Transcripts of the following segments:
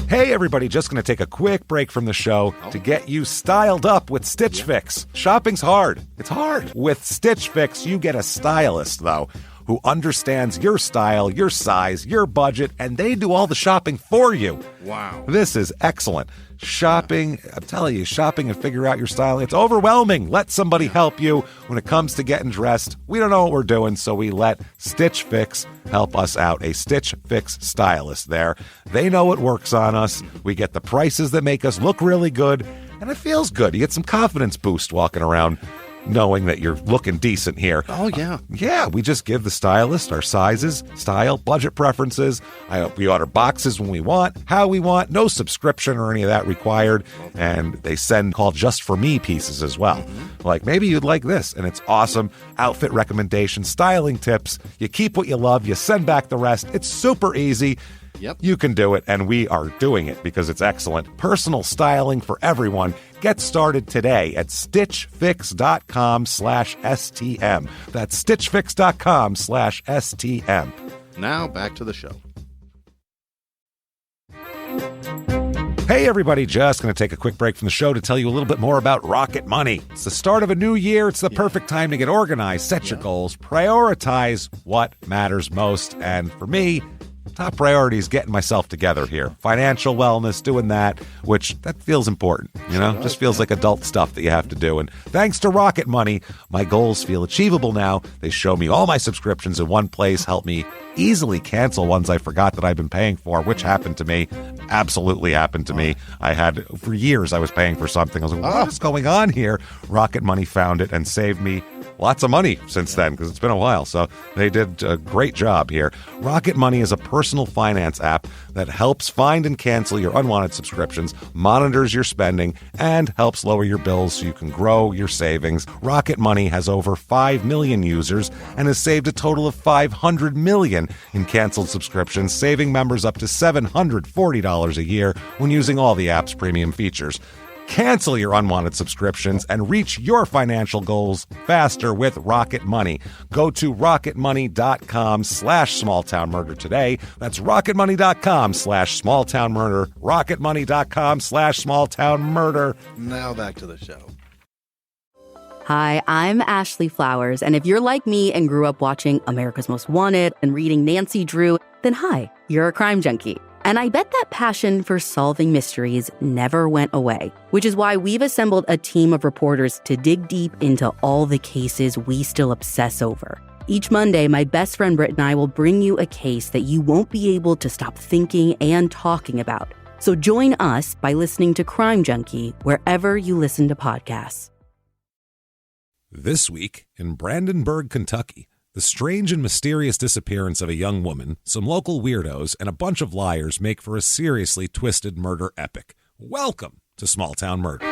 Hey, everybody, just going to take a quick break from the show to get you styled up with Stitch Fix. Shopping's hard. It's hard. With Stitch Fix, you get a stylist, though, who understands your style, your size, your budget, and they do all the shopping for you. Wow. This is excellent. Shopping, I'm telling you, shopping and figure out your style, it's overwhelming. Let somebody help you when it comes to getting dressed. We don't know what we're doing, so we let Stitch Fix help us out. A Stitch Fix stylist there. They know what works on us. We get the prices that make us look really good, and it feels good. You get some confidence boost walking around knowing that you're looking decent here. Oh, yeah. Yeah, we just give the stylist our sizes, style, budget preferences. We order boxes when we want, how we want, no subscription or any of that required. And they send called Just For Me pieces as well. Like, maybe you'd like this, and it's awesome. Outfit recommendations, styling tips. You keep what you love, you send back the rest. It's super easy. Yep. You can do it, and we are doing it because it's excellent. Personal styling for everyone. Get started today at stitchfix.com/STM. That's stitchfix.com/STM. Now back to the show. Hey, everybody, just going to take a quick break from the show to tell you a little bit more about Rocket Money. It's the start of a new year. It's the perfect time to get organized, set your goals, prioritize what matters most. And for me, top priority is getting myself together here. Financial wellness, doing that, which that feels important, you know? Just feels like adult stuff that you have to do. And thanks to Rocket Money, my goals feel achievable now. They show me all my subscriptions in one place, help me easily cancel ones I forgot that I've been paying for, which happened to me. Absolutely happened to me. I had, for years, I was paying for something. I was like, what is going on here? Rocket Money found it and saved me lots of money since then, because it's been a while. So they did a great job here. Rocket Money is a personal finance app that helps find and cancel your unwanted subscriptions, monitors your spending, and helps lower your bills so you can grow your savings. Rocket Money has over 5 million users and has saved a total of $500 million in canceled subscriptions, saving members up to $740 a year when using all the app's premium features. Cancel your unwanted subscriptions and reach your financial goals faster with Rocket Money. Go to rocketmoney.com/smalltownmurder today. That's rocketmoney.com/smalltownmurder. rocketmoney.com/smalltownmurder. Now back to the show. Hi, I'm Ashley Flowers, and if you're like me and grew up watching America's Most Wanted and reading Nancy Drew, then hi, you're a crime junkie. And I bet that passion for solving mysteries never went away, which is why we've assembled a team of reporters to dig deep into all the cases we still obsess over. Each Monday, my best friend Britt and I will bring you a case that you won't be able to stop thinking and talking about. So join us by listening to Crime Junkie wherever you listen to podcasts. This week in Brandenburg, Kentucky, the strange and mysterious disappearance of a young woman, some local weirdos, and a bunch of liars make for a seriously twisted murder epic. Welcome to Small Town Murder.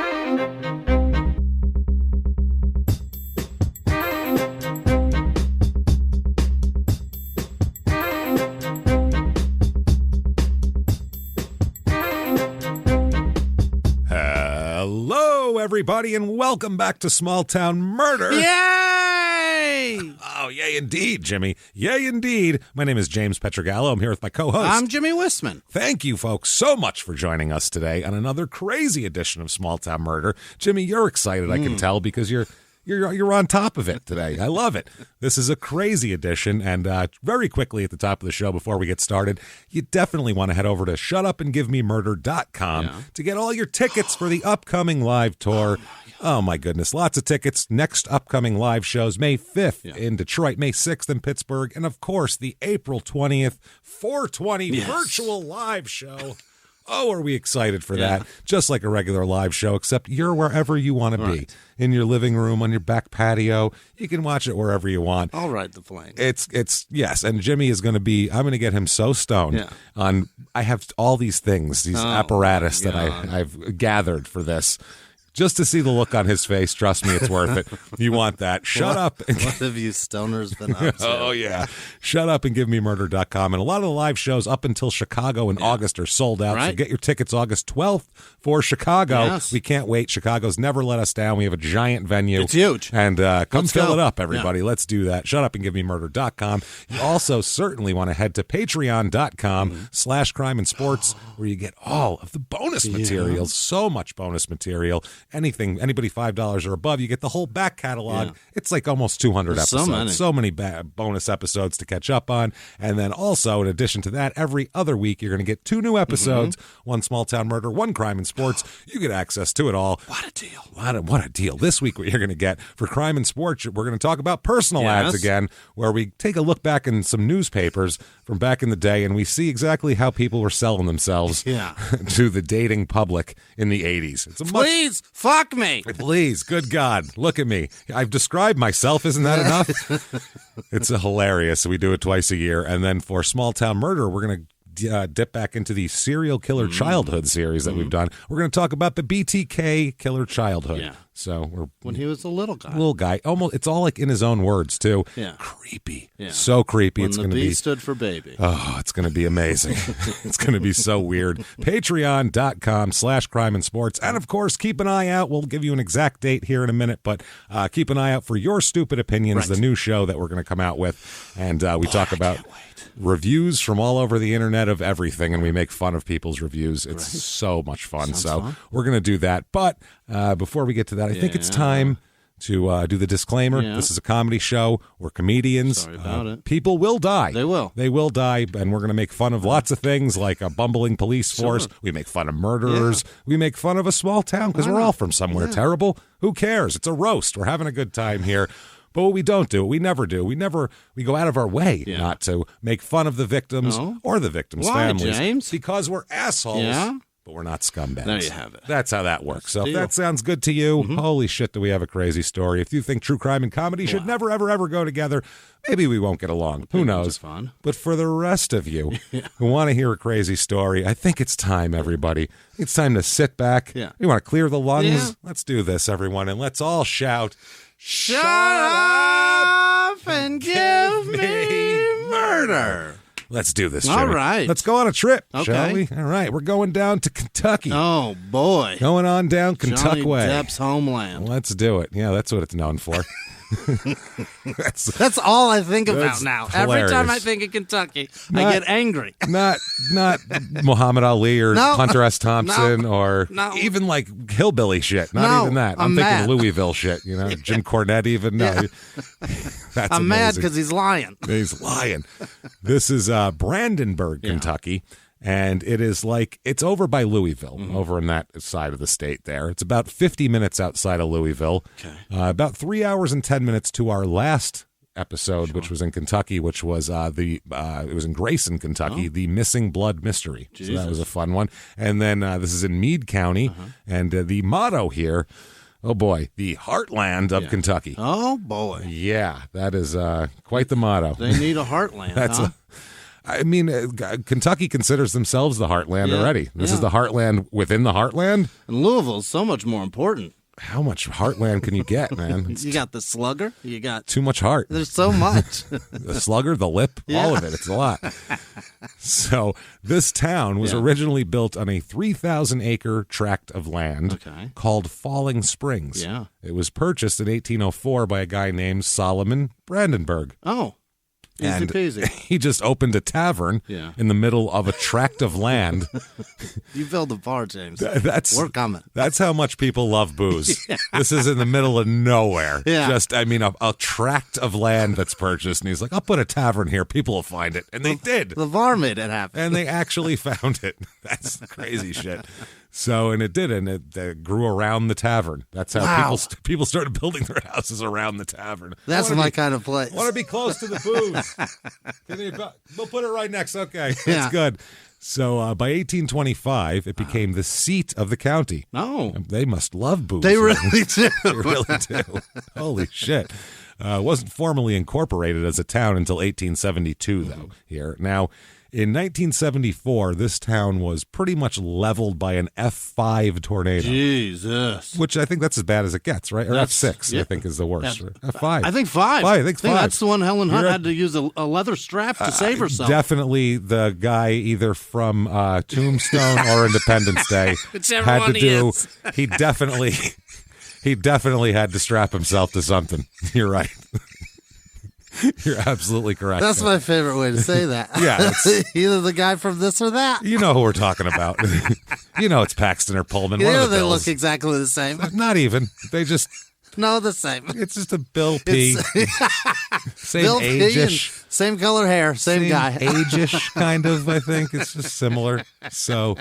Hello, everybody, and welcome back to Small Town Murder. Yay! Oh, yay indeed, Jimmy. Yay indeed. My name is James Pietragallo. I'm here with my co-host. I'm Jimmie Whisman. Thank you, folks, so much for joining us today on another crazy edition of Small Town Murder. Jimmy, you're excited, I can tell, because you're on top of it today. I love it. This is a crazy edition, and very quickly at the top of the show before we get started, you definitely want to head over to shutupandgivememurder.com to get all your tickets for the upcoming live tour. Oh, my goodness. Lots of tickets. Next upcoming live shows, May 5th in Detroit, May 6th in Pittsburgh, and, of course, the April 20th 420 virtual live show. Oh, are we excited for that? Just like a regular live show, except you're wherever you want to be. In your living room, on your back patio. You can watch it wherever you want. I'll ride the plane. It's yes, and Jimmy is going to be, I'm going to get him so stoned on, I have all these things, these apparatus that I've gathered for this. Just to see the look on his face, trust me, it's worth it. You want that. Shut up. What have you stoners been up to? Oh, yeah. Shut up and give me murder.com. And a lot of the live shows up until Chicago in August are sold out. Right. So get your tickets August 12th for Chicago. Yes. We can't wait. Chicago's never let us down. We have a giant venue. It's huge. And come Let's fill go. it up, everybody. Let's do that. Shut up and give me murder.com. You also certainly want to head to patreon.com/crime and sports, where you get all of the bonus materials. So much bonus material. Anybody $5 or above, you get the whole back catalog. Yeah. It's like almost 200 There's episodes. so many. Bonus episodes to catch up on. And then also, in addition to that, every other week you're going to get 2 new episodes. One Small Town Murder, one Crime and Sports. You get access to it all. What a deal. What a deal. This week, what you're going to get for Crime and Sports, we're going to talk about personal ads again, where we take a look back in some newspapers from back in the day, and we see exactly how people were selling themselves to the dating public in the 80s. It's a Please, fuck me. Please, good God, look at me. I've described myself. Isn't that enough? It's hilarious. We do it twice a year. And then for Small Town Murder, we're going to dip back into the serial killer childhood series that we've done. We're going to talk about the BTK killer childhood. Yeah. So When he was a little guy. Little guy. Almost, it's all like in his own words, too. Yeah. Creepy. Yeah. So creepy. When It's the going to B be. stood for baby. Oh, it's going to be amazing. It's going to be so weird. Patreon.com/crime and sports. And of course, keep an eye out. We'll give you an exact date here in a minute, but keep an eye out for Your Stupid Opinions, the new show that we're going to come out with. And we talk about reviews from all over the internet of everything, and we make fun of people's reviews. It's so much fun. Fun. We're going to do that. But before we get to that, I think it's time to do the disclaimer. Yeah. This is a comedy show. We're comedians. Sorry about it. People will die. They will. They will die, and we're going to make fun of lots of things like a bumbling police force. We make fun of murderers. We make fun of a small town because we're all from somewhere terrible. Who cares? It's a roast. We're having a good time here. But what we don't do, we never do, we go out of our way not to make fun of the victims or the victims' families. James? Because we're assholes. Yeah? But we're not scumbags. There you have it. That's how that works. So if Deal. that sounds good to you, holy shit, do we have a crazy story. If you think true crime and comedy should never, ever, ever go together, maybe we won't get along. Who knows? Fun. But for the rest of you who want to hear a crazy story, I think it's time, everybody. It's time to sit back. Yeah. You want to clear the lungs? Yeah. Let's do this, everyone, and let's all shout, Shut up and give me murder. Let's do this, All Jimmie. right. Let's go on a trip, shall Okay. we? All right, we're going down to Kentucky. Oh, boy. Going on down Johnny Kentucky way. Depp's homeland. Let's do it. Yeah, that's what it's known for. That's all I think about That's now. hilarious. Every time I think of Kentucky, I get angry. Not Muhammad Ali or No. Hunter S. Thompson or No. even like hillbilly shit. Not No, even that. I'm thinking mad. Louisville shit. Jim Cornette even. No, that's I'm mad amazing. because he's lying. He's lying. This is Brandenburg, Kentucky. And it is it's over by Louisville, over in that side of the state there. It's about 50 minutes outside of Louisville. Okay. About 3 hours and 10 minutes to our last episode, which was in Kentucky, which was it was in Grayson, Kentucky, the Missing Blood Mystery. So that was a fun one. And then this is in Meade County. And the motto here, oh boy, the heartland of Kentucky. Oh, boy. Yeah, that is quite the motto. They need a heartland, That's huh? Kentucky considers themselves the heartland already. This is the heartland within the heartland. And Louisville's so much more important. How much heartland can you get, man? It's You got the slugger. You got... too much heart. There's so much. The slugger, the lip, all of it. It's a lot. So this town was originally built on a 3,000-acre tract of land called Falling Springs. Yeah. It was purchased in 1804 by a guy named Solomon Brandenburg. Oh. Easy And peasy. he just opened a tavern in the middle of a tract of land. You filled the bar, James. We're coming. That's how much people love booze. This is in the middle of nowhere. Yeah. Just, a tract of land that's purchased. And he's like, I'll put a tavern here. People will find it. And they did. The bar made it happen. And they actually found it. That's crazy shit. So, and it did, and it grew around the tavern. That's how people started building their houses around the tavern. That's my kind of place. Want to be close to the booze. We'll put it right next. Okay, that's Yeah. good. So by 1825, it became the seat of the county. No. They must love booze. They really do. They really do. Holy shit. It wasn't formally incorporated as a town until 1872, though, here. Now, In 1974, this town was pretty much leveled by an F5 tornado. Jesus. Which I think that's as bad as it gets, right? Or F6, I think, is the worst. F5. I think 5. I think 5. That's the one Helen Hunt had to use a leather strap to save herself. Definitely the guy either from Tombstone or Independence Day Whichever had one to he do. is. He definitely had to strap himself to something. You're right. You're absolutely correct. That's my favorite way to say that. Yeah, Either the guy from this or that. You know who we're talking about. You know it's Paxton or Pullman. One of the They Bills. look exactly the same. Not even. They just. No, the same. It's just a Bill P. Same Bill P. age-ish. Same color hair, same guy. Age-ish, kind of, I think. It's just similar. So.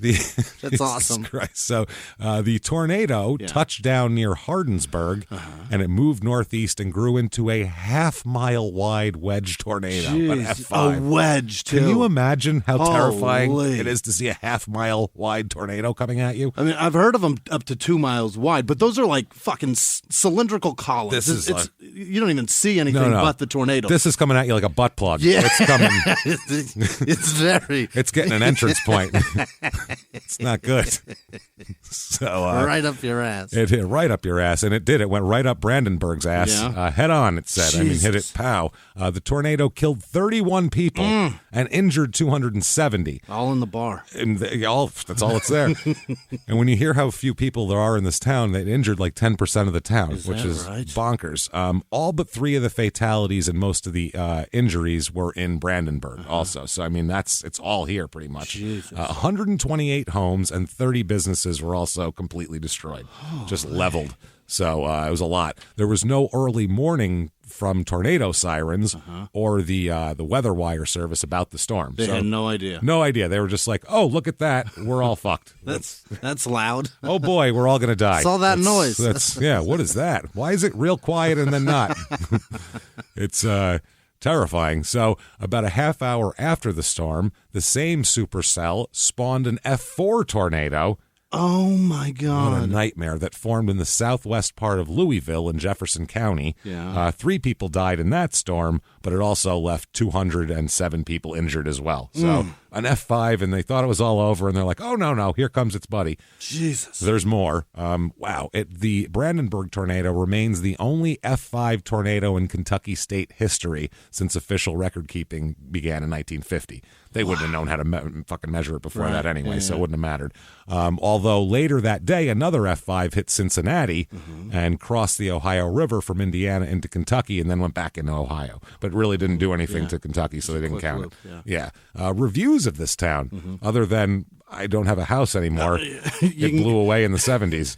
That's awesome. Christ. So the tornado touched down near Hardinsburg, and it moved northeast and grew into a half-mile wide wedge tornado. An F5. A wedge, too. Can you imagine how terrifying Holy. it is to see a half-mile wide tornado coming at you? I mean, I've heard of them up to 2 miles wide, but those are like fucking cylindrical columns. You don't even see anything but the tornado. This is coming at you like a butt plug. Yeah. It's coming. It's very. It's getting an entrance point. It's not good. So right up your ass. It hit right up your ass, and it did. It went right up Brandenburg's ass, head on, it said. Jesus. Hit it pow. The tornado killed 31 people and injured 270. All in the bar. And that's all it's there. And when you hear how few people there are in this town, they injured like 10% of the town, which is right? bonkers. All but 3 of the fatalities and most of the injuries were in Brandenburg also. So, I mean, it's all here pretty much. 128 homes and 30 businesses were also completely destroyed, just leveled. So it was a lot. There was no early warning from tornado sirens or the weather wire service about the storm. They had no idea. No idea. They were just like, oh, look at that. We're all fucked. That's loud. Oh, boy, we're all going to die. It's all that noise. Yeah, what is that? Why is it real quiet and then not? It's terrifying. So about a half hour after the storm, the same supercell spawned an F4 tornado. Oh, my God. What a nightmare that formed in the southwest part of Louisville in Jefferson County. Yeah. 3 people died in that storm, but it also left 207 people injured as well. So an F5, and they thought it was all over, and they're like, oh, no, here comes its buddy. Jesus. There's more. Wow. The Brandenburg tornado remains the only F5 tornado in Kentucky state history since official record keeping began in 1950. They wouldn't have known how to fucking measure it before that anyway, so it wouldn't have mattered. Although later that day, another F5 hit Cincinnati and crossed the Ohio River from Indiana into Kentucky and then went back into Ohio. But really didn't do anything to Kentucky, so they didn't count it. Yeah. Reviews of this town, other than I don't have a house anymore. It blew away in the 70s.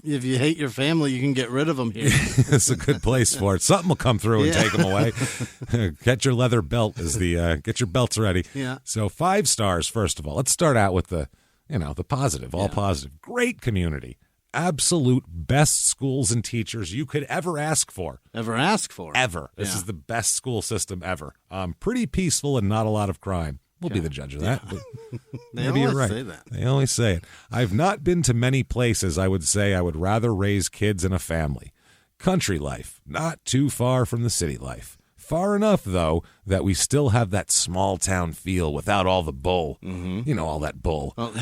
If you hate your family, you can get rid of them here. It's a good place for it. Something will come through and take them away. Get your leather belt get your belts ready. Yeah. So 5 stars, first of all. Let's start out with the positive, all positive. Great community. Absolute best schools and teachers you could ever ask for. Ever. This is the best school system ever. Pretty peaceful and not a lot of crime. We'll be the judge of that. But maybe you're right. Say that. They always say it. I've not been to many places I would say I would rather raise kids in a family. Country life, not too far from the city life. Far enough, though, that we still have that small town feel without all the bull. You know, all that bull. Oh.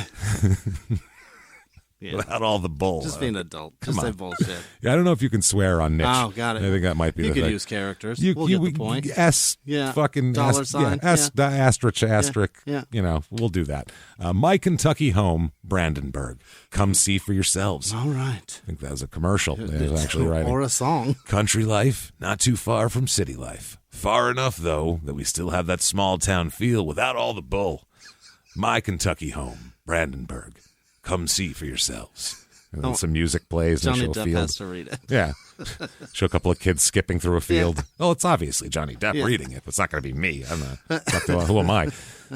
Yeah. Without all the bull. Just being an adult. Just say bullshit. Yeah, I don't know if you can swear on Niche. Oh, got it. I think that might be you the could thing. use characters. We'll get the point. Fucking dollar sign. asterisk. Yeah. You know, we'll do that. My Kentucky home, Brandenburg. Come see for yourselves. All right. I think that was a commercial. They was actually writing. Or a song. Country life, not too far from city life. Far enough, though, that we still have that small town feel without all the bull. My Kentucky home, Brandenburg. Come see for yourselves. And then some music plays and Johnny show a Depp field. has to read it. Yeah. Show a couple of kids skipping through a field. Oh, it's obviously Johnny Depp reading it. But it's not going to be me. Who am I?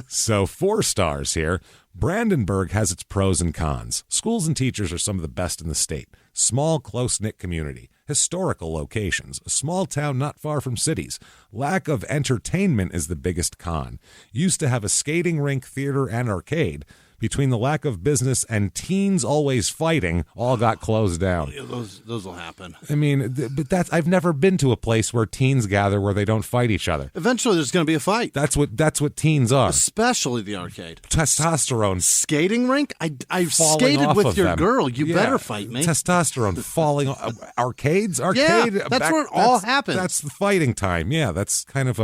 So 4 stars here. Brandenburg has its pros and cons. Schools and teachers are some of the best in the state. Small, close-knit community. Historical locations. A small town not far from cities. Lack of entertainment is the biggest con. Used to have a skating rink, theater, and arcade. between the lack of business and teens always fighting, all got closed down. Yeah, those will happen. I mean, but I've never been to a place where teens gather where they don't fight each other. Eventually, there's going to be a fight. That's what teens are. Especially the arcade. Testosterone. Skating rink? I skated with your girl. You better fight me. Testosterone falling off. Arcades? Yeah, that's where it all happens. That's the fighting time. Yeah, that's kind of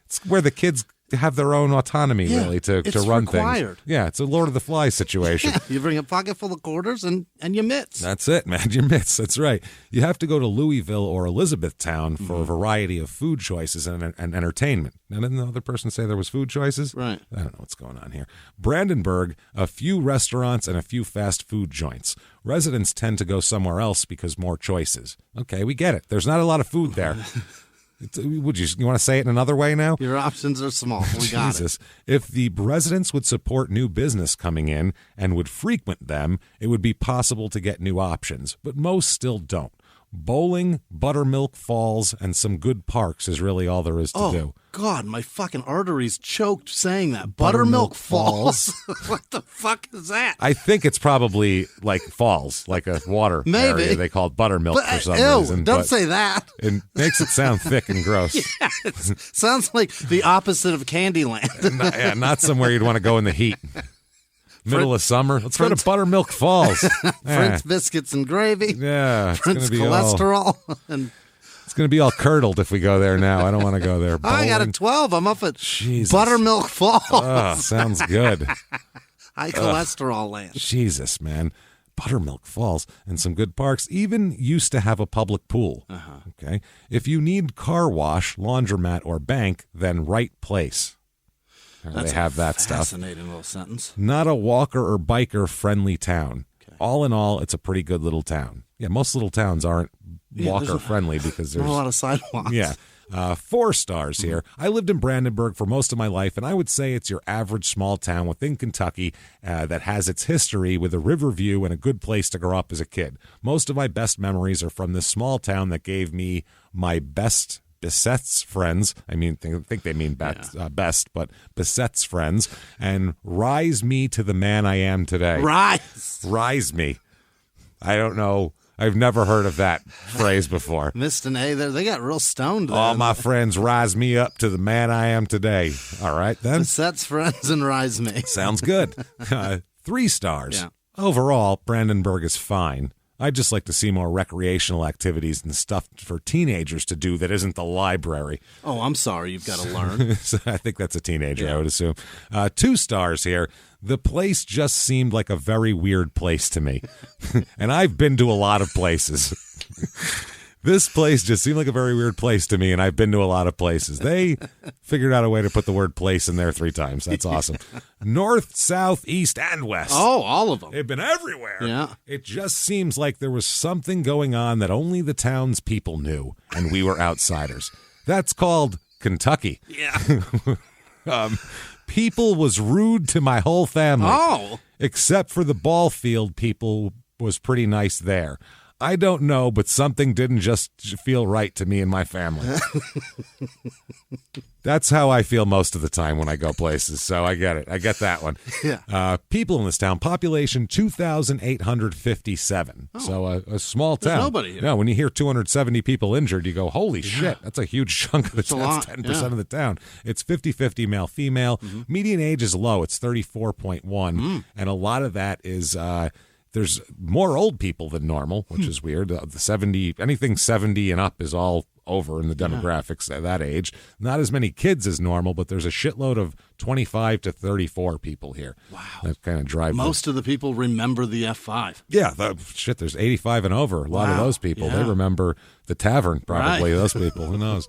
it's where the kids have their own autonomy, really, to run required. things. Yeah, it's a Lord of the Flies situation. Yeah, you bring a pocket full of quarters and your mitts. That's it, man. Your mitts. That's right. You have to go to Louisville or Elizabethtown for a variety of food choices and entertainment. Now, didn't the other person say there was food choices? Right. I don't know what's going on here. Brandenburg, a few restaurants and a few fast food joints. Residents tend to go somewhere else because more choices. Okay, we get it. There's not a lot of food there. Would you want to say it in another way now? Your options are small. We got Jesus. If the residents would support new business coming in and would frequent them, it would be possible to get new options, but most still don't. Bowling, Buttermilk Falls, and some good parks is really all there is to do. God, my fucking arteries choked saying that. Buttermilk Falls? What the fuck is that? I think it's probably like falls, like a water area. They call it buttermilk for some reason. Don't say that. It makes it sound thick and gross. Yeah, it sounds like the opposite of Candyland. Not somewhere you'd want to go in the heat. Middle of summer. Let's go to Buttermilk Falls. French biscuits and gravy. Yeah. Prince cholesterol. It's going to be all curdled if we go there now. I don't want to go there. I got a 12. I'm up at Jesus. Buttermilk Falls. Oh, sounds good. High cholesterol land. Jesus, man. Buttermilk Falls and some good parks. Even used to have a public pool. Okay. If you need car wash, laundromat, or bank, then right place. They have that stuff. stuff. Fascinating little sentence. Not a walker or biker friendly town. Okay. All in all, it's a pretty good little town. Yeah, most little towns aren't walker friendly because there's not a lot of sidewalks. Yeah. 4 stars here. I lived in Brandenburg for most of my life, and I would say it's your average small town within Kentucky that has its history with a river view and a good place to grow up as a kid. Most of my best memories are from this small town that gave me my best Beset's friends. I mean, I think they mean best, but Beset's friends, and rise me to the man I am today. Rise me. I don't know. I've never heard of that phrase before. Missed an A there. They got real stoned there. All my friends rise me up to the man I am today. All right, then. Beset's friends and rise me. Sounds good. 3 stars. Yeah. Overall, Brandenburg is fine. I'd just like to see more recreational activities and stuff for teenagers to do that isn't the library. Oh, I'm sorry. You've got to learn. So I think that's a teenager, I would assume. 2 stars here. The place just seemed like a very weird place to me. And I've been to a lot of places. This place just seemed like a very weird place to me, and I've been to a lot of places. They figured out a way to put the word place in there 3 times. That's awesome. North, south, east, and west. Oh, all of them. They've been everywhere. Yeah. It just seems like there was something going on that only the town's people knew, and we were outsiders. That's called Kentucky. Yeah. People was rude to my whole family. Oh. Except for the ball field people was pretty nice there. I don't know, but something didn't just feel right to me and my family. That's how I feel most of the time when I go places, so I get it. I get that one. Yeah. People in this town, population 2,857. Oh, so a small town. There's nobody here. Yeah, when you hear 270 people injured, you go, holy shit, that's a huge chunk of the town. That's 10% of the town. It's 50-50 male-female. Median age is low. It's 34.1, and a lot of that is... there's more old people than normal, which is weird. Anything 70 and up is all over in the demographics at that age. Not as many kids as normal, but there's a shitload of 25 to 34 people here. Wow. That kind of drives most of the people remember the F5. Yeah, there's 85 and over. A lot of those people, they remember the tavern, probably, those people. Who knows?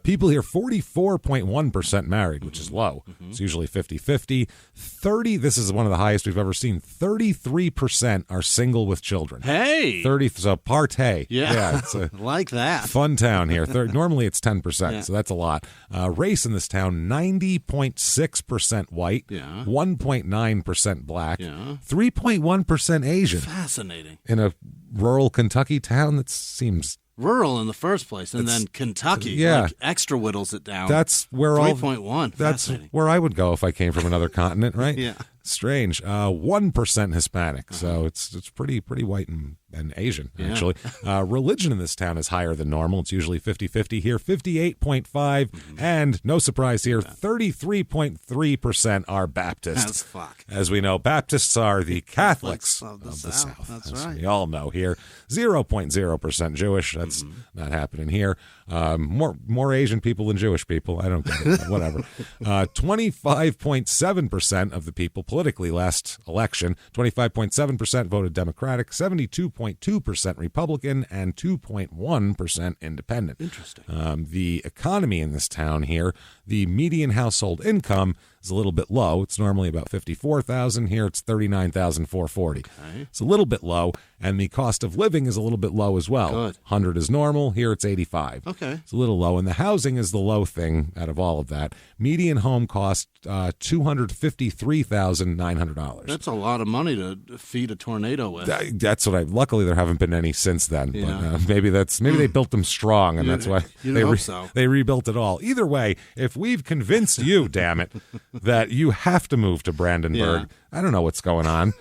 People here, 44.1% married, which is low. It's usually 50-50. 30, this is one of the highest we've ever seen. 33% are single with children. Hey! 30, so partay. Yeah, it's a like that. Fun town here. Normally it's 10%, so that's a lot. Race in this town, 90.6% white, 1.9% black, 3.1% Asian. Fascinating. In a rural Kentucky town, that seems... rural in the first place, and then Kentucky, like extra whittles it down. That's where 3.1. That's where I would go if I came from another continent, right? Yeah. Strange. 1% Hispanic, so it's pretty white and Asian, actually. Religion in this town is higher than normal. It's usually 50-50 here, 58.5, and no surprise here, 33.3% are Baptist. That's fuck. As we know, Baptists are the Catholics of the South. That's as right. we all know here. 0.0% Jewish. That's not happening here. More Asian people than Jewish people. I don't get it. Whatever. 25.7% of the people politically last election, 25.7% voted Democratic, 72.2% Republican, and 2.1% Independent. Interesting. The economy in this town here, the median household income is a little bit low. It's normally about $54,000. Here it's $39,440. Okay. It's a little bit low, and the cost of living is a little bit low as well. Good. 100 is normal. Here it's 85. Okay. It's a little low, and the housing is the low thing out of all of that. Median home cost $253,900. That's a lot of money to feed a tornado with. That's what luckily there haven't been any since then. Yeah. But maybe they built them strong, and that's why they rebuilt it all. Either way, if we've convinced you, damn it, that you have to move to Brandenburg, I don't know what's going on.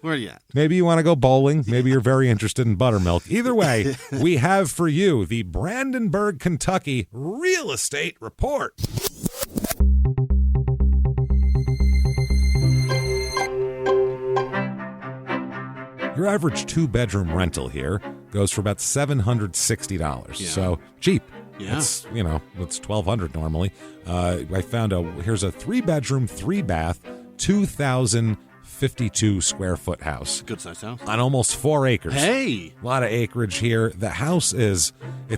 Where are you at? Maybe you want to go bowling. Maybe you're very interested in buttermilk. Either way, we have for you the Brandenburg, Kentucky Real Estate Report. Your average 2-bedroom rental here goes for about $760. Yeah. So cheap. Yeah. It's $1,200 normally. I found here's a 3-bedroom, 3-bath, 2,052 square foot house. Good size house. On almost 4 acres. Hey! A lot of acreage here. The house it's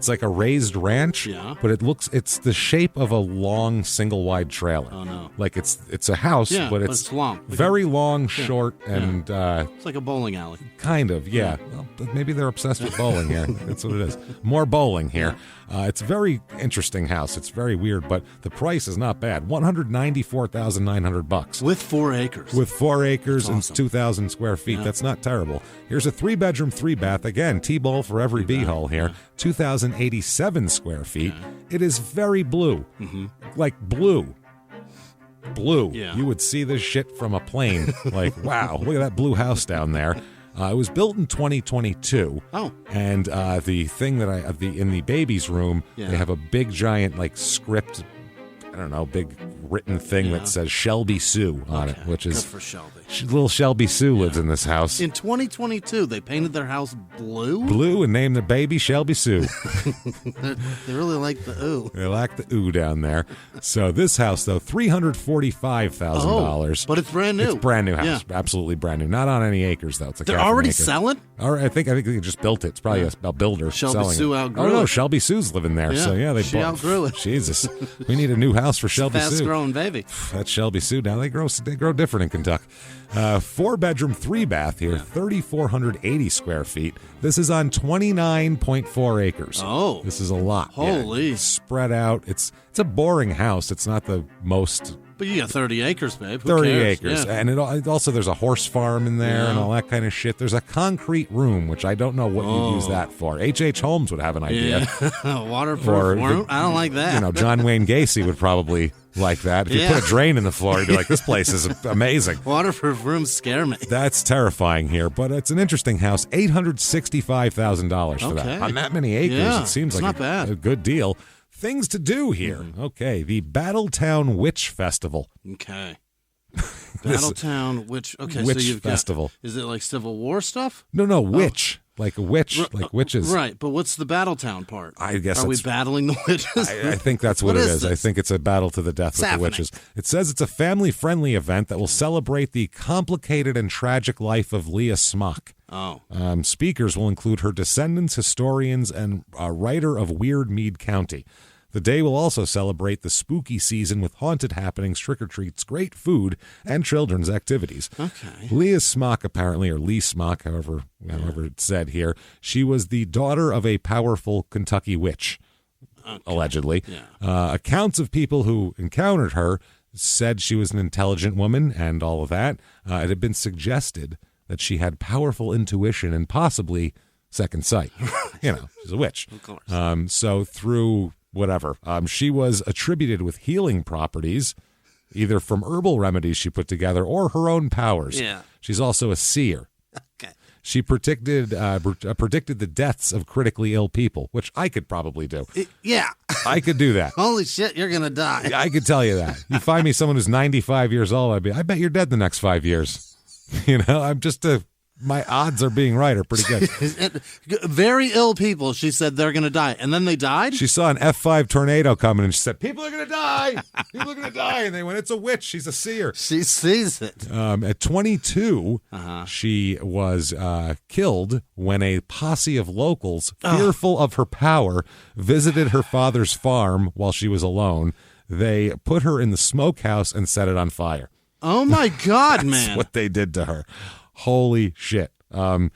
like a raised ranch, but it's the shape of a long single-wide trailer. Oh, no. Like it's a house, but it's long. Very long, short, and... it's like a bowling alley. Kind of, yeah. Well, but maybe they're obsessed with bowling here. That's what it is. More bowling here. It's a very interesting house. It's very weird, but the price is not bad. $194,900 With 4 acres. With 4 acres and awesome. 2,000 square feet. That's not terrible. Here's a 3-bedroom, 3-bath. Again, T-ball for every B-hole here. 2,087 square feet. It is very blue. Like blue. Yeah. You would see this shit from a plane. Like, wow, look at that blue house down there. It was built in 2022. Oh. And the thing that in the baby's room, they have a big giant script, I don't know, big written thing that says Shelby Sue on it, which is good for Shelby. Little Shelby Sue lives in this house. In 2022, they painted their house blue? Blue, and named the baby Shelby Sue. They really like the ooh. They like the ooh down there. So this house, though, $345,000. But it's brand new. It's a brand new house. Absolutely brand new. Not on any acres, though. It's They're already selling? I think they just built it. It's probably a builder Shelby selling Sue it. outgrew Oh, no, it. Shelby Sue's living there. Yeah, So, she outgrew it. Jesus. We need a new house for Shelby Sue. Fast-growing baby. That's Shelby Sue. Now they grow different in Kentucky. 4-bedroom, 3-bath here, 3,480 square feet. This is on 29.4 acres. Oh. This is a lot. Holy. It's spread out. It's a boring house. It's not the most... But you got 30 acres, babe. Who 30 cares? acres. Yeah. And it also, there's a horse farm in there and all that kind of shit. There's a concrete room, which I don't know what you'd use that for. H.H. Holmes would have an idea. Waterproof room? I don't like that. John Wayne Gacy would probably like that. If you put a drain in the floor, you'd be like, this place is amazing. Waterproof rooms scare me. That's terrifying here, but it's an interesting house. $865,000 for that. On that many acres, it seems like not bad. a good deal. Things to do here. Okay, the Battletown Witch Festival. Okay. Battletown Witch. Okay, Witch so you've Festival. Is it like Civil War stuff? No, witch. Like a witch, like witches. Right, but what's the Battletown part? I guess Are we battling the witches? I think that's what it is. I think it's a battle to the death with the witches. It says it's a family-friendly event that will celebrate the complicated and tragic life of Leah Smock. Oh. Speakers will include her descendants, historians, and a writer of Weird Mead County. The day will also celebrate the spooky season with haunted happenings, trick-or-treats, great food, and children's activities. Okay. Leah Smock, apparently, or Lee Smock, however it's said here, she was the daughter of a powerful Kentucky witch, allegedly. Yeah. Accounts of people who encountered her said she was an intelligent woman and all of that. It had been suggested that she had powerful intuition and possibly second sight. She's a witch. Of course. So through... whatever. She was attributed with healing properties either from herbal remedies she put together or her own powers. Yeah. She's also a seer. Okay. She predicted the deaths of critically ill people, which I could probably do. Yeah. I could do that. Holy shit, you're going to die. I could tell you that. You find me someone who's 95 years old, I bet you're dead the next 5 years. I'm just my odds are being right are pretty good. Very ill people, she said they're going to die. And then they died? She saw an F5 tornado coming and she said, people are going to die. People are going to die. And they went, it's a witch. She's a seer. She sees it. At 22, she was killed when a posse of locals, fearful of her power, visited her father's farm while she was alone. They put her in the smokehouse and set it on fire. Oh, my God, man. That's what they did to her. Holy shit. Yeah.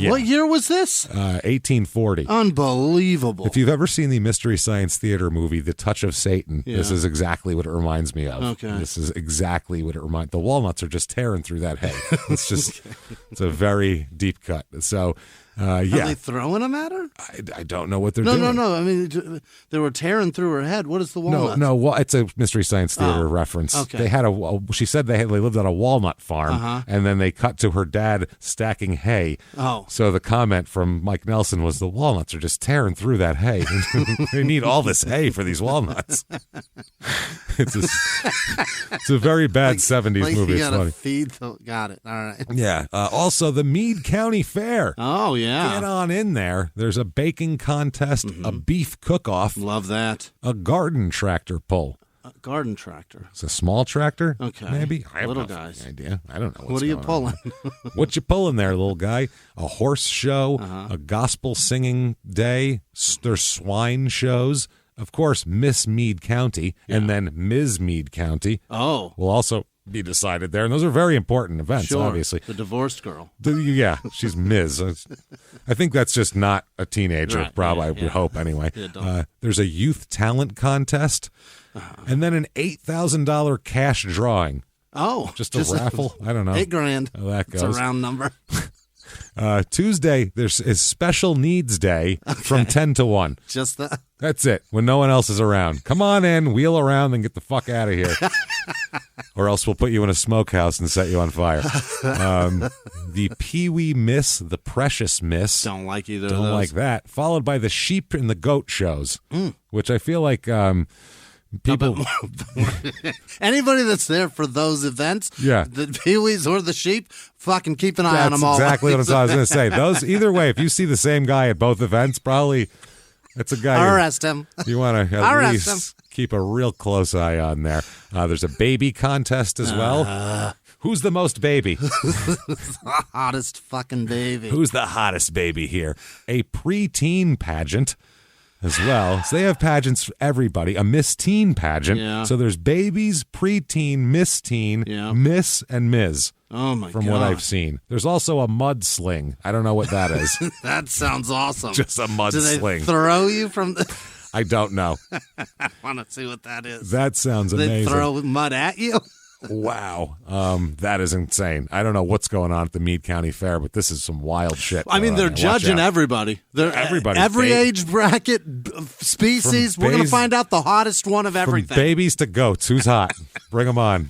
What year was this? 1840. Unbelievable. If you've ever seen the Mystery Science Theater movie, The Touch of Satan, this is exactly what it reminds me of. Okay. This is exactly what it reminds. The walnuts are just tearing through that hay. It's just, it's a very deep cut. So, Are they throwing them at her? I don't know what they're doing. No. I mean, they were tearing through her head. What is the walnut? No. Well, it's a Mystery Science Theater reference. Okay. They had she said they lived on a walnut farm, and then they cut to her dad stacking hay. Oh. So the comment from Mike Nelson was, the walnuts are just tearing through that hay. They need all this hay for these walnuts. It's a very bad 70s movie. It's funny. Got it. All right. Yeah. Also, the Meade County Fair. Oh, yeah. Get on in there. There's a baking contest, a beef cook-off. Love that. A garden tractor pull. A garden tractor. It's a small tractor, okay. Maybe. I have little no guys. Idea. I don't know. What are you pulling? What you pulling there, little guy? A horse show, a gospel singing day. There's swine shows. Of course, Miss Meade County, and then Ms. Meade County. Oh. Will also be decided there, and those are very important events, obviously. The divorced girl. Yeah, she's Ms. I think that's just not a teenager, right. probably, I would hope anyway. There's a youth talent contest, and then an $8,000 cash drawing. Oh. Just a raffle? I don't know. $8,000. How that goes. It's a round number. Tuesday, there's a special needs day from 10 to 1. Just that? That's it, when no one else is around. Come on in, wheel around, and get the fuck out of here. Or else we'll put you in a smokehouse and set you on fire. The Pee-wee Miss, the Precious Miss. Don't like either of those. Don't like that. Followed by the sheep and the goat shows, which I feel like people... Anybody that's there for those events, the Pee-wees or the sheep, fucking keep an eye on them all. That's exactly what I was going to say. Those, either way, if you see the same guy at both events, probably... That's a guy. Arrest him. You want to at least keep a real close eye on there. There's a baby contest as well. Who's the most baby? The hottest fucking baby. Who's the hottest baby here? A preteen pageant as well. So they have pageants for everybody. A Miss Teen pageant. Yeah. So there's babies, preteen, Miss Teen, Miss, and Ms. Oh, my God. From what I've seen. There's also a mud sling. I don't know what that is. That sounds awesome. Just a mud sling. Do they throw you from the... I don't know. I want to see what that is. That sounds amazing. They throw mud at you? Wow. That is insane. I don't know what's going on at the Meade County Fair, but this is some wild shit. I mean, they're judging everybody. They're everybody. Every age bracket, species. We're going to find out the hottest one of everything. From babies to goats. Who's hot? Bring them on.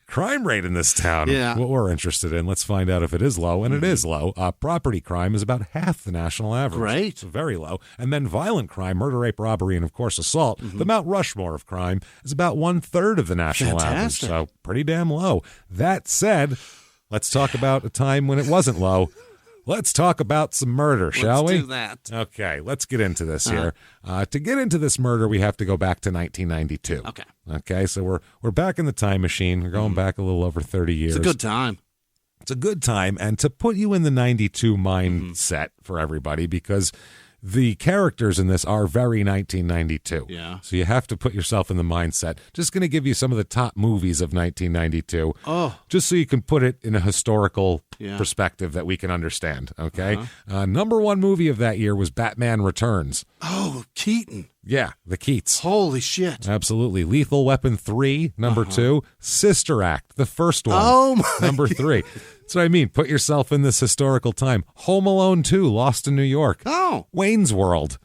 Crime rate in this town. Yeah. What we're interested in. Let's find out if it is low, and it is low. Property crime is about half the national average. Great. It's very low. And then violent crime, murder, rape, robbery, and of course assault. The Mount Rushmore of crime is about 1/3 of the national average. So pretty damn low. That said, let's talk about a time when it wasn't low. Let's talk about some murder, shall we? Let's do that. Okay, let's get into this here. To get into this murder, we have to go back to 1992. Okay, so we're back in the time machine. We're going back a little over 30 years. It's a good time. It's a good time, and to put you in the 92 mindset for everybody, because the characters in this are very 1992. Yeah. So you have to put yourself in the mindset. Just going to give you some of the top movies of 1992. Oh. Just so you can put it in a historical perspective that we can understand, okay? Number one movie of that year was Batman Returns. Oh, Keaton. Yeah, the Keats. Holy shit. Absolutely. Lethal Weapon 3, number 2. Sister Act, the first one. Oh, my number 3. That's what I mean. Put yourself in this historical time. Home Alone 2, Lost in New York. Oh. Wayne's World.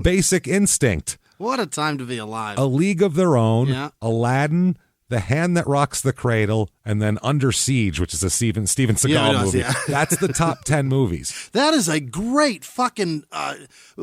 Basic Instinct. What a time to be alive. A League of Their Own. Yeah. Aladdin. The Hand That Rocks the Cradle, and then Under Siege, which is a Steven Seagal movie. Yeah. That's the top 10 movies. That is a great fucking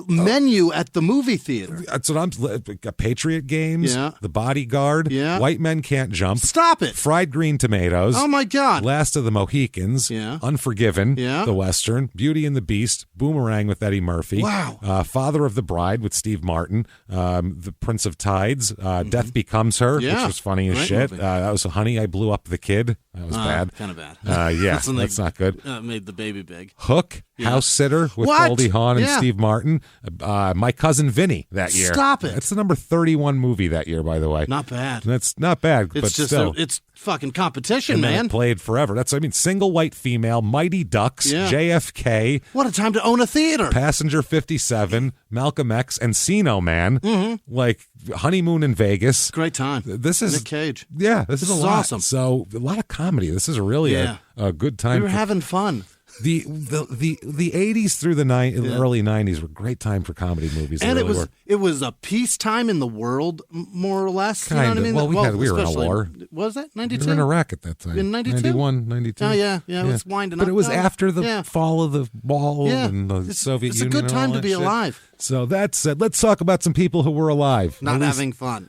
menu at the movie theater. That's what Patriot Games, The Bodyguard, White Men Can't Jump. Stop it. Fried Green Tomatoes. Oh, my God. Last of the Mohicans. Unforgiven, the Western. Beauty and the Beast. Boomerang with Eddie Murphy. Wow. Father of the Bride with Steve Martin. The Prince of Tides. Death Becomes Her, which was funny as shit. That was Honey, I Blew Up the Kid. That was bad. Kind of bad. That's not good. Made the baby big. Hook, House Sitter with Goldie Hawn and Steve Martin. My Cousin Vinny that year. Stop it. That's the number 31 movie that year, by the way. Not bad. That's not bad, but just still. It's fucking competition, and man. It played forever. Single White Female, Mighty Ducks, JFK. What a time to own a theater. Passenger 57, Malcolm X, Encino Man. Like Honeymoon in Vegas. Great time. This is Nick Cage. Yeah, this is a lot. Awesome. So a lot of comedy. This is really a good time. We were having fun. The 80s through the early 90s were a great time for comedy movies. And really it was a peacetime in the world, more or less. Kind you know what I mean? Well, we were in a war. Was that 92? We were in Iraq at that time. In 92? 91, 92. Oh, yeah. It was winding up. But it was after the fall of the wall and the Soviet Union. It's a good time to be alive. So that said, let's talk about some people who were alive. Not having fun.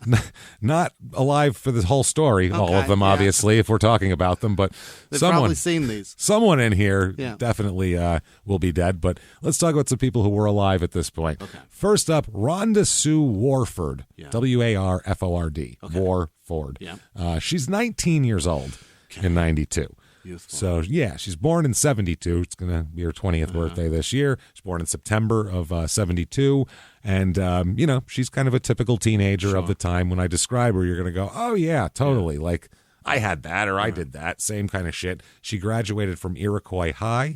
Not alive for the whole story, all of them, obviously, if we're talking about them. But they've probably seen these. Someone in here definitely will be dead. But let's talk about some people who were alive at this point. Okay. First up, Rhonda Sue Warford, Warford. Okay. Warford. Yeah. She's 19 years old in 92. Youthful. So, she's born in 72. It's going to be her 20th birthday this year. She's born in September of 72. And, she's kind of a typical teenager of the time. When I describe her, you're going to go, oh, yeah, totally. Yeah. Like, I had that or I did that. Same kind of shit. She graduated from Iroquois High.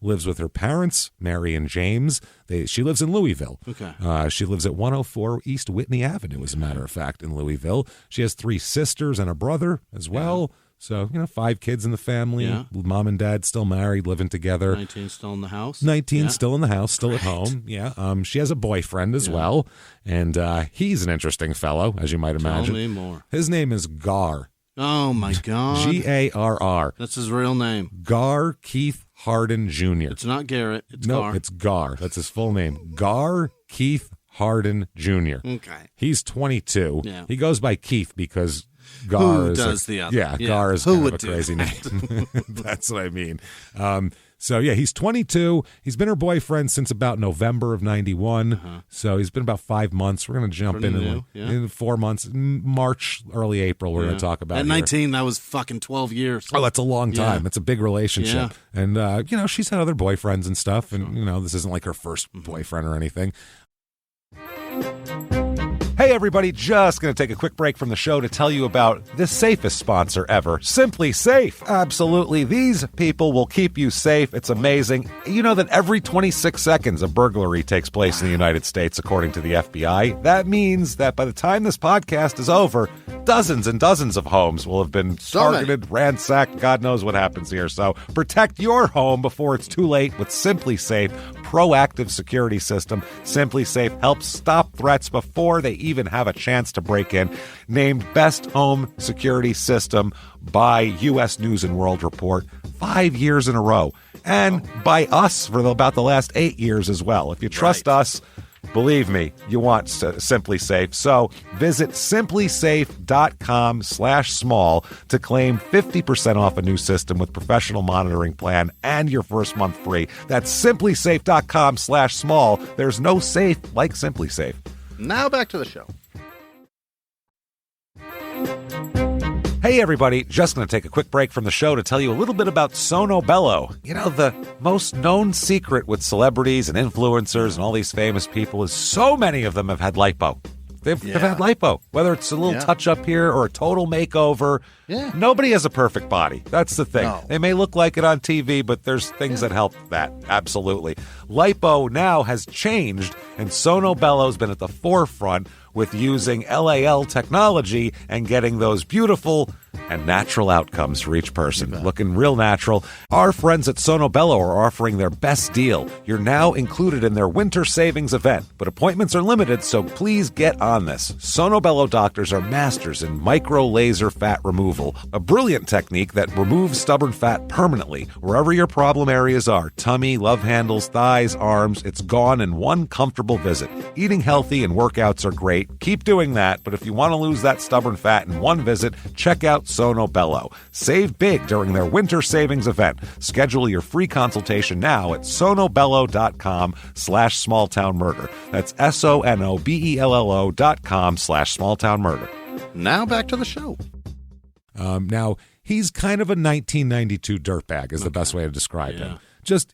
Lives with her parents, Mary and James. She lives in Louisville. Okay. She lives at 104 East Whitney Avenue, as a matter of fact, in Louisville. She has 3 sisters and a brother as well. So, 5 kids in the family. Yeah. Mom and dad still married, living together. 19 still in the house. 19 still in the house, still at home. Yeah. She has a boyfriend as well. And he's an interesting fellow, as you might imagine. Tell me more. His name is Gar. Oh, my God. Garr. That's his real name. Gar Keith Hardin Jr. It's not Garrett. It's Gar. No, it's Gar. That's his full name. Gar Keith Hardin Jr. Okay. He's 22. Yeah. He goes by Keith because Gar Who does the other? Yeah, Gar is kind of a crazy name. That's what I mean. So, he's 22. He's been her boyfriend since about November of 91. So he's been about 5 months. We're going to jump in 4 months. March, early April, we're going to talk about it. At 19, that was fucking 12 years. Oh, that's a long time. That's a big relationship. And, she's had other boyfriends and stuff. And, this isn't like her first boyfriend or anything. Hey everybody, just going to take a quick break from the show to tell you about the safest sponsor ever, Simply Safe. Absolutely, these people will keep you safe. It's amazing. You know that every 26 seconds a burglary takes place in the United States, according to the FBI. That means that by the time this podcast is over, dozens and dozens of homes will have been targeted, ransacked. God knows what happens here. So protect your home before it's too late with Simply Safe proactive security system. Simply Safe helps stop threats before they even have a chance to break in. Named Best Home Security System by U.S. News and World Report 5 years in a row. And by us for about the last 8 years as well. If you trust us, believe me, you want Simply Safe. So visit simplysafe.com/small to claim 50% off a new system with professional monitoring plan and your first month free. That's simplysafe.com/small. There's no safe like Simply Safe. Now back to the show. Hey everybody, just going to take a quick break from the show to tell you a little bit about Sono Bello. The most known secret with celebrities and influencers and all these famous people is so many of them have had lipo. They've had lipo, whether it's a little touch-up here or a total makeover. Yeah. Nobody has a perfect body. That's the thing. No. They may look like it on TV, but there's things that help that. Absolutely. Lipo now has changed, and Sono Bello's been at the forefront with using LAL technology and getting those beautiful and natural outcomes for each person. Looking real natural. Our friends at Sono Bello are offering their best deal. You're now included in their winter savings event, but appointments are limited, so please get on this. Sono Bello doctors are masters in micro laser fat removal, a brilliant technique that removes stubborn fat permanently wherever your problem areas are. Tummy, love handles, thighs, arms, it's gone in one comfortable visit. Eating healthy and workouts are great. Keep doing that, but if you want to lose that stubborn fat in one visit, check out Sono Bello. Save big during their winter savings event. Schedule your free consultation now at sonobello.com/smalltownmurder. That's sonobello.com/smalltownmurder. Now back to the show. Now, he's kind of a 1992 dirtbag is the best way to describe him.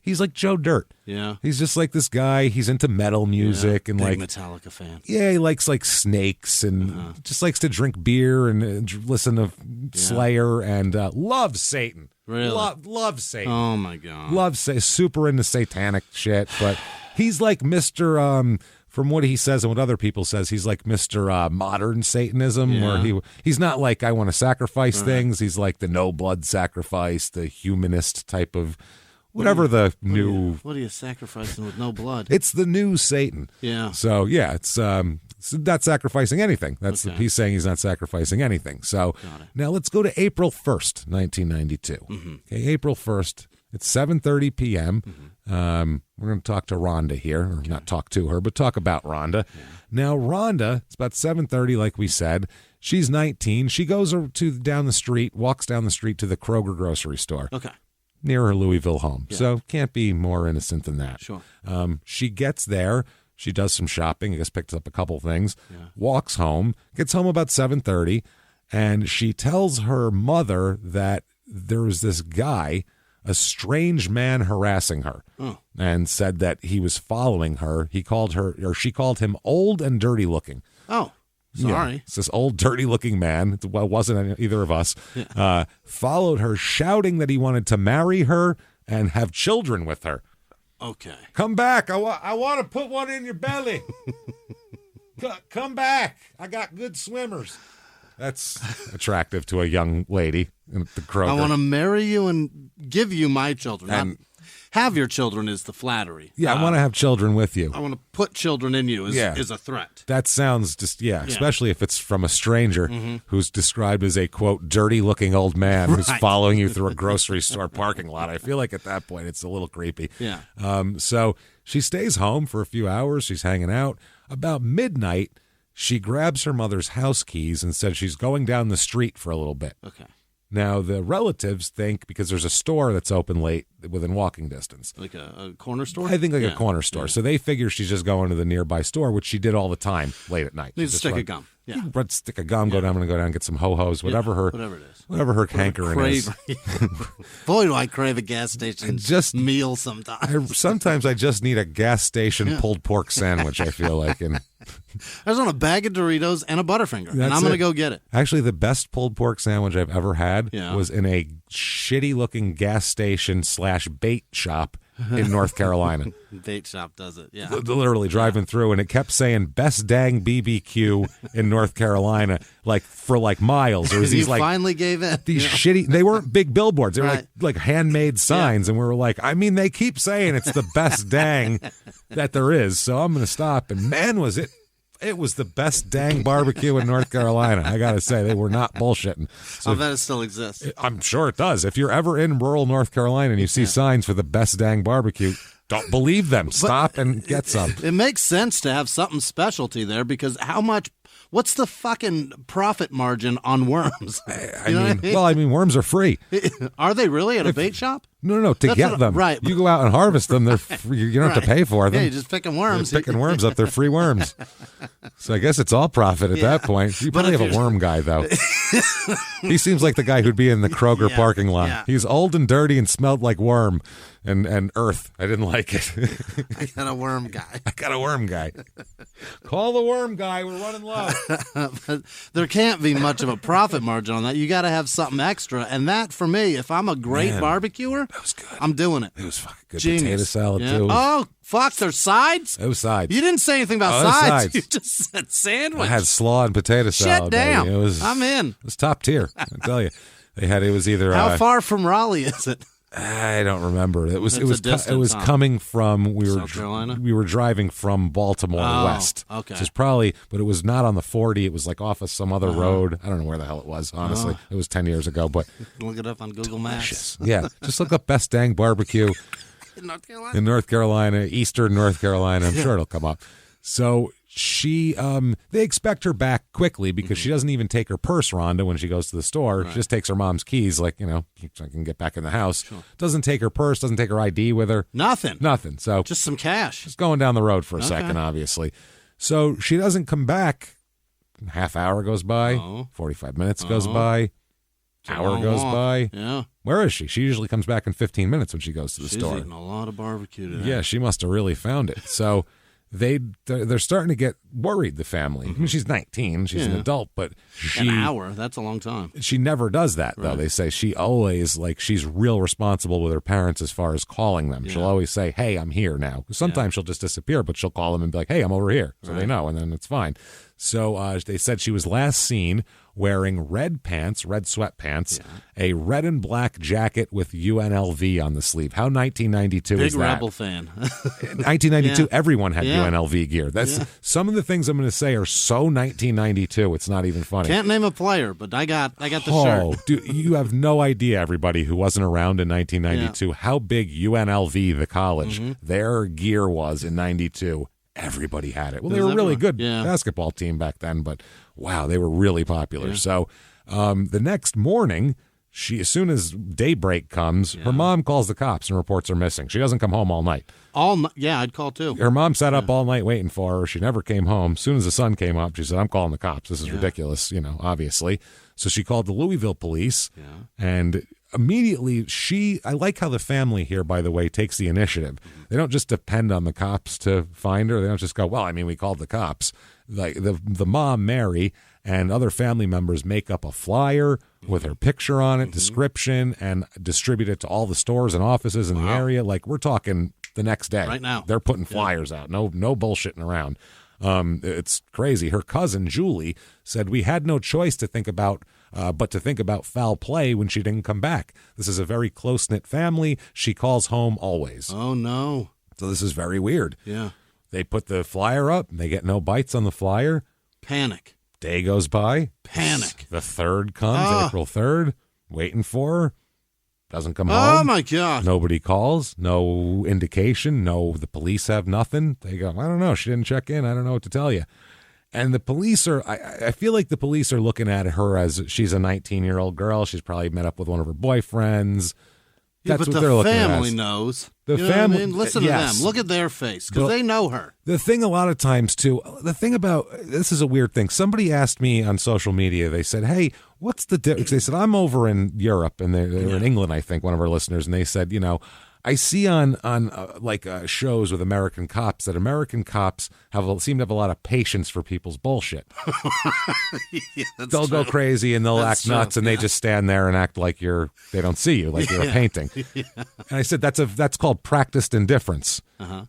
He's like Joe Dirt. Yeah. He's just like this guy. He's into metal music and big like Metallica fan. Yeah, he likes like Snakes and just likes to drink beer and listen to Slayer and loves Satan. Really? Love Satan. Oh my God. Super into satanic shit, but he's like Mr. From what he says and what other people says, he's like Mr. Modern Satanism, where he's not like I want to sacrifice things. He's like the no blood sacrifice, the humanist type of. What are you sacrificing with no blood? It's the new Satan. Yeah. So it's not sacrificing anything. He's saying he's not sacrificing anything. So now let's go to April 1st, 1992. Mm-hmm. Okay, April 1st. It's 7:30 p.m. Mm-hmm. We're going to talk to Rhonda here, or not talk to her, but talk about Rhonda. Yeah. Now Rhonda, it's about 7:30, like we said. She's 19. She goes walks down the street to the Kroger grocery store. Okay. Near her Louisville home. Yeah. So can't be more innocent than that. Sure. She gets there. She does some shopping. I guess picks up a couple things. Yeah. Walks home. Gets home about 7:30. And she tells her mother that there was this guy, a strange man, harassing her. Oh. And said that he was following her. She called him old and dirty looking. Oh. Sorry. Yeah, it's this old, dirty-looking man. It wasn't either of us. Yeah. Followed her, shouting that he wanted to marry her and have children with her. Okay. Come back. I want to put one in your belly. Come back. I got good swimmers. That's attractive to a young lady at the Kroger. I want to marry you and give you my children. And have your children is the flattery. Yeah, I want to have children with you. I want to put children in you is a threat. That sounds especially if it's from a stranger who's described as a, quote, dirty-looking old man who's following you through a grocery store parking lot. I feel like at that point it's a little creepy. Yeah. So she stays home for a few hours. She's hanging out. About midnight, she grabs her mother's house keys and says she's going down the street for a little bit. Okay. Now, the relatives think, because there's a store that's open late within walking distance. Like a corner store? I think a corner store. Yeah. So they figure she's just going to the nearby store, which she did all the time late at night. Needs a stick of gum. Yeah. Stick of gum, I'm going to go down and get some ho-hos, whatever her hankering is. Boy, do I crave a gas station meal sometimes. Sometimes I just need a gas station pulled pork sandwich, I feel like. And I was on a bag of Doritos and a Butterfinger, and I'm going to go get it. Actually, the best pulled pork sandwich I've ever had was in a shitty-looking gas station / bait shop in North Carolina. Bait shop does it, yeah. Literally driving through, and it kept saying "best dang BBQ" in North Carolina, for miles. There was these finally gave in. These shitty. They weren't big billboards. They were like handmade signs, and we were like, I mean, they keep saying it's the best dang that there is. So I'm going to stop. And man, was it. It was the best dang barbecue in North Carolina. I got to say, they were not bullshitting. So I bet it still exists. I'm sure it does. If you're ever in rural North Carolina and you see signs for the best dang barbecue, don't believe them. Stop and get some. It makes sense to have something specialty there because what's the fucking profit margin on worms? I mean, worms are free. Are they really at a bait shop? No. To get them, right? You go out and harvest them. You don't have to pay for them. Yeah, you're just picking worms. You're picking worms up. They're free worms. So I guess it's all profit at that point. You probably have a worm guy though. He seems like the guy who'd be in the Kroger parking lot. Yeah. He's old and dirty and smelled like worm and earth. I didn't like it. I got a worm guy. Call the worm guy. We're running low. But there can't be much of a profit margin on that. You got to have something extra. And that, for me, if I'm a great barbecuer, That was good. I'm doing it. It was fucking good. Genius. Potato salad, too. Oh, fuck, there's sides? It was sides. You didn't say anything about sides. You just said sandwich. I had slaw and potato salad. Shit, damn. Baby. I'm in. It was top tier, I tell you. It was either... How far from Raleigh is it? I don't remember. It was distance, coming from South Carolina? We were driving from Baltimore west. Okay. So it's probably, but it was not on the 40. It was like off of some other road. I don't know where the hell it was, honestly. It was 10 years ago, but look it up on Google Maps. Yeah. Just look up Best Dang Barbecue in North Carolina, Eastern North Carolina. I'm sure it'll come up. So they expect her back quickly because she doesn't even take her purse, Rhonda, when she goes to the store. Right. She just takes her mom's keys, like, so I can get back in the house. Sure. Doesn't take her purse, doesn't take her ID with her. Nothing. So just some cash. Just going down the road for a second, obviously. So she doesn't come back. Half hour goes by, 45 minutes goes by, hour goes by. Yeah. Where is she? She usually comes back in 15 minutes when she goes to the store. She's eating a lot of barbecue today. Yeah, she must have really found it. So they're starting to get worried, the family. I mean, she's 19, she's an adult, but an hour, that's a long time. She never does that, though. They say she always, she's real responsible with her parents as far as calling them. She'll always say, hey, I'm here now. Sometimes she'll just disappear, but she'll call them and be like, hey, I'm over here. So they know, and then it's fine. So they said she was last seen wearing red sweatpants, a red and black jacket with UNLV on the sleeve. How 1992 is that? Big Rebel fan. 1992, everyone had UNLV gear. That's some of the things I'm going to say are so 1992. It's not even funny. Can't name a player, but I got the shirt. Oh, dude, you have no idea, everybody who wasn't around in 1992, how big UNLV, the college, their gear was in 92. Everybody had it. Well, they were a really good basketball team back then, but wow, they were really popular. So the next morning, as soon as daybreak comes, her mom calls the cops and reports her missing. She doesn't come home all night. Yeah, I'd call too. Her mom sat up all night waiting for her. She never came home. As soon as the sun came up, she said, I'm calling the cops. This is ridiculous, obviously. So she called the Louisville police, and immediately I like how the family here, by the way, takes the initiative. They don't just depend on the cops to find her. They don't just go, well, I mean, we called the cops. Like the mom, Mary, and other family members make up a flyer with her picture on it, description, and distribute it to all the stores and offices in the area. Like, we're talking the next day. Right now. They're putting flyers out. No bullshitting around. It's crazy. Her cousin, Julie, said we had no choice to think about foul play when she didn't come back. This is a very close-knit family. She calls home always. Oh, no. So this is very weird. Yeah. They put the flyer up. They get no bites on the flyer. Panic. Day goes by. Panic. The 3rd comes, April 3rd. Waiting for her. Doesn't come home. Oh, my God. Nobody calls. No indication. No, the police have nothing. They go, I don't know. She didn't check in. I don't know what to tell you. And the police I feel like the police are looking at her as she's a 19-year-old girl. She's probably met up with one of her boyfriends. That's what they're looking at. The family knows. The family, listen to them. Look at their face, because they know her. The thing a lot of times, too, this is a weird thing. Somebody asked me on social media, they said, hey, what's the difference? They said, I'm over in Europe, and they're in England, I think, one of our listeners, and they said, I see on shows with American cops that American cops seem to have a lot of patience for people's bullshit. They'll go crazy and they'll act nuts, and they just stand there and act like they don't see you, like you're a painting. And I said that's called practiced indifference,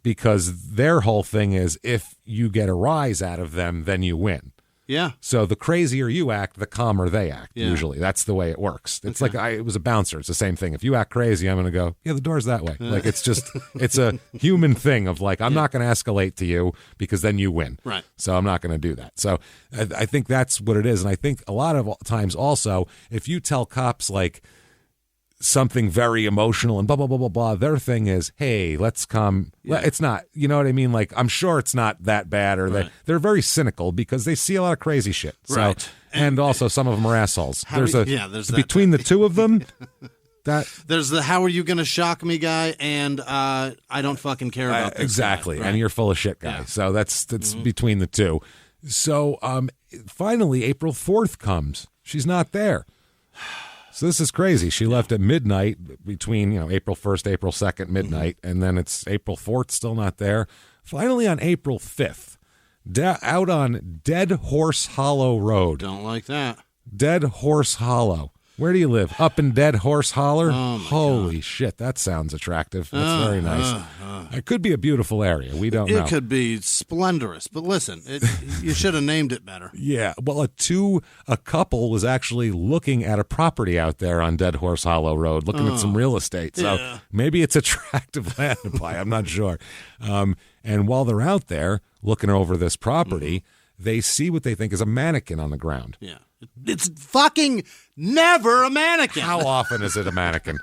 because their whole thing is if you get a rise out of them, then you win. Yeah. So the crazier you act, the calmer they act, usually. That's the way it works. It's like it was a bouncer. It's the same thing. If you act crazy, I'm going to go, yeah, the door's that way. Like, it's a human thing of like, I'm not going to escalate to you because then you win. Right. So I'm not going to do that. So I think that's what it is. And I think a lot of times also, if you tell cops like something very emotional and blah, blah, blah, blah, blah, their thing is, hey, let's come. Yeah. It's not, you know what I mean? Like, I'm sure it's not that bad, or they're very cynical because they see a lot of crazy shit. So, right. And also some of them are assholes. There's between the two of them, there's the how are you going to shock me guy, and I don't fucking care about this exactly guy, right? And you're full of shit guy. Yeah. So that's between the two. So finally April 4th comes. She's not there. So this is crazy. She left at midnight between, April 1st, April 2nd, midnight, and then it's April 4th, still not there. Finally on April 5th, out on Dead Horse Hollow Road. Don't like that. Dead Horse Hollow. Where do you live? Up in Dead Horse Holler? Holy shit, that sounds attractive. That's very nice. It could be a beautiful area. We don't know. It could be splendorous, but listen, you should have named it better. Yeah, well, a couple was actually looking at a property out there on Dead Horse Hollow Road, looking at some real estate. So maybe it's attractive land to buy. I'm not sure. And while they're out there looking over this property, they see what they think is a mannequin on the ground. Yeah. It's fucking never a mannequin. How often is it a mannequin?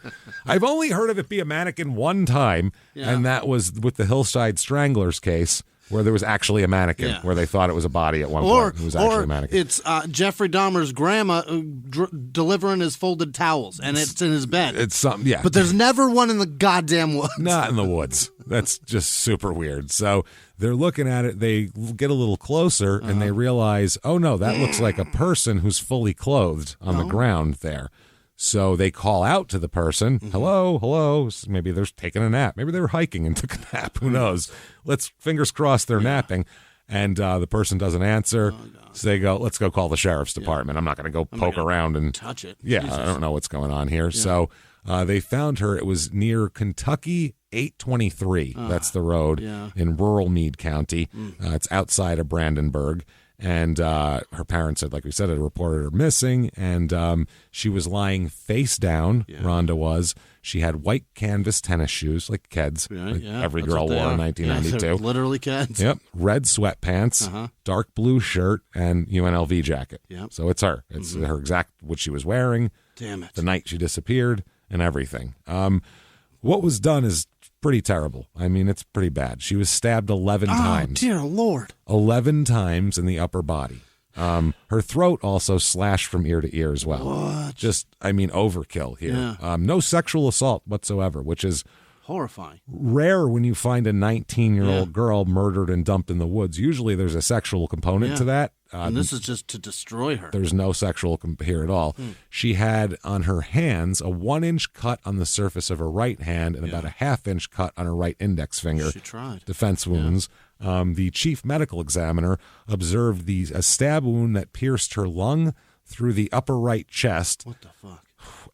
I've only heard of it be a mannequin one time, and that was with the Hillside Stranglers case, where there was actually a mannequin, where they thought it was a body at one point. It was actually a mannequin. It's Jeffrey Dahmer's grandma delivering his folded towels, and it's in his bed. It's something, yeah. But there's never one in the goddamn woods. Not in the woods. That's just super weird. So they're looking at it. They get a little closer, and they realize, oh, no, that looks like a person who's fully clothed on the ground there. So they call out to the person, hello, hello. Maybe they're taking a nap. Maybe they were hiking and took a nap. Who knows? Fingers crossed they're napping. And the person doesn't answer. So they go, let's go call the sheriff's department. I'm not going to go poke around and touch it. Yeah, Jesus. I don't know what's going on here. Yeah. So they found her. It was near Kentucky 823. That's the road in rural Meade County. It's outside of Brandenburg. And her parents had, like we said, had reported her missing, and she was lying face down, Rhonda was. She had white canvas tennis shoes, like Keds, every girl wore in 1992. Literally Keds. Yep. Red sweatpants, dark blue shirt, and UNLV jacket. Yep. So it's her. It's her exact, what she was wearing. Damn it. The night she disappeared, and everything. What was done is pretty terrible. I mean, it's pretty bad. She was stabbed 11 times. Oh, dear Lord. 11 times in the upper body. Her throat also slashed from ear to ear as well. What? Just, I mean, overkill here. Yeah. No sexual assault whatsoever, which is horrifying. Rare when you find a 19-year-old girl murdered and dumped in the woods. Usually there's a sexual component to that. And this is just to destroy her. There's no sexual here at all. She had on her hands a 1-inch cut on the surface of her right hand and about a 1/2-inch cut on her right index finger. She tried. Defense wounds. The chief medical examiner observed a stab wound that pierced her lung through the upper right chest. What the fuck?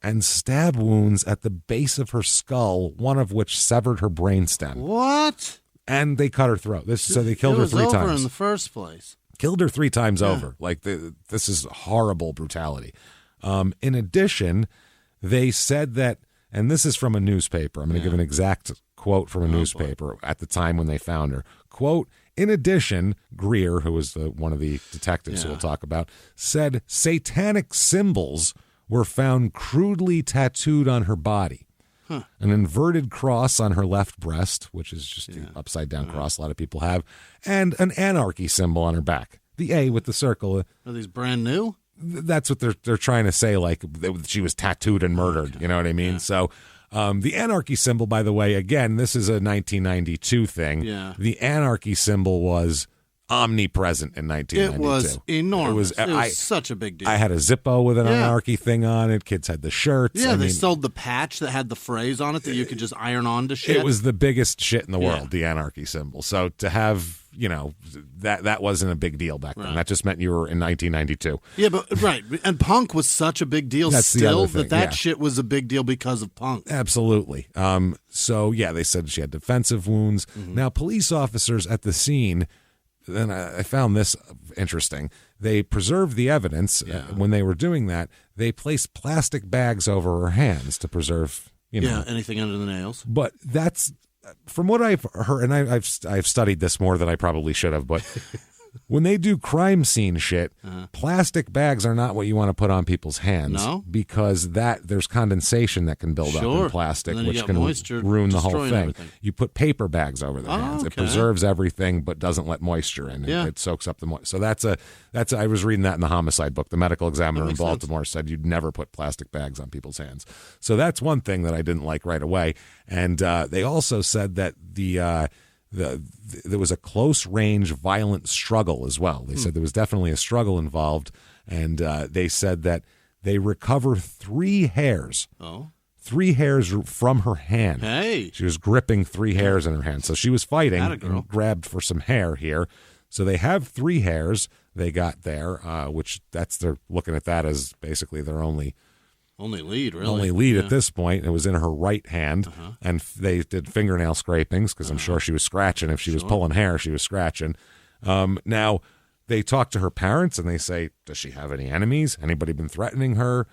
And stab wounds at the base of her skull, one of which severed her brainstem. What? And they cut her throat. So they killed her 3 times. It was over in the first place. Killed her 3 times over. Like, this is horrible brutality. In addition, they said that, and this is from a newspaper. I'm going to give an exact quote from a newspaper at the time when they found her. Quote, in addition, Greer, who was one of the detectives who we'll talk about, said satanic symbols were found crudely tattooed on her body. An inverted cross on her left breast, which is just the upside-down cross a lot of people have, and an anarchy symbol on her back. The A with the circle. Are these brand new? That's what they're trying to say, like she was tattooed and murdered. You know what I mean? Yeah. So the anarchy symbol, by the way, again, this is a 1992 thing. Yeah. The anarchy symbol was omnipresent in 1992. It was enormous. It was such a big deal. I had a Zippo with an anarchy thing on it. Kids had the shirts. Yeah, they sold the patch that had the phrase on it that you could just iron on to shit. It was the biggest shit in the world, the anarchy symbol. So to have, that wasn't a big deal back then. That just meant you were in 1992. Yeah, but and punk was such a big deal still that shit was a big deal because of punk. Absolutely. So they said she had defensive wounds. Now, police officers at the scene, and I found this interesting. They preserved the evidence. When they were doing that, they placed plastic bags over her hands to preserve, anything under the nails. But that's, from what I've heard, and I've studied this more than I probably should have, but when they do crime scene shit, plastic bags are not what you want to put on people's hands. No? Because there's condensation that can build up in plastic, which can ruin the whole thing. Everything. You put paper bags over their hands. Okay. It preserves everything, but doesn't let moisture in. It soaks up the moisture. So I was reading that in the homicide book. The medical examiner in Baltimore said you'd never put plastic bags on people's hands. So that's one thing that I didn't like right away. And they also said that there was a close-range violent struggle as well. They said there was definitely a struggle involved, and they said that they recover 3 hairs. Oh. 3 hairs from her hand. Hey. She was gripping 3 hairs in her hand. So she was fighting and grabbed for some hair here. So they have 3 hairs they got there, which they're looking at that as basically their only Only lead, really. Only lead at this point. It was in her right hand, and they did fingernail scrapings because I'm sure she was scratching. If she was pulling hair, she was scratching. Now, they talk to her parents, and they say, does she have any enemies? Anybody been threatening her?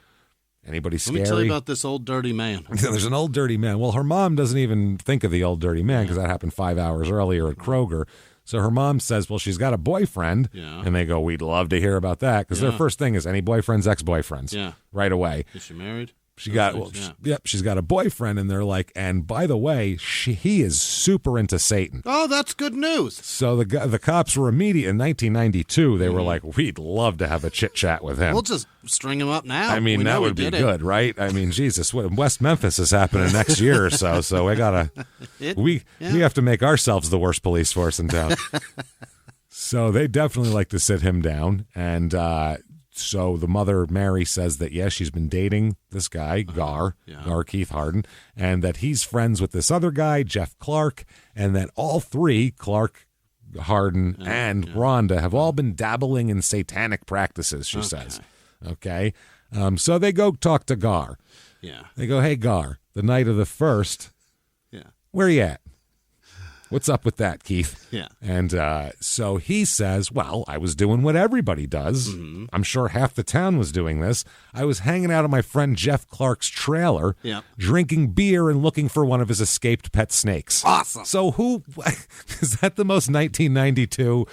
Anybody scary? Let me tell you about this old dirty man. There's an old dirty man. Well, her mom doesn't even think of the old dirty man because that happened 5 hours earlier at Kroger. So her mom says, well, she's got a boyfriend. Yeah. And they go, we'd love to hear about that because their first thing is any boyfriends, ex-boyfriends. Yeah. Right away. Is she married? She's got a boyfriend, and they're like, and by the way, he is super into Satan. Oh, that's good news. So the cops were immediate in 1992. They were like, we'd love to have a chit chat with him. We'll just string him up now. I mean, that would be good, right? I mean, Jesus, West Memphis is happening next year or so. So we have to make ourselves the worst police force in town. So they definitely like to sit him down, and so the mother, Mary, says that, yes, she's been dating this guy, Gar Keith Harden, and that he's friends with this other guy, Jeff Clark, and that all three, Clark, Harden, and Rhonda, have all been dabbling in satanic practices, she says. Okay? So they go talk to Gar. Yeah. They go, hey, Gar, the night of the 1st, where you at? What's up with that, Keith? Yeah. And so he says, well, I was doing what everybody does. Mm-hmm. I'm sure half the town was doing this. I was hanging out at my friend Jeff Clark's trailer, drinking beer and looking for one of his escaped pet snakes. Awesome. So is that the most 1992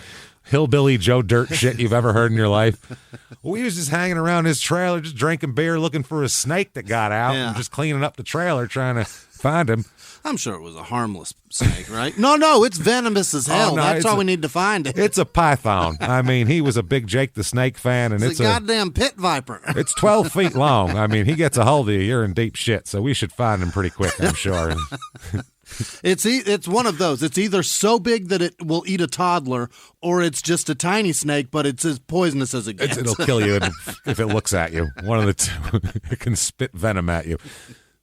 hillbilly Joe Dirt shit you've ever heard in your life? Well, he was just hanging around his trailer, just drinking beer, looking for a snake that got out, and just cleaning up the trailer, trying to find him. I'm sure it was a harmless snake, right? No, it's venomous as hell. That's why we need to find it. It's a python. I mean, he was a big Jake the Snake fan, and it's a goddamn pit viper. It's 12 feet long. I mean, he gets a hold of you, you're in deep shit. So we should find him pretty quick, I'm sure. It's one of those. It's either so big that it will eat a toddler, or it's just a tiny snake, but it's as poisonous as it gets. It'll kill you if it looks at you. One of the two. It can spit venom at you.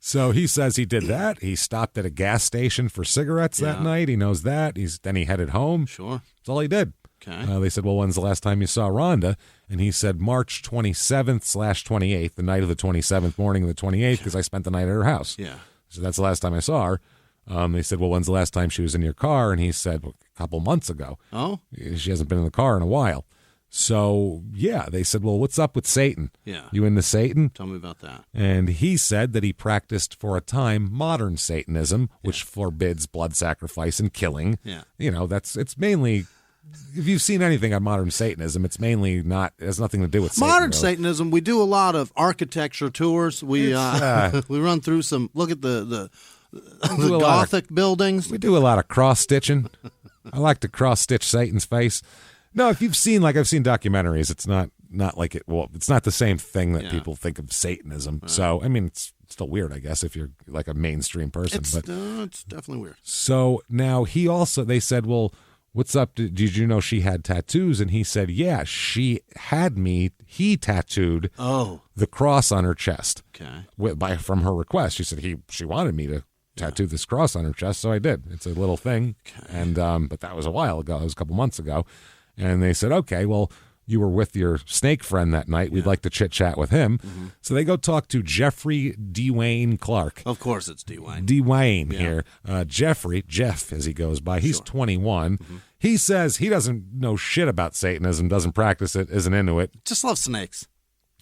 So he says he did that. He stopped at a gas station for cigarettes that night. He knows that. Then he headed home. Sure. That's all he did. Okay. They said, well, when's the last time you saw Rhonda? And he said March 27th/28th, the night of the 27th, morning of the 28th, because I spent the night at her house. Yeah. So that's the last time I saw her. They said, well, when's the last time she was in your car? And he said, well, a couple months ago. Oh? She hasn't been in the car in a while. So, they said, well, what's up with Satan? Yeah. You into Satan? Tell me about that. And he said that he practiced for a time modern Satanism, which forbids blood sacrifice and killing. Yeah. It's mainly, if you've seen anything on modern Satanism, it's mainly has nothing to do with Satan. Modern Satanism, we do a lot of architecture tours. We we run through some, look at the Gothic buildings. We do a lot of cross-stitching. I like to cross-stitch Satan's face. No, if you've seen, I've seen documentaries, it's not like it. Well, it's not the same thing that people think of Satanism. Right. So, I mean, it's still weird, I guess, if you're like a mainstream person. It's definitely weird. So now they said, well, what's up? Did you know she had tattoos? And he said, yeah, he tattooed the cross on her chest. Okay. From her request. She said she wanted me to tattoo this cross on her chest, so I did. It's a little thing. Okay. And but that was a while ago. It was a couple months ago. And they said, okay, well, you were with your snake friend that night. We'd like to chit-chat with him. Mm-hmm. So they go talk to Jeffrey Dwayne Clark. Of course it's Dwayne. Dwayne here. Jeff, as he goes by. He's 21. Mm-hmm. He says he doesn't know shit about Satanism, doesn't practice it, isn't into it. Just love snakes.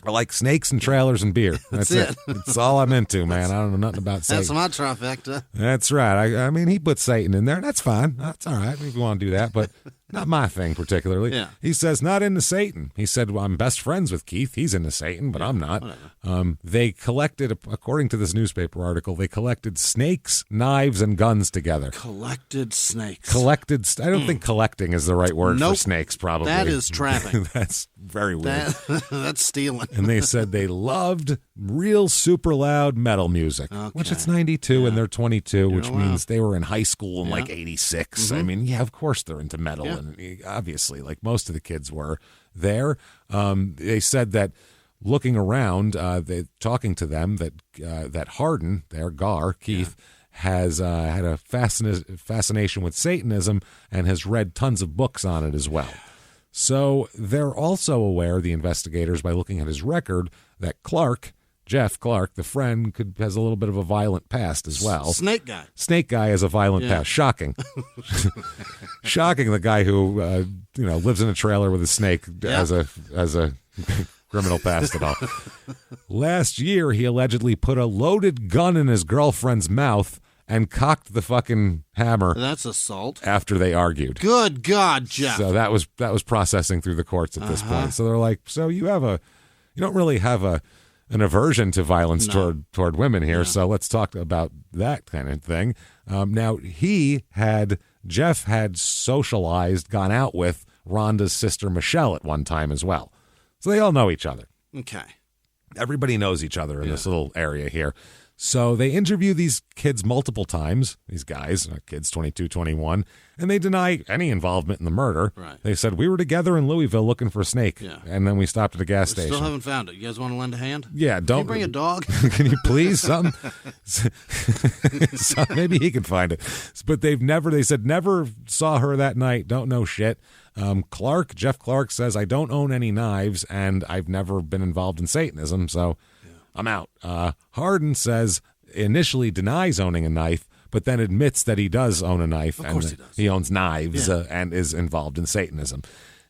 I like snakes and trailers and beer. That's it. That's all I'm into, man. I don't know nothing about Satan. That's my trifecta. That's right. I mean, he put Satan in there. That's fine. That's all right if you want to do that, but not my thing particularly. Yeah. He says, not into Satan. He said, well, I'm best friends with Keith. He's into Satan, but I'm not. They collected, according to this newspaper article, they collected snakes, knives, and guns together. Collected snakes. I don't think collecting is the right word for snakes, probably. That is trapping. That's very weird. That's stealing. And they said they loved real super loud metal music, which it's 92 and they're 22, which means they were in high school in like 86. Mm-hmm. I mean, of course they're into metal. Yeah. And obviously, like most of the kids were there. They said that looking around, talking to them, that Harden, their Gar, Keith, has had a fascination with Satanism and has read tons of books on it as well. So they're also aware, the investigators, by looking at his record, that Clark Jeff Clark, the friend, has a little bit of a violent past as well. Snake guy. Snake guy has a violent past. Shocking. Shocking, the guy who lives in a trailer with a snake as a criminal past at all. Last year, he allegedly put a loaded gun in his girlfriend's mouth and cocked the fucking hammer. That's assault. After they argued. Good God, Jeff. So that was processing through the courts at this point. So they're like, so you don't really have an aversion to violence toward women here. So let's talk about that kind of thing. Now Jeff had socialized, gone out with Rhonda's sister Michelle at one time as well. So they all know each other. Okay. Everybody knows each other in this little area here. So they interview these kids multiple times, these guys, kids 22, 21, and they deny any involvement in the murder. Right. They said, we were together in Louisville looking for a snake, and then we stopped at a gas station. Still haven't found it. You guys want to lend a hand? Yeah, don't. Can you bring a dog? Can you please? Something? Maybe he can find it. But they said never saw her that night, don't know shit. Jeff Clark says, I don't own any knives, and I've never been involved in Satanism, so I'm out. Hardin says initially denies owning a knife, but then admits that he does own a knife. Of course he does. He owns knives and is involved in Satanism.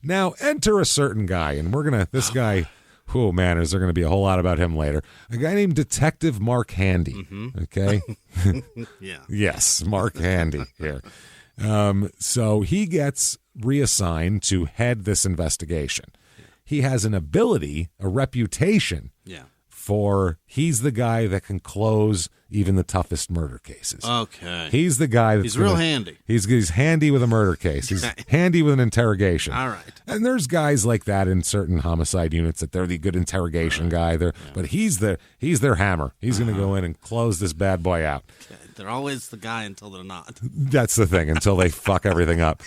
Now, enter a certain guy, and this guy, oh man, is there going to be a whole lot about him later. A guy named Detective Mark Handy, okay? Yeah. Yes, Mark Handy here. So he gets reassigned to head this investigation. He has an ability, a reputation, he's the guy that can close even the toughest murder cases. Okay. He's the guy that's real handy. He's handy with a murder case. He's handy with an interrogation. All right. And there's guys like that in certain homicide units that they're the good interrogation guy. But he's their hammer. He's going to go in and close this bad boy out. Okay. They're always the guy until they're not. That's the thing, until they fuck everything up.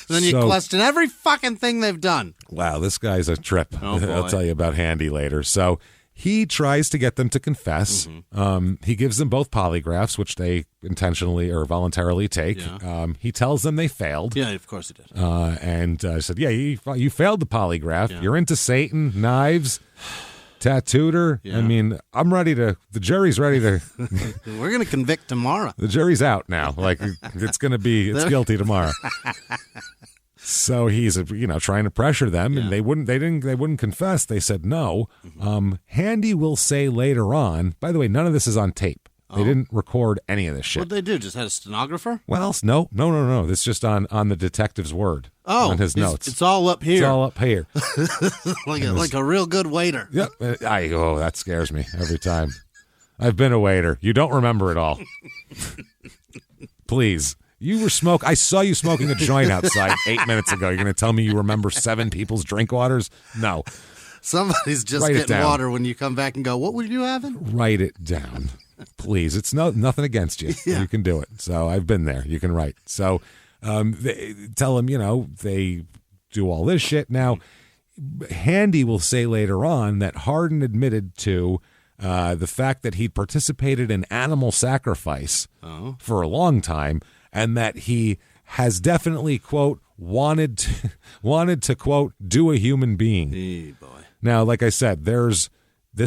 Then you question every fucking thing they've done. Wow, this guy's a trip. Oh, boy. I'll tell you about Handy later. So he tries to get them to confess. He gives them both polygraphs, which they intentionally or voluntarily take. He tells them they failed. Yeah, of course he did. And said, you failed the polygraph. Yeah. You're into Satan, knives, tattooed her. Yeah. I mean, the jury's ready to. We're going to convict tomorrow. The jury's out now. Like, it's guilty tomorrow. So he's, trying to pressure them, and they wouldn't confess. They said no. Handy will say later on, by the way, none of this is on tape. They didn't record any of this shit. What'd they do? Just had a stenographer? Well, no. It's just on the detective's word. Oh, on his notes. It's all up here. It's all up here. like a real good waiter. Yep. That scares me every time. I've been a waiter. You don't remember it all. Please. I saw you smoking a joint outside 8 minutes ago. You're going to tell me you remember 7 people's drink waters? No. Somebody's just getting water when you come back and go, what were you having? Write it down. Please. It's nothing against you. Yeah. You can do it. So I've been there. You can write. So they tell him, they do all this shit. Now, Handy will say later on that Hardin admitted to the fact that he'd participated in animal sacrifice for a long time, and that he has definitely, quote, wanted to, quote, do a human being. Hey, boy. Now, like I said, this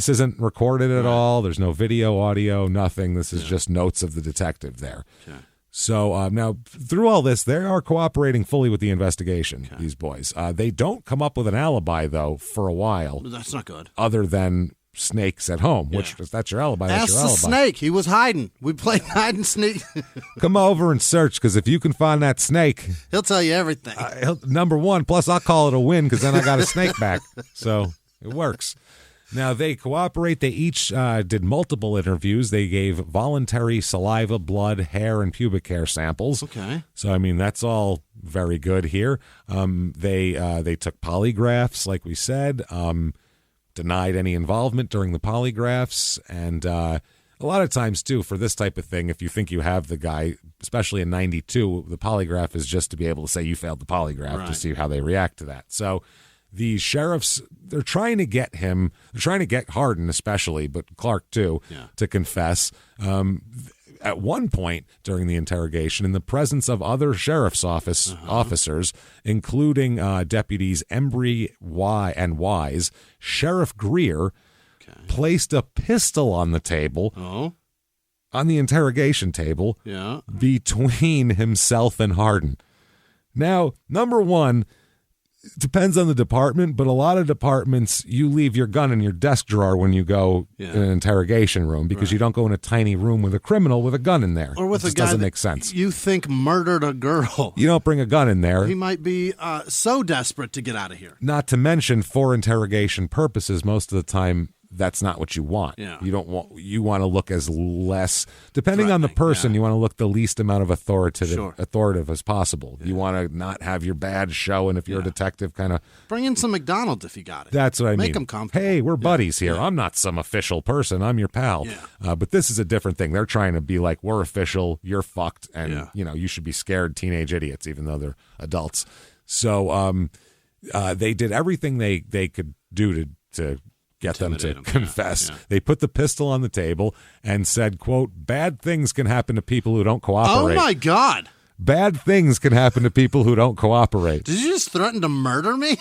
isn't recorded at all. There's no video, audio, nothing. This is just notes of the detective there. Okay. So now, through all this, they are cooperating fully with the investigation, these boys. They don't come up with an alibi, though, for a while. That's not good. Other than snakes at home, which if that's your alibi, that's your alibi. Ask the snake. He was hiding. We played hide and sneak. Come over and search, because if you can find that snake, he'll tell you everything. Number one, plus I'll call it a win, because then I got a snake back. So it works. Now, they cooperate. They each did multiple interviews. They gave voluntary saliva, blood, hair, and pubic hair samples. Okay. So, I mean, that's all very good here. They took polygraphs, like we said, denied any involvement during the polygraphs. And a lot of times, too, for this type of thing, if you think you have the guy, especially in 92, the polygraph is just to be able to say you failed the polygraph to see how they react to that. So the sheriffs, they're trying to get Hardin especially, but Clark too, to confess. At one point during the interrogation, in the presence of other sheriff's office officers, including deputies Embry and Wise, Sheriff Greer placed a pistol on the table, on the interrogation table, between himself and Hardin. Now, number one, it depends on the department, but a lot of departments, you leave your gun in your desk drawer when you go in an interrogation room because you don't go in a tiny room with a criminal with a gun in there. Or with a guy doesn't make sense. You think murdered a girl. You don't bring a gun in there. He might be so desperate to get out of here. Not to mention, for interrogation purposes, most of the time, that's not what you want. Yeah. You want to look as less, depending on the person, you want to look the least amount of authoritative as possible. You want to not have your badge show, and if you're a detective, kind of bring in some McDonald's if you got it. That's what I mean. Make them comfortable. Hey, we're buddies here. I'm not some official person. I'm your pal. But this is a different thing. They're trying to be like, we're official. You're fucked, and you should be scared, teenage idiots, even though they're adults. So they did everything they could do to get them to confess. They put the pistol on the table and said, quote, bad things can happen to people who don't cooperate. Oh, my God. Bad things can happen to people who don't cooperate. Did you just threaten to murder me?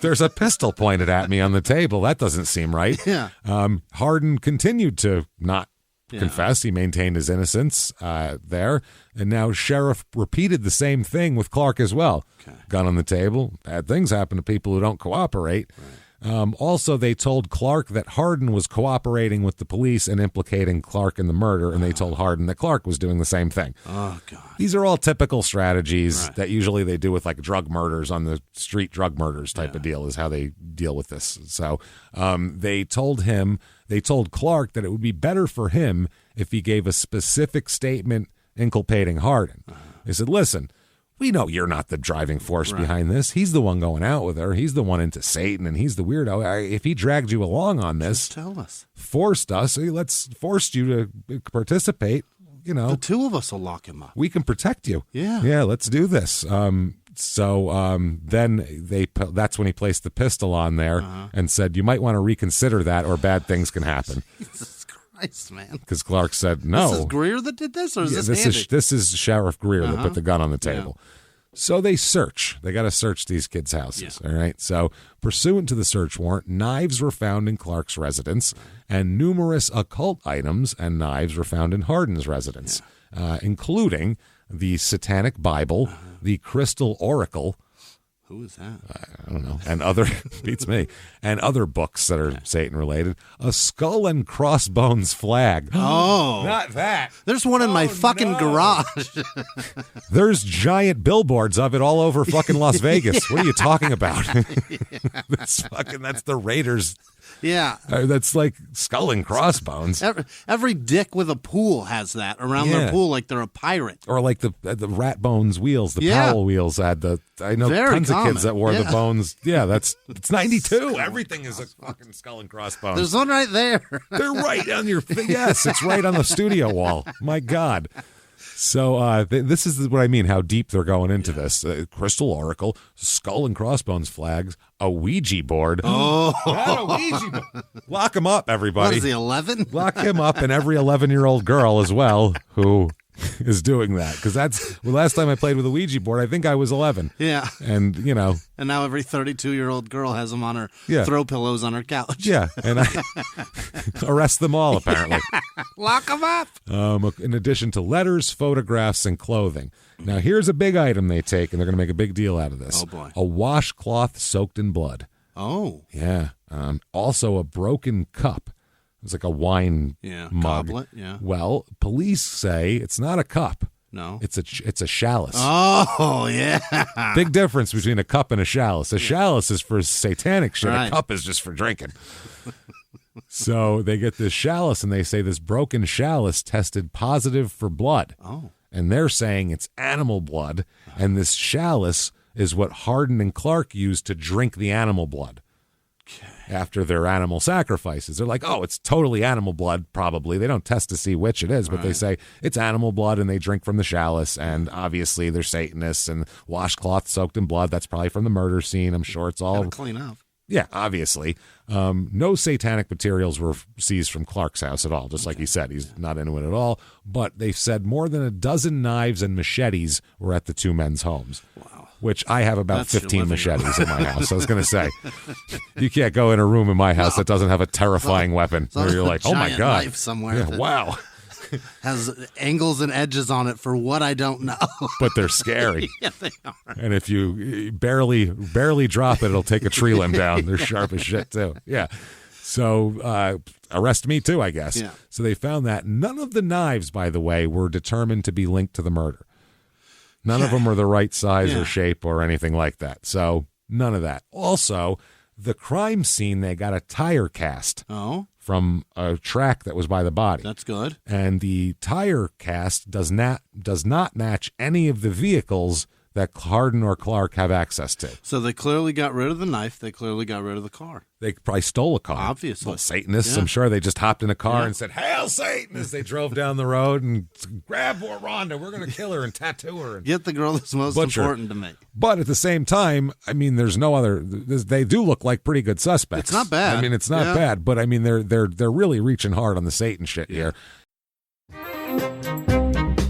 There's a pistol pointed at me on the table. That doesn't seem right. Hardin continued to not confess. He maintained his innocence there. And now sheriff repeated the same thing with Clark as well. Gun on the table. Bad things happen to people who don't cooperate. Also, they told Clark that Hardin was cooperating with the police and implicating Clark in the murder, and they told Hardin that Clark was doing the same thing. Oh, God. These are all typical strategies that usually they do with like drug murders on the street, drug murders type of deal is how they deal with this. So they told Clark that it would be better for him if he gave a specific statement inculpating Hardin. They said, listen, we know you're not the driving force behind this. He's the one going out with her. He's the one into Satan, and he's the weirdo. If he dragged you along on this, just tell us. Forced you to participate. The two of us will lock him up. We can protect you. Yeah, let's do this. Then that's when he placed the pistol on there and said, you might want to reconsider that, or bad things can happen. Jesus Christ, man. Because Clark said no. This is Greer that did this, or is this is Sheriff Greer that put the gun on the table. So they search. They got to search these kids' houses. All right. So pursuant to the search warrant, knives were found in Clark's residence, and numerous occult items and knives were found in Hardin's residence, including the Satanic Bible, the Crystal Oracle. Who is that? I don't know. And other, beats me, and other books that are Satan related. A skull and crossbones flag. Oh. Not that. There's one in my fucking garage. There's giant billboards of it all over fucking Las Vegas. What are you talking about? That's the Raiders. Yeah. That's like skull and crossbones. Every dick with a pool has that around their pool like they're a pirate. Or like the rat bones wheels, the Powell wheels had I know very tons common. Of kids that wore the bones. Yeah, it's 92. Everything is a fucking skull and crossbones. There's one right there. They're right on your yes, it's right on the studio wall. My God. So this is what I mean, how deep they're going into this. Crystal Oracle, skull and crossbones flags, a Ouija board. Oh. Not a Ouija board. Lock him up, everybody. What is he, 11? Lock him up and every 11-year-old girl as well who is doing that. Because last time I played with a Ouija board, I think I was 11. Yeah. And, And now every 32-year-old girl has them on her throw pillows on her couch. Yeah. And I arrest them all, apparently. Lock them up. In addition to letters, photographs, and clothing. Now, here's a big item they take, and they're going to make a big deal out of this. Oh, boy. A washcloth soaked in blood. Oh. Yeah. Also, a broken cup. It's like a wine mug. Goblet, yeah. Well, police say it's not a cup. No. It's a chalice. Oh, yeah. Big difference between a cup and a chalice. A chalice is for satanic shit. Right. A cup is just for drinking. So they get this chalice, and they say this broken chalice tested positive for blood. Oh. And they're saying it's animal blood, and this chalice is what Hardin and Clark used to drink the animal blood. After their animal sacrifices. They're like, oh, it's totally animal blood, probably. They don't test to see which it is, but they say it's animal blood, and they drink from the chalice, and obviously they're Satanists, and washcloth soaked in blood. That's probably from the murder scene. I'm sure it's all... Gotta clean up. Yeah, obviously. No satanic materials were seized from Clark's house at all, just like he said. He's not into it at all. But they've said more than a dozen knives and machetes were at the two men's homes. Wow. which I have about That's your 15 living machetes in my house. I was going to say, you can't go in a room in my house that doesn't have a terrifying weapon where you're like, oh my giant God. knife somewhere. Yeah, wow. Has angles and edges on it for what I don't know. But they're scary. Yeah, they are. And if you barely drop it, it'll take a tree limb down. They're sharp as shit, too. Yeah. So arrest me, too, I guess. Yeah. So they found that. None of the knives, by the way, were determined to be linked to the murder. None of them were the right size or shape or anything like that. So none of that. Also, the crime scene, they got a tire cast from a track that was by the body. That's good. And the tire cast does not match any of the vehicles that Hardin or Clark have access to. So they clearly got rid of the knife. They clearly got rid of the car. They probably stole a car. Obviously. Well, Satanists, Yeah. I'm sure they just hopped in a car Yeah. and said, "Hail Satan," as they drove down the road and grab Rhonda. We're going to kill her and tattoo her. And Get the girl that's most butcher. important to me. But at the same time, I mean, there's no other. They do look like pretty good suspects. It's not bad. I mean, it's not bad. But I mean, they're really reaching hard on the Satan shit here.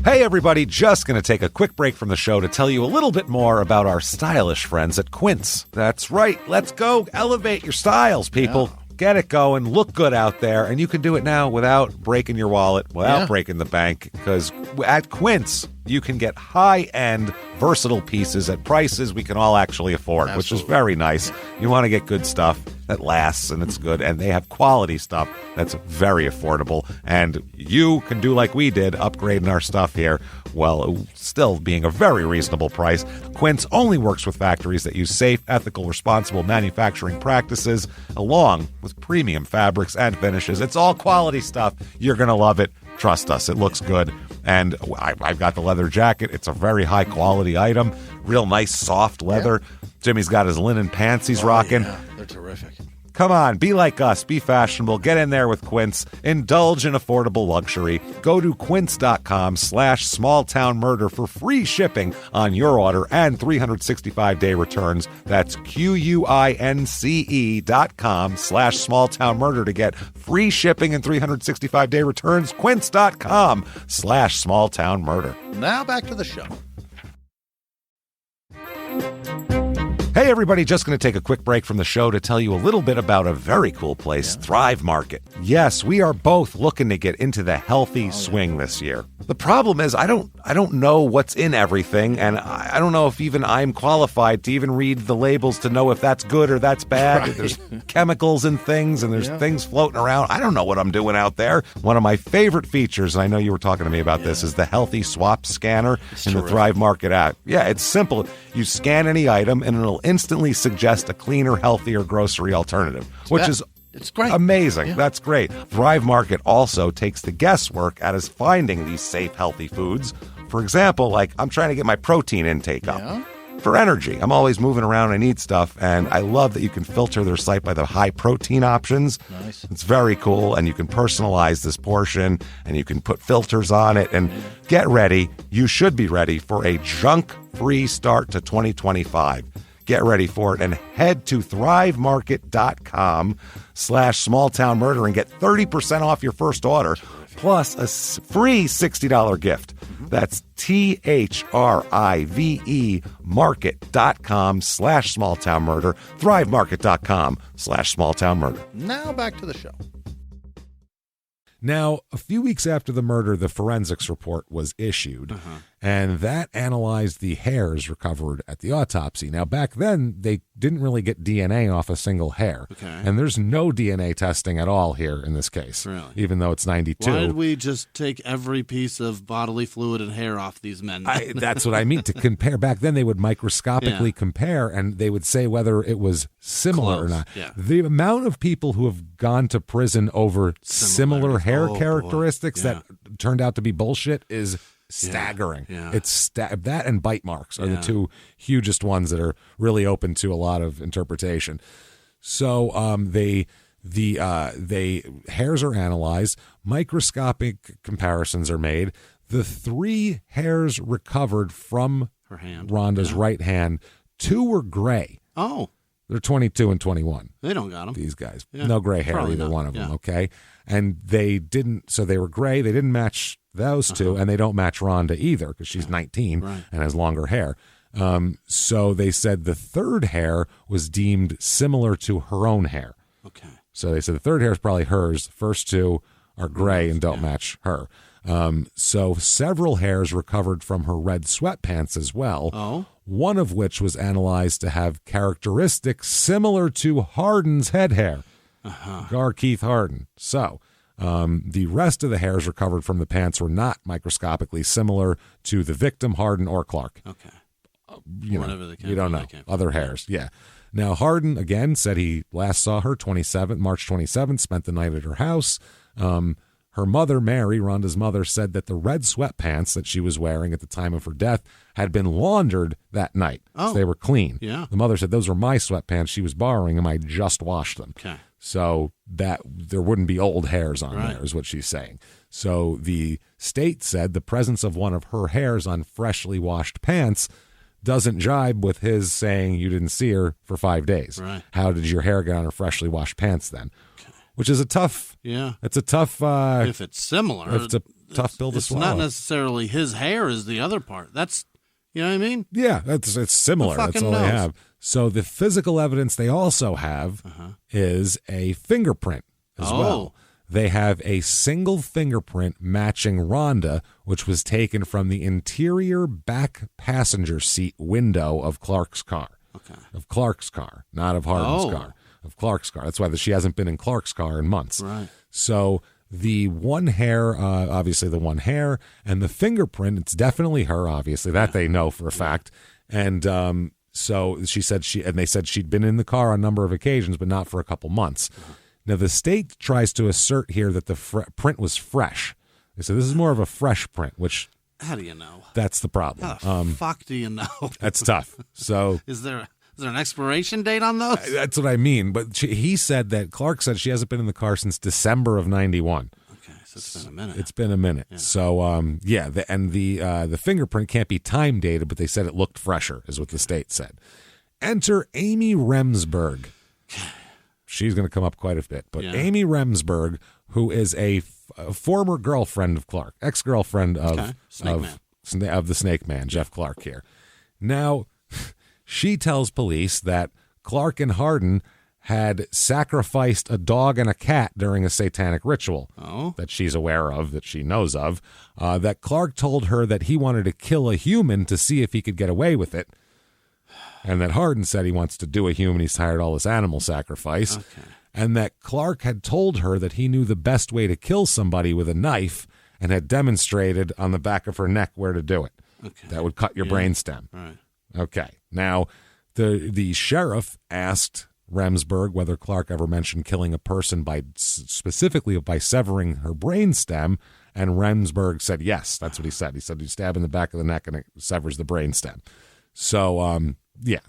Hey everybody, just going to take a quick break from the show to tell you a little bit more about our stylish friends at Quince. That's right, let's go elevate your styles, people. Yeah. Get it going, look good out there, and you can do it now without breaking your wallet, without breaking the bank, because at Quince, you can get high-end, versatile pieces at prices we can all actually afford, which is very nice. You want to get good stuff that lasts and it's good, and they have quality stuff that's very affordable, and you can do like we did, upgrading our stuff here, while still being a very reasonable price. Quince only works with factories that use safe, ethical, responsible manufacturing practices, along with premium fabrics and finishes. It's all quality stuff. You're going to love it. Trust us, it looks good. And I've got the leather jacket. It's a very high-quality item. Real nice, soft leather. Yeah. Jimmie's got his linen pants he's rocking. Yeah, they're terrific. Come on, be like us. Be fashionable. Get in there with Quince. Indulge in affordable luxury. Go to quince.com/smalltownmurder for free shipping on your order and 365-day returns. That's QUINCE.com/smalltownmurder to get free shipping and 365-day returns. Quince.com/smalltownmurder. Now back to the show. Hey everybody, just going to take a quick break from the show to tell you a little bit about a very cool place, Thrive Market. Yes, we are both looking to get into the healthy swing this year. The problem is I don't know what's in everything, and I don't know if even I'm qualified to even read the labels to know if that's good or that's bad. Right. There's chemicals in things, and there's things floating around. I don't know what I'm doing out there. One of my favorite features, and I know you were talking to me about this, is the Healthy Swap Scanner in the Thrive Market app. Yeah, it's simple. You scan any item, and it'll instantly suggest a cleaner, healthier grocery alternative, which is it's great. Amazing. Yeah. That's great. Thrive Market also takes the guesswork out of finding these safe, healthy foods. For example, like I'm trying to get my protein intake up for energy. I'm always moving around. I need stuff, and I love that you can filter their site by the high protein options. Nice. It's very cool, and you can personalize this portion, and you can put filters on it, and get ready. You should be ready for a junk-free start to 2025. Get ready for it and head to thrivemarket.com/smalltownmurder and get 30% off your first order plus a free $60 gift. That's THRIVE market.com/smalltownmurder, thrivemarket.com/smalltownmurder. Now back to the show. Now, a few weeks after the murder, the forensics report was issued, and that analyzed the hairs recovered at the autopsy. Now, back then, they didn't really get DNA off a single hair, and there's no DNA testing at all here in this case, even though it's 92. Why did we just take every piece of bodily fluid and hair off these men? That's what I mean, to compare. Back then, they would microscopically compare, and they would say whether it was similar or not. Yeah. The amount of people who have gone to prison over similar hair characteristics that turned out to be bullshit is staggering. Yeah. It's that and bite marks are the two hugest ones that are really open to a lot of interpretation. So the hairs are analyzed, microscopic comparisons are made. The 3 hairs recovered from her hand, Rhonda's right hand, 2 were gray. Oh. They're 22 and 21. They don't got them. These guys. No gray hair, either one of them, okay? And they didn't, so they were gray. They didn't match those two, and they don't match Rhonda either because she's 19 and has longer hair. So they said the third hair was deemed similar to her own hair. Okay. So they said the third hair is probably hers. The first two are gray and don't match her. So several hairs recovered from her red sweatpants as well. Oh. One of which was analyzed to have characteristics similar to Hardin's head hair. Gar Keith Hardin. So the rest of the hairs recovered from the pants were not microscopically similar to the victim, Hardin or Clark. Okay. You don't know. Other hairs, yeah. Now, Hardin, again, said he last saw her March 27th, spent the night at her house. Her mother, Mary, Rhonda's mother, said that the red sweatpants that she was wearing at the time of her death had been laundered that night. Oh. So they were clean. Yeah. The mother said, those were my sweatpants. She was borrowing them. I just washed them. Okay. So that there wouldn't be old hairs on there is what she's saying. So the state said the presence of one of her hairs on freshly washed pants doesn't jibe with his saying you didn't see her for 5 days. Right. How did your hair get on her freshly washed pants then? Okay. Which is a tough. Yeah. It's a tough. If it's similar, it's a tough pill to swallow. It's not necessarily his hair is the other part. That's, you know what I mean? Yeah, it's similar. That's all they have. So the physical evidence they also have is a fingerprint as well. They have a single fingerprint matching Rhonda, which was taken from the interior back passenger seat window of Clark's car. Okay. Of Clark's car, not of Hardin's car. Of Clark's car. That's why she hasn't been in Clark's car in months. Right. So the one hair, obviously the one hair, and the fingerprint, it's definitely her, obviously. That they know for a fact. And so they said she'd been in the car on a number of occasions, but not for a couple months. Now, the state tries to assert here that the print was fresh. They said this is more of a fresh print, which... How do you know? That's the problem. How the fuck do you know? That's tough. So... Is there an expiration date on those? That's what I mean. But he said that Clark said she hasn't been in the car since December of 91. Okay, so it's been a minute. It's been a minute. Yeah. So, the fingerprint can't be time dated, but they said it looked fresher, is what the state said. Enter Amy Remsburg. She's going to come up quite a bit. But Amy Remsburg, who is a former girlfriend of Clark, ex-girlfriend of the Snake Man, Jeff Clark here. Now, she tells police that Clark and Hardin had sacrificed a dog and a cat during a satanic ritual that she's aware of, that she knows of, that Clark told her that he wanted to kill a human to see if he could get away with it. And that Hardin said he wants to do a human. He's tired of all this animal sacrifice. Okay. And that Clark had told her that he knew the best way to kill somebody with a knife and had demonstrated on the back of her neck where to do it. Okay. That would cut your brainstem. Right. Okay. Now, the sheriff asked Remsburg whether Clark ever mentioned killing a person specifically by severing her brainstem, and Remsburg said yes. That's what he said. He said you stab in the back of the neck and it severs the brainstem. So,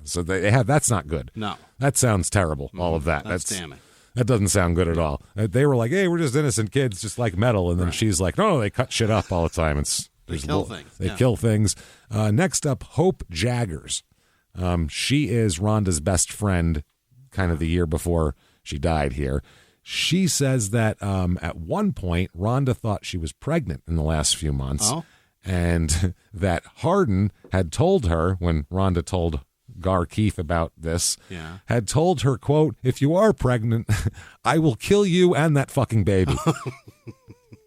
so they have, that's not good. No. That sounds terrible, all of that. That's damning. That doesn't sound good at all. They were like, hey, we're just innocent kids, just like metal. And then she's like, no, they cut shit up all the time. They kill things. They kill things. Next up, Hope Jaggers. She is Rhonda's best friend kind of the year before she died here. She says that at one point, Rhonda thought she was pregnant in the last few months. Oh. And that Hardin had told her, when Rhonda told Gar Keith about this, had told her, quote, if you are pregnant, I will kill you and that fucking baby.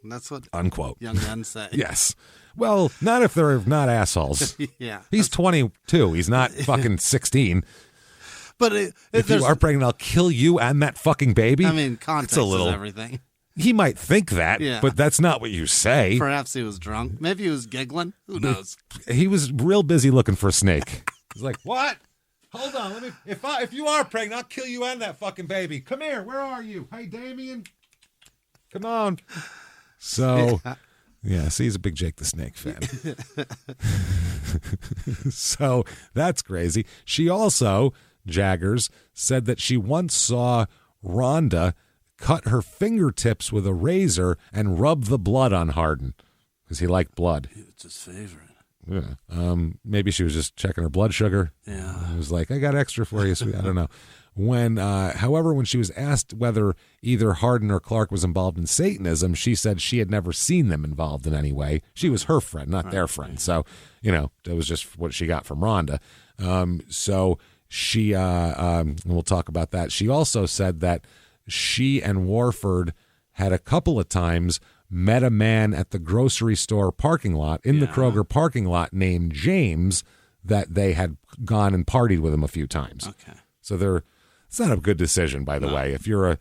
That's what unquote. Young men say. Yes. Well, not if they're not assholes. Yeah. He's 22. He's not fucking 16. But if you are pregnant, I'll kill you and that fucking baby. I mean, context is everything. He might think that, but that's not what you say. Perhaps he was drunk. Maybe he was giggling. Who knows? He was real busy looking for a snake. He's like, what? Hold on. Let me. If you are pregnant, I'll kill you and that fucking baby. Come here. Where are you? Hey, Damien. Come on. So, see, he's a big Jake the Snake fan. So that's crazy. She also, Jaggers, said that she once saw Rhonda cut her fingertips with a razor and rub the blood on Hardin because he liked blood. It's his favorite. Yeah. Maybe she was just checking her blood sugar. Yeah. It was like, I got extra for you, sweet. I don't know. However, when she was asked whether either Hardin or Clark was involved in Satanism, she said she had never seen them involved in any way. She was her friend, not their friend. So, that was just what she got from Rhonda. So she, and we'll talk about that. She also said that she and Warford had a couple of times met a man at the grocery store parking lot, in the Kroger parking lot, named James, that they had gone and partied with him a few times. Okay. So it's not a good decision, by the way. If you're a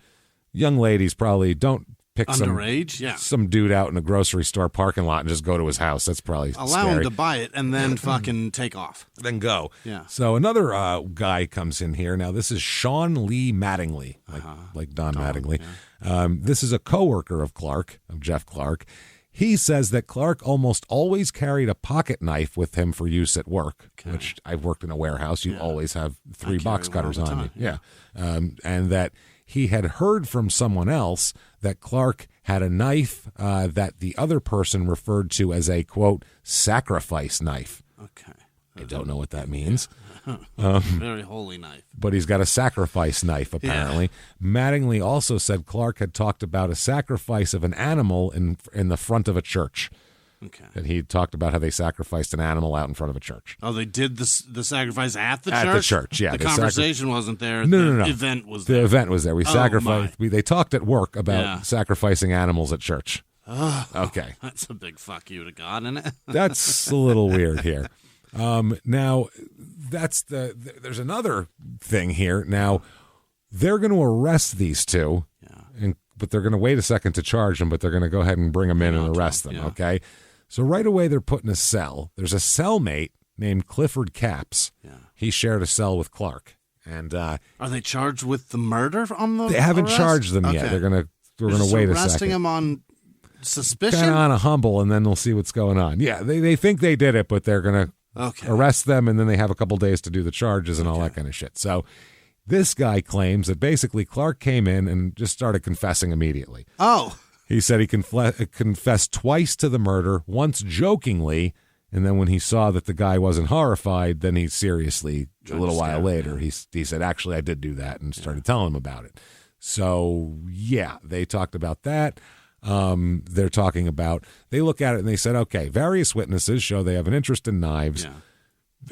young ladies, probably don't pick underage, some dude out in a grocery store parking lot and just go to his house. That's probably allow scary. him to buy it and then fucking take off. Then go. Yeah. So another guy comes in here. Now, this is Sean Lee Mattingly, like Don Mattingly. Yeah. This is a coworker of Jeff Clark. He says that Clark almost always carried a pocket knife with him for use at work, which I've worked in a warehouse. You always have 3 box cutters on you. Yeah. And that he had heard from someone else that Clark had a knife that the other person referred to as a, quote, sacrifice knife. Okay. I don't know what that means. Very holy knife. But he's got a sacrifice knife, apparently. Yeah. Mattingly also said Clark had talked about a sacrifice of an animal in the front of a church. Okay. And he talked about how they sacrificed an animal out in front of a church. Oh, they did the sacrifice at the church? At the church, yeah. The conversation wasn't there. No. The event was there. The event was there. We sacrificed. They talked at work about sacrificing animals at church. Oh, okay. That's a big fuck you to God, isn't it? That's a little weird here. Now, there's another thing here. Now, they're going to arrest these two, but they're going to wait a second to charge them, but they're going to go ahead and bring them in and arrest them, okay? So right away, they're put in a cell. There's a cellmate named Clifford Capps. Yeah. He shared a cell with Clark. And are they charged with the murder on the They haven't arrest? charged them yet. We're going to wait a second. Arresting them on suspicion? Kind of on a humble, and then we'll see what's going on. Yeah, they think they did it, but they're going to arrest them, and then they have a couple days to do the charges and all that kind of shit. So this guy claims that basically Clark came in and just started confessing immediately. Oh. He said he confessed twice to the murder, once jokingly, and then when he saw that the guy wasn't horrified, then he seriously, a little while later, he said, actually, I did do that, and started telling him about it. So, they talked about that. They're talking about, they look at it and they said, okay, various witnesses show they have an interest in knives,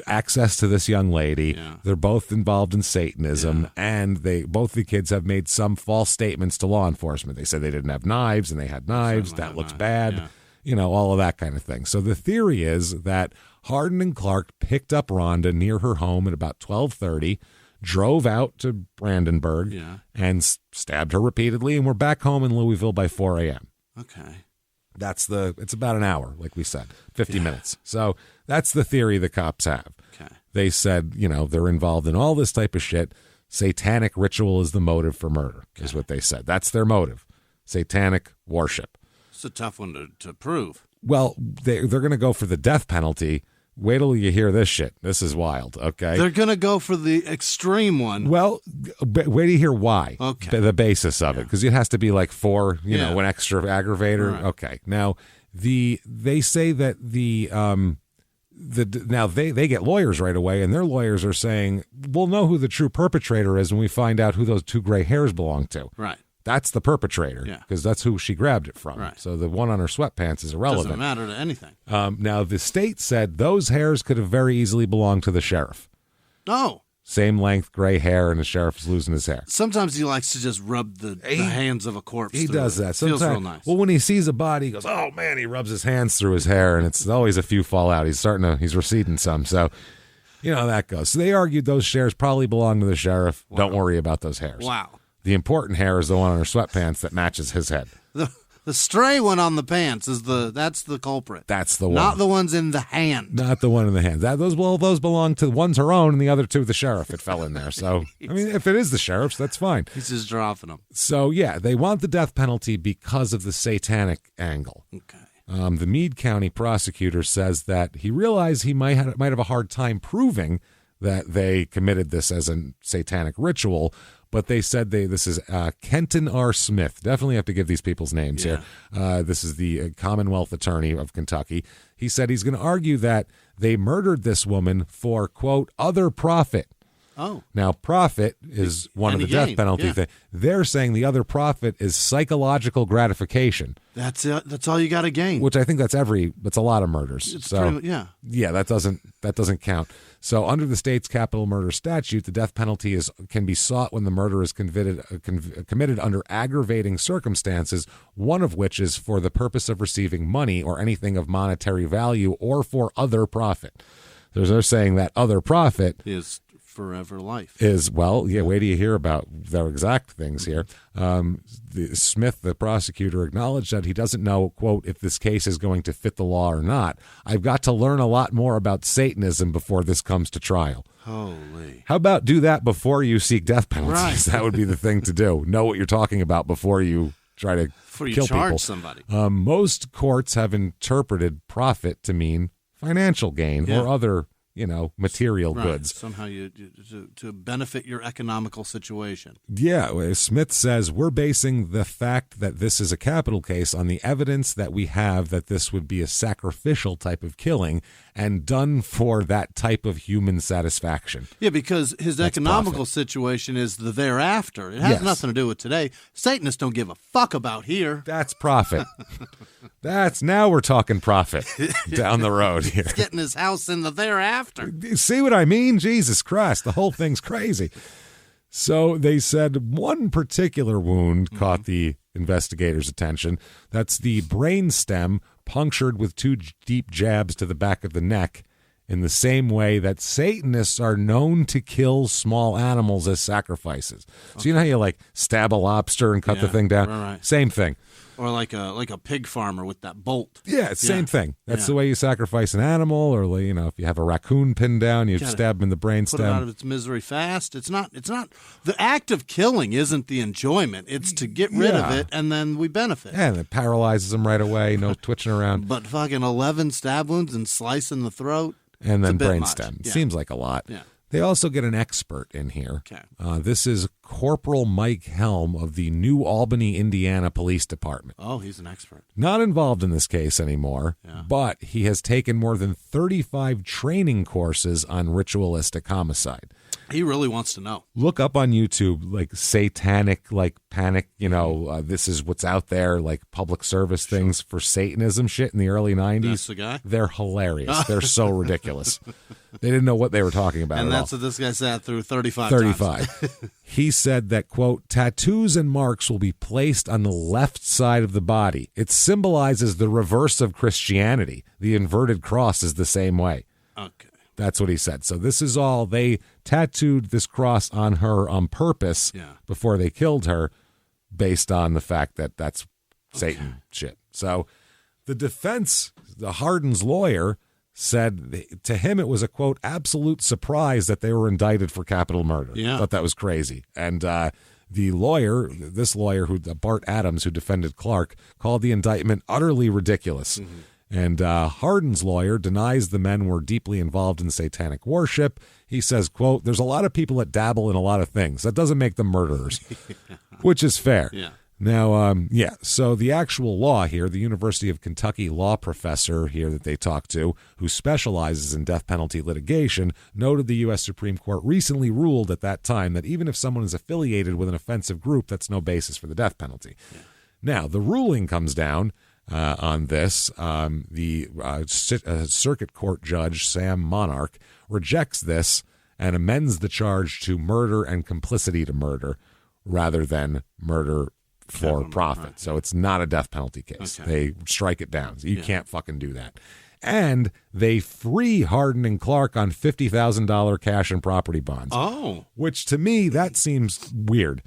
access to this young lady. They're both involved in Satanism, and both the kids have made some false statements to law enforcement. They said they didn't have knives and they had knives. That looks bad. All of that kind of thing. So the theory is that Hardin and Clark picked up Rhonda near her home at about 12:30, drove out to Brandenburg, and stabbed her repeatedly, and we're back home in Louisville by 4 a.m. Okay. It's about an hour, like we said, 50 minutes. So that's the theory the cops have. Okay. They said, they're involved in all this type of shit. Satanic ritual is the motive for murder, is what they said. That's their motive. Satanic worship. It's a tough one to prove. Well, they're going to go for the death penalty. Wait till you hear this shit. This is wild, okay? They're going to go for the extreme one. Well, wait till you hear why. Okay. The basis of it, because it has to be like 4, an extra aggravator. Right. Okay. Now, they say that now they get lawyers right away, and their lawyers are saying, we'll know who the true perpetrator is when we find out who those 2 gray hairs belong to. Right. That's the perpetrator, because that's who she grabbed it from. Right. So the one on her sweatpants is irrelevant. Doesn't matter to anything. Now, the state said those hairs could have very easily belonged to the sheriff. Oh. Same length, gray hair, and the sheriff's losing his hair. Sometimes he likes to just rub the hands of a corpse. He does that. Feels real nice. Well, when he sees a body, he goes, oh, man, he rubs his hands through his hair, and it's always a few fall out. He's receding some. So, how that goes. So they argued those hairs probably belong to the sheriff. Wow. Don't worry about those hairs. Wow. The important hair is the one on her sweatpants that matches his head. The stray one on the pants that's the culprit. That's the one. Not the ones in the hand. Not the one in the hand. Those belong to one's her own and the other two the sheriff. It fell in there. So if it is the sheriff's, that's fine. He's just dropping them. So they want the death penalty because of the satanic angle. Okay. The Meade County prosecutor says that he realized he might have a hard time proving that they committed this as a satanic ritual. But they said this is Kenton R. Smith. Definitely have to give these people's names here. This is the Commonwealth Attorney of Kentucky. He said he's going to argue that they murdered this woman for, quote, other profit. Oh. Now, profit is one of the Any death gain, penalty yeah. thing. They're saying the other profit is psychological gratification, That's it. That's all you got to gain. which I think that's a lot of murders. It's So pretty, yeah. yeah, that doesn't count. So under the state's capital murder statute, the death penalty can be sought when the murder is committed under aggravating circumstances, one of which is for the purpose of receiving money or anything of monetary value or for other profit. They're saying that other profit Is forever life. is, well, yeah, wait till you hear about their exact things here. Smith, the prosecutor, acknowledged that he doesn't know, quote, if this case is going to fit the law or not. I've got to learn a lot more about Satanism before this comes to trial. Holy. How about do that before you seek death penalties? Right. That would be the thing to do. Know what you're talking about before you try to Before you kill charge people. somebody. Most courts have interpreted profit to mean financial gain Yeah. or other, material Right. goods. Somehow to benefit your economical situation. Yeah, Smith says we're basing the fact that this is a capital case on the evidence that we have that this would be a sacrificial type of killing and done for that type of human satisfaction. Yeah, because his That's economical profit. situation is the thereafter. It has Yes. nothing to do with today. Satanists don't give a fuck about here. That's profit. Now we're talking profit down the road here. Getting his house in the thereafter. See what I mean? Jesus Christ, the whole thing's crazy. So they said one particular wound caught the investigators' attention. That's the brainstem punctured with 2 deep jabs to the back of the neck, in the same way that Satanists are known to kill small animals as sacrifices. So you know how you stab a lobster and cut the Yeah, thing down? right. Same thing. Or like a pig farmer with that bolt. Yeah, it's same thing. That's Yeah. the way you sacrifice an animal, or if you have a raccoon pinned down, you Gotta stab him in the Put it out brainstem. of its misery fast. It's not the act of killing isn't the enjoyment. It's to get rid of Yeah. it and then we benefit. Yeah, and it paralyzes them right away. No twitching around, But fucking 11 stab wounds and slicing the throat. and it's then a bit brainstem. much. Yeah. Seems like a lot. Yeah. They also get an expert in here. Okay. This is Corporal Mike Helm of the New Albany, Indiana Police Department. Oh, he's an expert. Not involved in this case anymore, Yeah. but he has taken more than 35 training courses on ritualistic homicide. He really wants to know. Look up on YouTube, satanic, panic, this is what's out there, public service things for Satanism shit in the early 90s. That's the guy? They're hilarious. They're so ridiculous. They didn't know what they were talking about And at that's all. what this guy sat through 35 times. 35. He said that, quote, tattoos and marks will be placed on the left side of the body. It symbolizes the reverse of Christianity. The inverted cross is the same way. Okay. That's what he said. So this is all, they tattooed this cross on her on purpose before they killed her, based on the fact that that's Satan shit. So the defense, the Hardin's lawyer, said to him it was a, quote, absolute surprise that they were indicted for capital murder. Yeah. Thought that was crazy. And this lawyer, Bart Adams, who defended Clark, called the indictment utterly ridiculous. Mm-hmm. And Hardin's lawyer denies the men were deeply involved in satanic worship. He says, quote, there's a lot of people that dabble in a lot of things. That doesn't make them murderers, which is fair. Yeah. Now, so the actual law here, the University of Kentucky law professor here that they talked to, who specializes in death penalty litigation, noted the U.S. Supreme Court recently ruled at that time that even if someone is affiliated with an offensive group, that's no basis for the death penalty. Yeah. Now, the ruling comes down on this. The circuit court judge, Sam Monarch, rejects this and amends the charge to murder and complicity to murder rather than murder for profit. Right. So it's not a death penalty case. Okay. They strike it down. You can't fucking do that. And they free Hardin and Clark on $50,000 cash and property bonds. Oh. Which to me, that seems weird.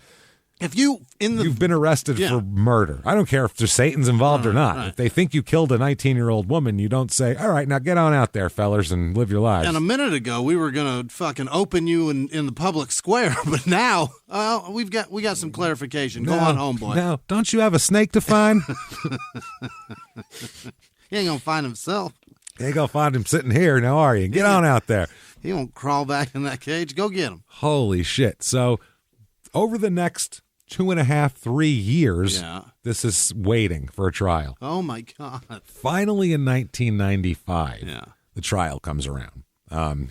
If you've been arrested for murder. I don't care if there's Satan's involved or not. Right. If they think you killed a 19-year-old woman, you don't say, all right, now get on out there, fellers, and live your lives. And a minute ago, we were going to fucking open you in the public square, but now we got some clarification. Go on home, boy. Now, don't you have a snake to find? He ain't going to find himself. You ain't going to find him sitting here, now are you? Get on out there. He won't crawl back in that cage. Go get him. Holy shit. So, over the next 2.5, 3 years, this is waiting for a trial. Oh, my God. Finally, in 1995, the trial comes around.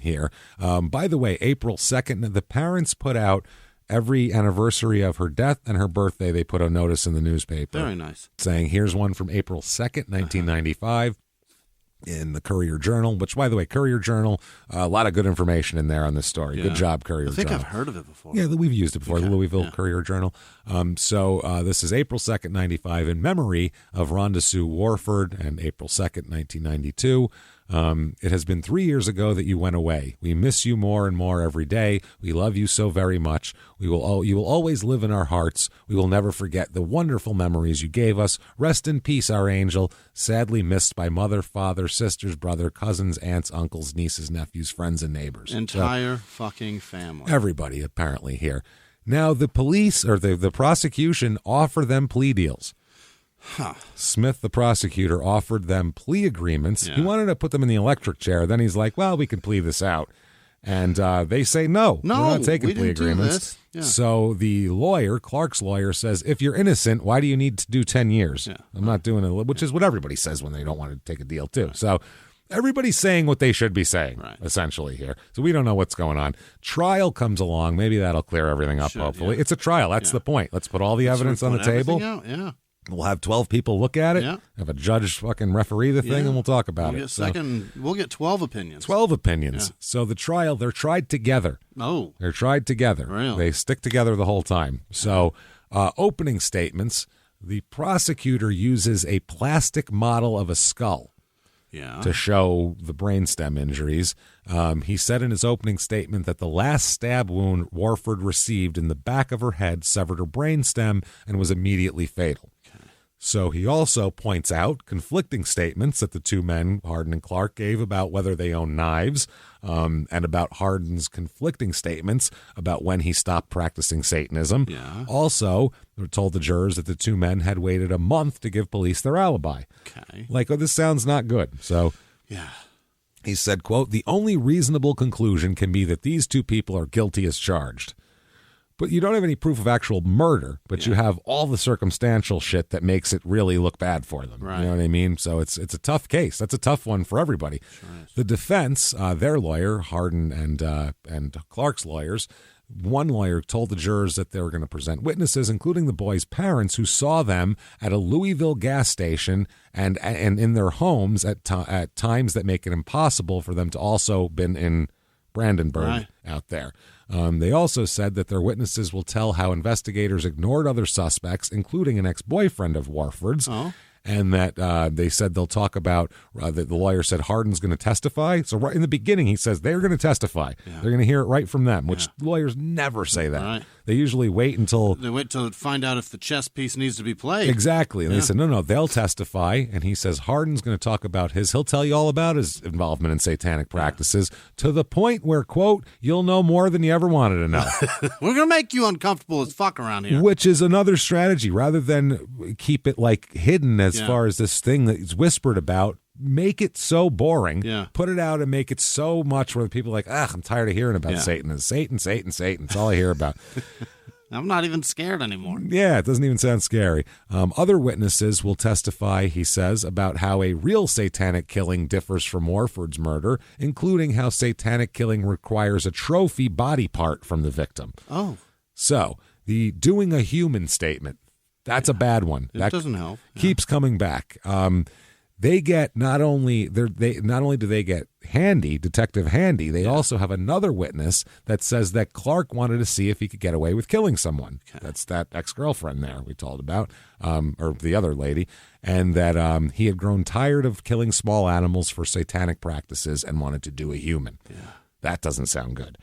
here. By the way, April 2nd, the parents put out every anniversary of her death and her birthday, they put a notice in the newspaper. Very nice. Saying, here's one from April 2nd, 1995. In the Courier-Journal, which, by the way, Courier-Journal, a lot of good information in there on this story. Yeah. Good job, Courier-Journal. I think I've heard of it before. Yeah, we've used it before, Okay. the Louisville Yeah. Courier-Journal. So this is April 2nd, 95, in memory of Rhonda Sue Warford, and April 2nd, 1992. It has been 3 years ago that you went away. We miss you more and more every day. We love you so very much. You will always live in our hearts. We will never forget the wonderful memories you gave us. Rest in peace, our angel. Sadly missed by mother, father, sisters, brother, cousins, aunts, uncles, nieces, nephews, friends, and neighbors. Entire fucking family. Everybody apparently here. Now the police or the prosecution offer them plea deals. Huh. Smith, the prosecutor, offered them plea agreements. Yeah. He wanted to put them in the electric chair. Then he's like, well, we can plea this out. And they say, no, we're not taking we plea didn't do agreements. this. Yeah. So the lawyer, Clark's lawyer, says, if you're innocent, why do you need to do 10 years? Yeah. I'm not doing it, which is what everybody says when they don't want to take a deal, too. Right. So everybody's saying what they should be saying, essentially, here. So we don't know what's going on. Trial comes along. Maybe that'll clear everything up, hopefully. Yeah. It's a trial. That's the point. Let's put all the evidence on the table. Yeah. We'll have 12 people look at it, have a judge fucking referee the thing, and we'll talk about it. We'll get 12 opinions. 12 opinions. Yeah. So the trial, they're tried together. Oh. They're tried together. Really? They stick together the whole time. So opening statements, the prosecutor uses a plastic model of a skull to show the brainstem injuries. He said in his opening statement that the last stab wound Warford received in the back of her head severed her brainstem and was immediately fatal. So he also points out conflicting statements that the two men, Hardin and Clark, gave about whether they own knives, and about Hardin's conflicting statements about when he stopped practicing Satanism. Yeah. Also, they told the jurors that the two men had waited a month to give police their alibi. Okay. Like, oh, this sounds not good. So he said, quote, the only reasonable conclusion can be that these two people are guilty as charged. But you don't have any proof of actual murder, but you have all the circumstantial shit that makes it really look bad for them. Right. You know what I mean? So it's a tough case. That's a tough one for everybody. Sure is. The defense, their lawyer, Hardin and Clark's lawyers, one lawyer told the jurors that they were going to present witnesses, including the boys' parents, who saw them at a Louisville gas station and in their homes at times that make it impossible for them to also been in Brandenburg out there. They also said that their witnesses will tell how investigators ignored other suspects, including an ex-boyfriend of Warford's, and that they said they'll talk about that the lawyer said Hardin's going to testify. So right in the beginning, he says they're going to testify. Yeah. They're going to hear it right from them, which lawyers never say that. Right. They usually wait until find out if the chess piece needs to be played. Exactly. And they said, no, they'll testify. And he says Hardin's going to talk about he'll tell you all about his involvement in satanic practices to the point where, quote, you'll know more than you ever wanted to know. We're going to make you uncomfortable as fuck around here. Which is another strategy. Rather than keep it like hidden as far as this thing that is whispered about, make it so boring. Yeah. Put it out and make it so much where people are like, I'm tired of hearing about Satan. It's Satan. It's all I hear about. I'm not even scared anymore. Yeah, it doesn't even sound scary. Other witnesses will testify, he says, about how a real satanic killing differs from Warford's murder, including how satanic killing requires a trophy body part from the victim. Oh. So, the doing a human statement, that's a bad one. That doesn't help. Keeps coming back. They get not only do they get Detective Handy, they also have another witness that says that Clark wanted to see if he could get away with killing someone. Okay. That's that ex-girlfriend there we told about, or the other lady, and that he had grown tired of killing small animals for satanic practices and wanted to do a human. Yeah. That doesn't sound good.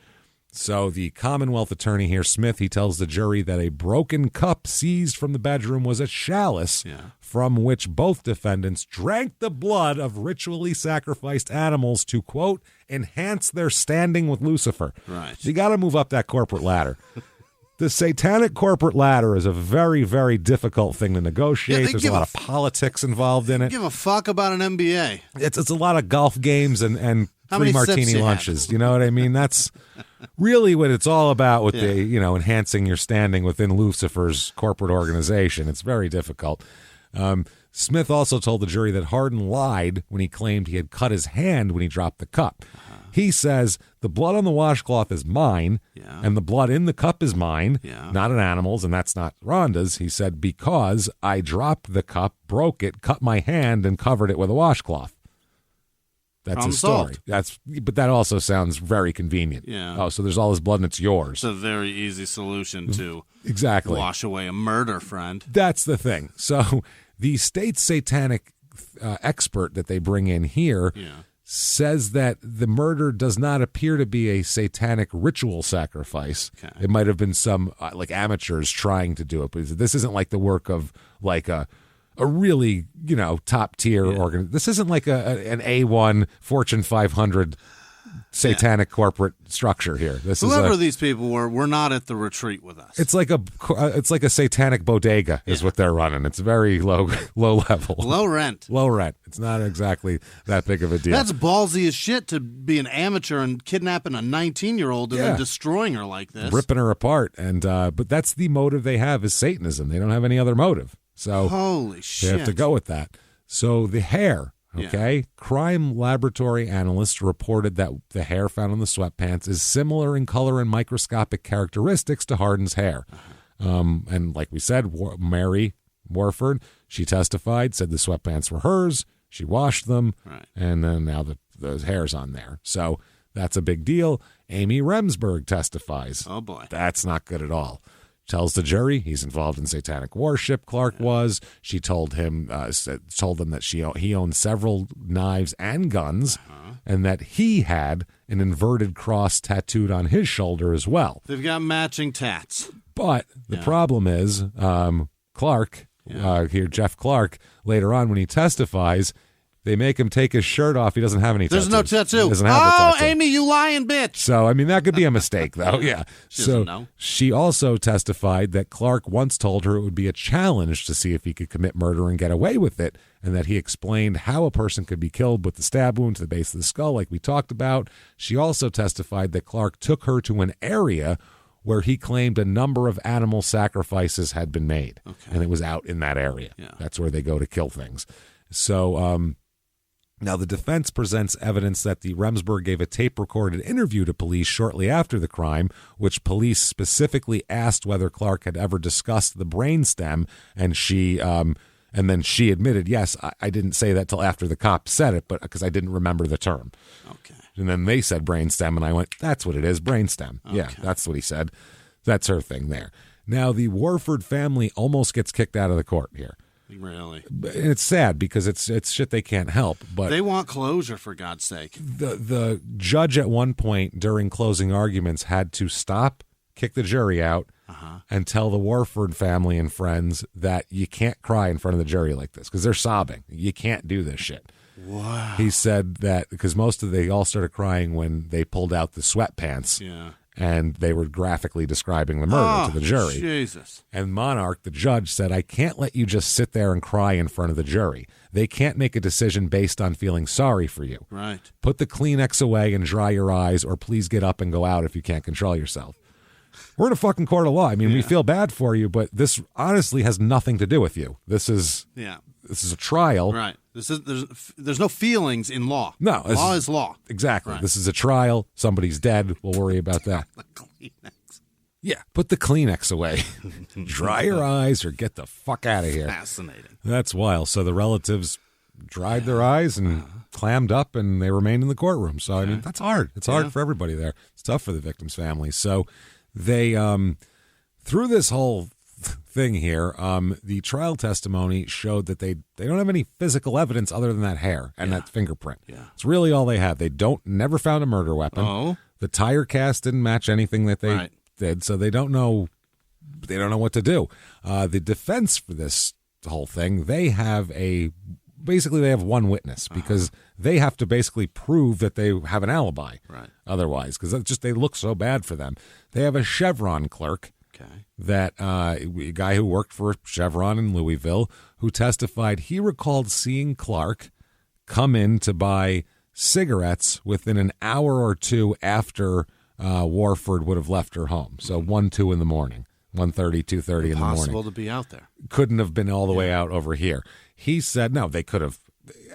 So the Commonwealth attorney here, Smith, he tells the jury that a broken cup seized from the bedroom was a chalice from which both defendants drank the blood of ritually sacrificed animals to, quote, enhance their standing with Lucifer. Right. You got to move up that corporate ladder. The satanic corporate ladder is a very, very difficult thing to negotiate. There's a lot of politics involved in it. Give a fuck about an MBA. It's a lot of golf games and free martini lunches. You know what I mean? That's really what it's all about with the, enhancing your standing within Lucifer's corporate organization. It's very difficult. Smith also told the jury that Hardin lied when he claimed he had cut his hand when he dropped the cup. He says the blood on the washcloth is mine, and the blood in the cup is mine, not an animal's, and that's not Rhonda's. He said, because I dropped the cup, broke it, cut my hand, and covered it with a washcloth. That's his story. But that also sounds very convenient. Yeah. Oh, so there's all this blood and it's yours. It's a very easy solution to wash away a murder, friend. That's the thing. So the state satanic expert that they bring in here says that the murder does not appear to be a satanic ritual sacrifice. Okay. It might have been some like amateurs trying to do it, but this isn't like the work of like a really, top tier organ. This isn't like an A1 Fortune 500 satanic corporate structure here. Whoever these people were not at the retreat with us. It's like a satanic bodega is what they're running. It's very low level. Low rent. It's not exactly that big of a deal. That's ballsy as shit to be an amateur and kidnapping a 19-year-old and then destroying her like this. Ripping her apart. And but that's the motive they have is Satanism. They don't have any other motive. So holy shit. They have to go with that. So the hair, okay? Crime laboratory analysts reported that the hair found on the sweatpants is similar in color and microscopic characteristics to Hardin's hair. And like we said, Mary Warford, she testified, said the sweatpants were hers. She washed them, and then now the hair's on there. So that's a big deal. Amy Remsburg testifies. Oh, boy. That's not good at all. Tells the jury he's involved in satanic worship. Clark was. She told them that he owned several knives and guns, and that he had an inverted cross tattooed on his shoulder as well. They've got matching tats. But the problem is, Clark here, Jeff Clark, later on when he testifies, they make him take his shirt off. He doesn't have any tattoos. There's no tattoo. He doesn't have a tattoo. Amy, you lying bitch. So, I mean, that could be a mistake, though. Yeah. She doesn't know. She also testified that Clark once told her it would be a challenge to see if he could commit murder and get away with it, and that he explained how a person could be killed with the stab wound to the base of the skull, like we talked about. She also testified that Clark took her to an area where he claimed a number of animal sacrifices had been made, and it was out in that area. Yeah. That's where they go to kill things. So, now, the defense presents evidence that the Remsburg gave a tape-recorded interview to police shortly after the crime, which police specifically asked whether Clark had ever discussed the brainstem, and then she admitted, yes, I didn't say that till after the cop said it, but because I didn't remember the term. Okay. And then they said brainstem, and I went, that's what it is, brainstem. Okay. Yeah, that's what he said. That's her thing there. Now, the Warford family almost gets kicked out of the court here. Really? And it's sad because it's shit they can't help. But they want closure, for God's sake. The judge at one point during closing arguments had to stop, kick the jury out, and tell the Warford family and friends that you can't cry in front of the jury like this because they're sobbing. You can't do this shit. Wow. He said that because they all started crying when they pulled out the sweatpants. Yeah. And they were graphically describing the murder to the jury. Jesus. And Monarch, the judge, said, I can't let you just sit there and cry in front of the jury. They can't make a decision based on feeling sorry for you. Right. Put the Kleenex away and dry your eyes, or please get up and go out if you can't control yourself. We're in a fucking court of law. I mean, we feel bad for you, but this honestly has nothing to do with you. This is a trial. Right. There's no feelings in law. No. Law is law. Exactly. Right. This is a trial. Somebody's dead. We'll worry about that. The Kleenex. Yeah. Put the Kleenex away. Dry your eyes or get the fuck out of here. Fascinating. That's wild. So the relatives dried their eyes and clammed up, and they remained in the courtroom. So, I mean, that's hard. It's hard for everybody there. It's tough for the victim's family. So they, through this whole thing here, the trial testimony showed that they don't have any physical evidence other than that hair and that fingerprint. Yeah. It's really all they have. They never found a murder weapon. Oh. The tire cast didn't match anything that they did, so they don't know what to do. The defense for this whole thing, they have one witness because they have to basically prove that they have an alibi. Right. Otherwise, because they look so bad for them. They have a Chevron clerk. Okay. That a guy who worked for Chevron in Louisville who testified he recalled seeing Clark come in to buy cigarettes within an hour or two after Warford would have left her home. So 1, 2 in the morning, 1:30, 2:30 in the morning. Impossible to be out there. Couldn't have been all the way out over here. He said, no, they could have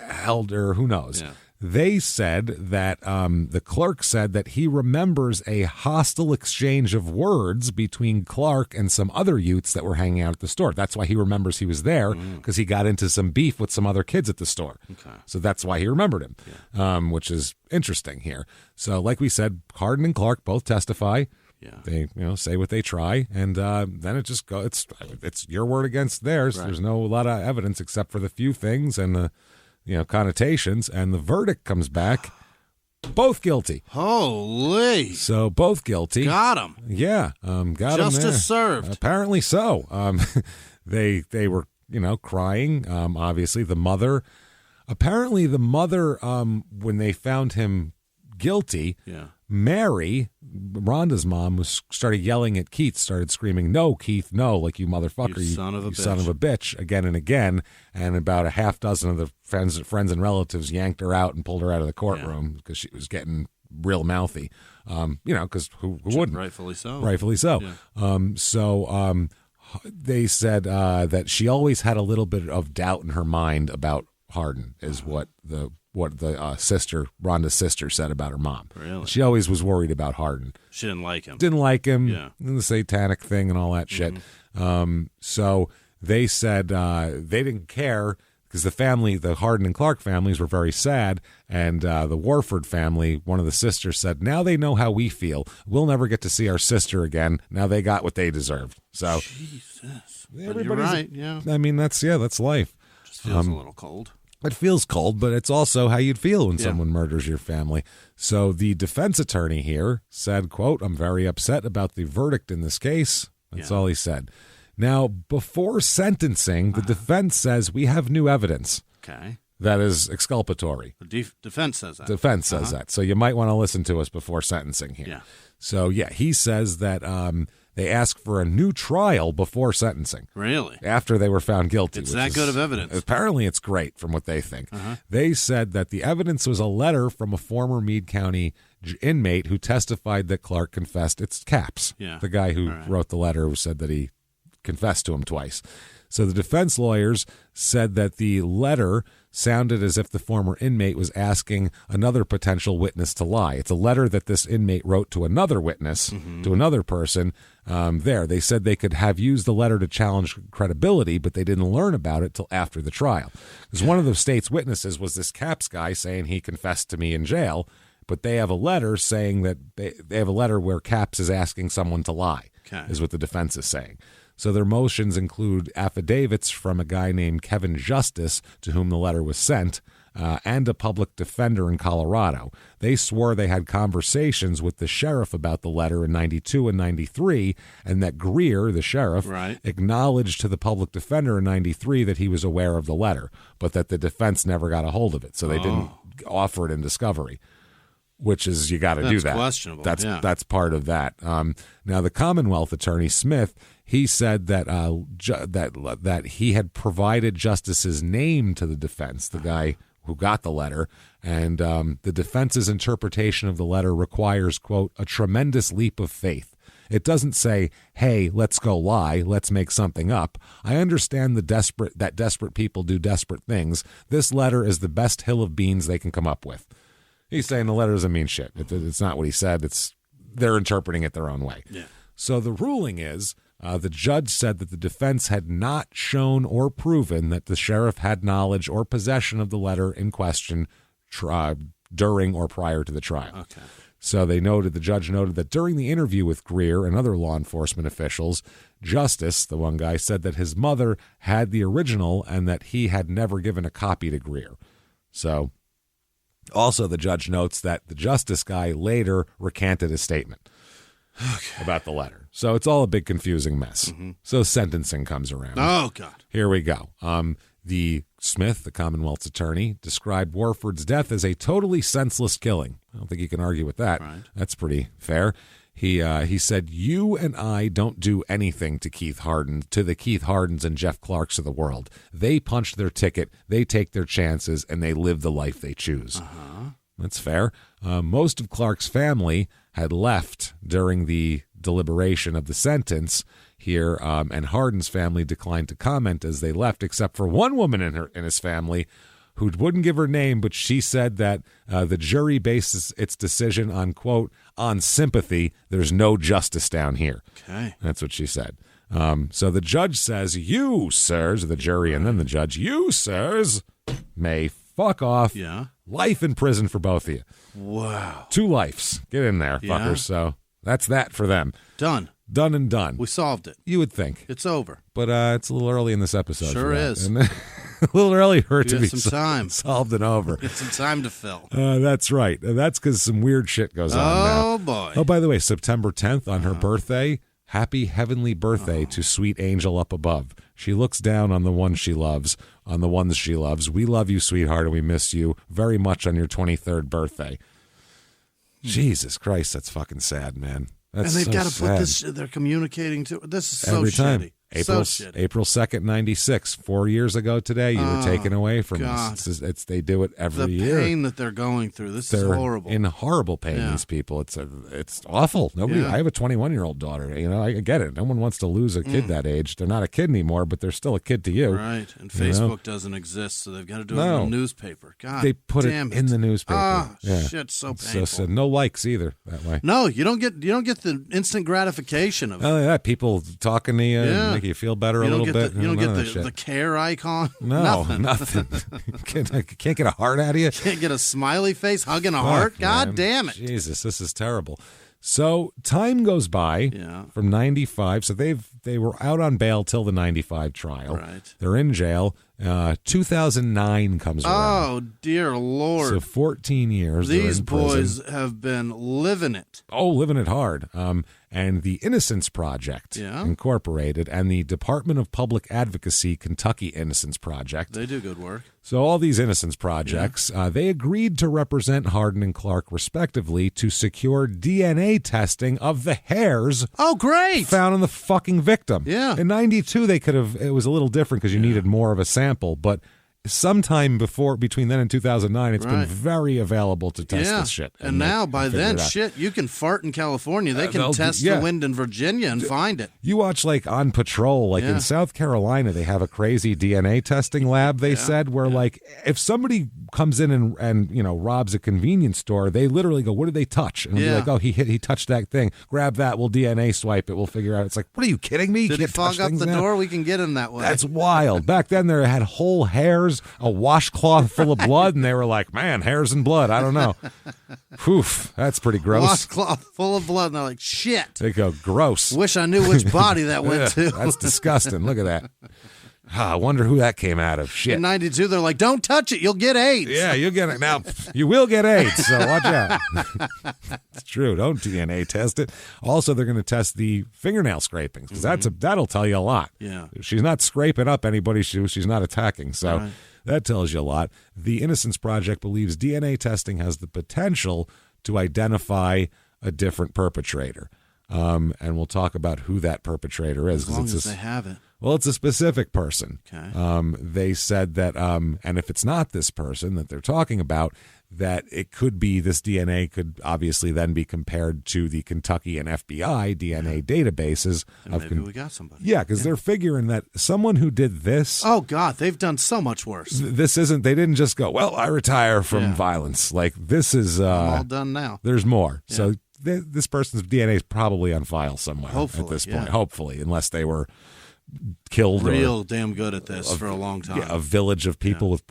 held her. Who knows? Yeah. They said that the clerk said that he remembers a hostile exchange of words between Clark and some other youths that were hanging out at the store. That's why he remembers he was there, because he got into some beef with some other kids at the store. Okay. So that's why he remembered him, which is interesting here. So like we said, Hardin and Clark both testify. Yeah. They say what they try, and then it just goes. It's your word against theirs. Right. There's no lot of evidence except for the few things and the connotations, and the verdict comes back both guilty. Holy! So both guilty. Got him. Yeah, got him there. Justice served. Apparently so. They were crying. Obviously, the mother. Apparently, the mother when they found him guilty. Yeah. Mary, Rhonda's mom, started yelling at Keith, started screaming, "No, Keith, no, like you motherfucker, you son of a bitch," again and again. And about a half dozen of the friends and relatives yanked her out and pulled her out of the courtroom because she was getting real mouthy. Because who wouldn't? Rightfully so. Rightfully so. Yeah. They said that she always had a little bit of doubt in her mind about Hardin, is what the sister, Rhonda's sister, said about her mom. Really? She always was worried about Hardin. She didn't like him. Yeah. And the satanic thing and all that shit. So they said they didn't care because the Hardin and Clark families were very sad. And the Warford family, one of the sisters said, now they know how we feel. We'll never get to see our sister again. Now they got what they deserved. So Jesus. Everybody's You're right, yeah. I mean, that's life. Just feels a little cold. It feels cold, but it's also how you'd feel when someone murders your family. So the defense attorney here said, quote, "I'm very upset about the verdict in this case." That's all he said. Now, before sentencing, the defense says we have new evidence. Okay. That is exculpatory. The defense says that. Defense says that. So you might want to listen to us before sentencing here. Yeah. So, he says that they asked for a new trial before sentencing. Really? After they were found guilty. It's that good of evidence. Apparently it's great from what they think. They said that the evidence was a letter from a former Meade County inmate who testified that Clark confessed. It's Capps, the guy who wrote the letter, who said that he confessed to him twice. So the defense lawyers said that the letter sounded as if the former inmate was asking another potential witness to lie. It's a letter that this inmate wrote to another witness, to another person there. They said they could have used the letter to challenge credibility, but they didn't learn about it till after the trial. Because one of the state's witnesses was this Capps guy saying he confessed to me in jail, but they have a letter saying that they have a letter where Capps is asking someone to lie, is what the defense is saying. So their motions include affidavits from a guy named Kevin Justice, to whom the letter was sent, and a public defender in Colorado. They swore they had conversations with the sheriff about the letter in 92 and 93, and that Greer, the sheriff, acknowledged to the public defender in 93 that he was aware of the letter, but that the defense never got a hold of it, so they didn't offer it in discovery. Which is, you got to do that. That's questionable. That's part of that. Now, the Commonwealth attorney Smith, he said that that he had provided Justice's name to the defense, the guy who got the letter, and the defense's interpretation of the letter requires, quote, "a tremendous leap of faith." It doesn't say, "Hey, let's go lie, let's make something up." I understand that desperate people do desperate things. This letter is the best hill of beans they can come up with. He's saying the letter doesn't mean shit. It's not what he said. They're interpreting it their own way. Yeah. So the ruling is, the judge said that the defense had not shown or proven that the sheriff had knowledge or possession of the letter in question during or prior to the trial. Okay. So the judge noted that during the interview with Greer and other law enforcement officials, Justice, the one guy, said that his mother had the original and that he had never given a copy to Greer. So... Also, the judge notes that the Justice guy later recanted his statement about the letter. So it's all a big confusing mess. So sentencing comes around. Oh, God. Here we go. The Smith, the Commonwealth's attorney, described Warford's death as a totally senseless killing. I don't think you can argue with that. Right. That's pretty fair. He said, "You and I don't do anything to the Keith Hardins and Jeff Clarks of the world. They punch their ticket, they take their chances, and they live the life they choose." That's fair. Most of Clark's family had left during the deliberation of the sentence here, and Hardin's family declined to comment as they left, except for one woman in his family who wouldn't give her name, but she said that the jury bases its decision on, quote, on sympathy. There's no justice down here. Okay. That's what she said. So the judge says, you, sirs, the jury, and then the judge, you, sirs, may fuck off. Yeah. Life in prison for both of you. Wow. 2 lives. Get in there, Yeah. fuckers. So that's that for them. Done. Done and done. We solved it. You would think. It's over. But it's a little early in this episode. Sure for that. is. And a little early for it to Get be some time. solved and over. Get some time to fill. That's right. That's because some weird shit goes on now. Oh, boy. Oh, by the way, September 10th on her birthday, happy heavenly birthday to sweet angel up above. She looks down on the one she loves, on the ones she loves. We love you, sweetheart, and we miss you very much on your 23rd birthday. Jesus Christ, that's fucking sad, man. That's And they've so got to put sad. this, they're communicating to, this is so Every time. shitty. April, So shitty. April 2nd, 96, 4 years ago today, you were taken away from God. us. They do it every The year. pain that they're going through. This They're is horrible. in horrible pain, Yeah. these people. It's awful. Nobody. Yeah. I have a 21-year-old daughter. You know, I get it. No one wants to lose a kid that age. They're not a kid anymore, but they're still a kid to you. Right. And You know? Facebook doesn't exist, so they've got to do it No. in the newspaper. God They put it damn in the newspaper. Ah, Yeah. shit, so So painful. sad. No likes either that way. No, you don't get the instant gratification of it. Oh yeah, people talking to you Yeah. and make you feel better You a don't little get bit. you don't None get of the, that shit. the care icon. No, Nothing. Can't get a heart out of you. Can't get a smiley face hugging a heart. Fuck, God man. damn it. Jesus, this is terrible. So time goes by Yeah. from 95. So they were out on bail till the 95 trial. Right. They're in jail. 2009 comes around. Oh dear Lord. So 14 years. they're These in prison. boys have been living it. Oh, living it hard. And the Innocence Project Yeah. Incorporated and the Department of Public Advocacy Kentucky Innocence Project. They do good work. So all these innocence projects, they agreed to represent Hardin and Clark respectively to secure DNA testing of the hairs Oh, great. found on the fucking victim. Yeah. In 92, they could have, it was a little different because you needed more of a sample, but sometime between then and 2009, it's been Right. very available to test Yeah. this shit. And now, by figure then, it out. shit, you can fart in California. They they'll can do- test yeah. the wind in Virginia and find it. You watch like On Patrol, like Yeah. in South Carolina, they have a crazy DNA testing lab, they said, where like if somebody comes in and you know robs a convenience store, they literally go, what did they touch? And it'll be Yeah. like, oh, he touched that thing. Grab that, we'll DNA swipe it, we'll figure out. It's like, what are you kidding me? You Did he can't touch fog up things the now. door? We can get in that way. That's wild. Back then, they had whole hairs, a washcloth full of blood, and they were like, man, hairs and blood. I don't know. Whew, that's pretty gross. washcloth full of blood. And they're like, shit. They go, gross. Wish I knew which body that went Yeah, to. that's disgusting. Look at that. I wonder who that came out of. Shit. In 92, they're like, don't touch it. You'll get AIDS. Yeah, you'll get it. Now, you will get AIDS, so watch out. It's true. Don't DNA test it. Also, they're going to test the fingernail scrapings because that'll tell you a lot. Yeah. She's not scraping up anybody she's not attacking, so Right. that tells you a lot. The Innocence Project believes DNA testing has the potential to identify a different perpetrator. And we'll talk about who that perpetrator is. As long 'cause as it's they have it. well, it's a specific person. Okay. They said that, and if it's not this person that they're talking about, that it could be this DNA could obviously then be compared to the Kentucky and FBI DNA databases. And maybe we got somebody. Yeah, because they're figuring that someone who did this, Oh, God. They've done so much worse. this isn't, they didn't just go, well, I retire from Yeah. violence. Like, this is, I'm all done now. there's more. So this person's DNA is probably on file somewhere at Hopefully, this yeah. point. Hopefully, unless they were killed Real damn good at this for a long time. Yeah, a village of people with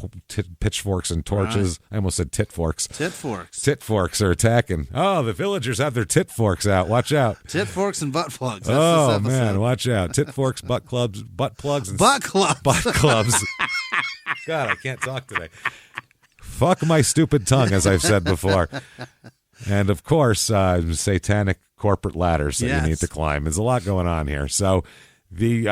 pitchforks and torches. I almost said tit forks. Tit forks. Tit forks are attacking. Oh, the villagers have their tit forks out. Watch out. Tit forks and butt plugs. That's Oh, this episode. man, watch out. Tit forks, butt plugs, and Butt clubs. butt clubs. God, I can't talk today. Fuck my stupid tongue, as I've said before. And, of course, satanic corporate ladders that Yes. you need to climb. There's a lot going on here. So the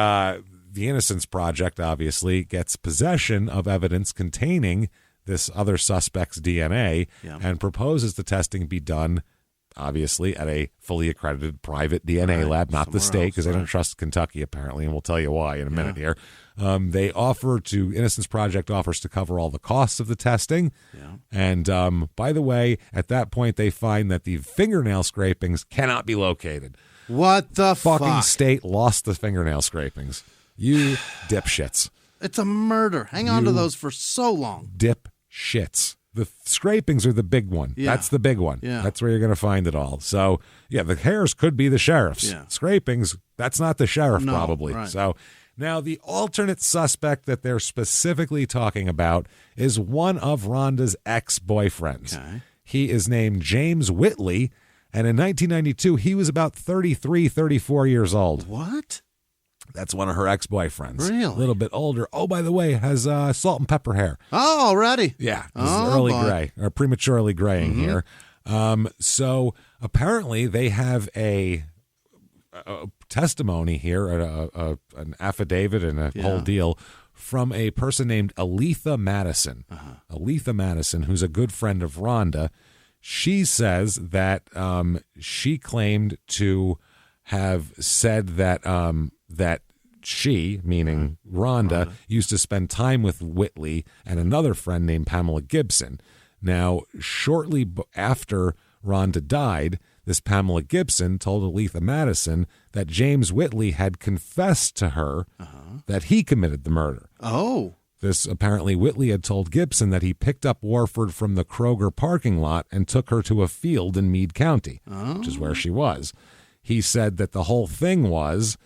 Innocence Project, obviously, gets possession of evidence containing this other suspect's DNA and proposes the testing be done, obviously, at a fully accredited private DNA lab, not the Somewhere state, else, because they don't trust Kentucky, apparently, and we'll tell you why in a minute here. They offer to, Innocence Project offers to cover all the costs of the testing. Yeah. And by the way, at that point, they find that the fingernail scrapings cannot be located. What the Fucking fuck? state lost the fingernail scrapings. You dipshits. It's a murder. Hang on to those for so long. Dip shits. The scrapings are the big one. Yeah. That's the big one. Yeah. That's where you're going to find it all. So, yeah, the hairs could be the sheriff's. Yeah. Scrapings, that's not the sheriff, No, probably. right. So, now the alternate suspect that they're specifically talking about is one of Rhonda's ex-boyfriends. Okay. He is named James Whitley, and in 1992, he was about 33, 34 years old. What? That's one of her ex-boyfriends. Really? A little bit older. Oh, by the way, has salt and pepper hair. Oh, already? Yeah, this is Oh, early boy. gray, or prematurely graying here. So apparently they have a testimony here, an affidavit and a whole deal from a person named Aletha Madison. Aletha Madison, who's a good friend of Rhonda. She says that she claimed to have said that that she, meaning Rhonda, used to spend time with Whitley and another friend named Pamela Gibson. Now, shortly after Rhonda died, this Pamela Gibson told Aletha Madison that James Whitley had confessed to her that he committed the murder. Oh. This apparently Whitley had told Gibson that he picked up Warford from the Kroger parking lot and took her to a field in Meade County, which is where she was. He said that the whole thing was,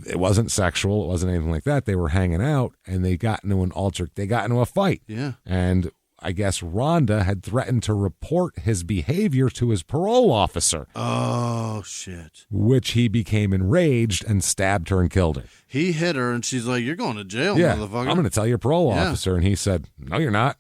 it wasn't sexual, it wasn't anything like that. They were hanging out and they got into a fight. Yeah. And I guess Rhonda had threatened to report his behavior to his parole officer. Oh, shit. Which he became enraged and stabbed her and killed her. He hit her and she's like, "You're going to jail, Yeah, motherfucker." I'm going to tell your parole Yeah. officer. And he said, "No, you're not.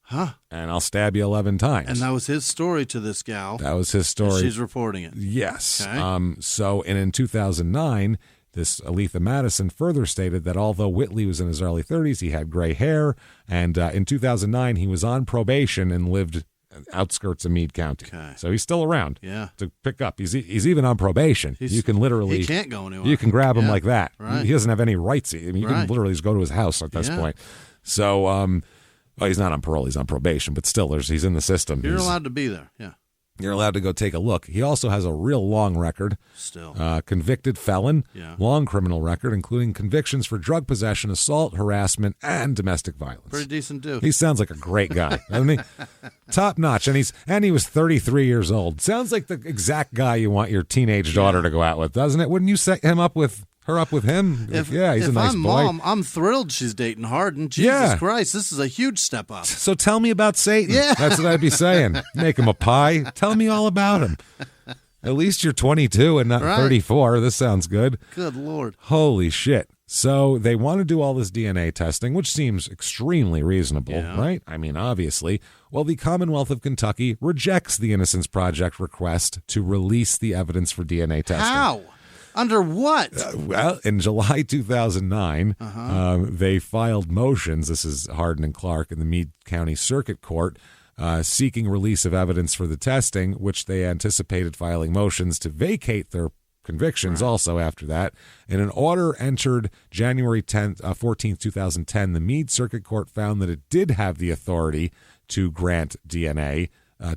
Huh. And I'll stab you 11 times." And that was his story to this gal. That was his And story. she's reporting it. Yes. Okay. So in 2009, this Aletha Madison further stated that although Whitley was in his early 30s, he had gray hair. And in 2009, he was on probation and lived outskirts of Meade County. Okay. So he's still around Yeah. to pick up. He's even on probation. You can literally... He can't go anywhere. You can grab him Yeah. like that. Right. He doesn't have any rights. I mean, you can Right. literally just go to his house at this Yeah. point. So, well, he's not on parole. He's on probation. But still, he's in the system. You're He's- allowed to be there. Yeah. You're allowed to go take a look. He also has a real long record. Still. Convicted felon, Yeah. long criminal record, including convictions for drug possession, assault, harassment, and domestic violence. Pretty decent dude. He sounds like a great guy, doesn't he? Top notch, and he was 33 years old. Sounds like the exact guy you want your teenage daughter to go out with, doesn't it? Wouldn't you set her up with him? Yeah, he's a nice I'm boy. Mom, I'm thrilled she's dating Harden. Jesus Yeah. Christ, this is a huge step up. So tell me about Satan. Yeah. That's what I'd be saying. Make him a pie. Tell me all about him. At least you're 22 and not Right. 34. This sounds good. Good Lord. Holy shit. So they want to do all this DNA testing, which seems extremely reasonable, Yeah. right? I mean, obviously. Well, the Commonwealth of Kentucky rejects the Innocence Project request to release the evidence for DNA testing. How? Under what? Well, in July 2009, they filed motions. This is Hardin and Clark in the Meade County Circuit Court, seeking release of evidence for the testing, which they anticipated filing motions to vacate their convictions also after that. In an order entered January 14th, 2010, the Meade Circuit Court found that it did have the authority to grant DNA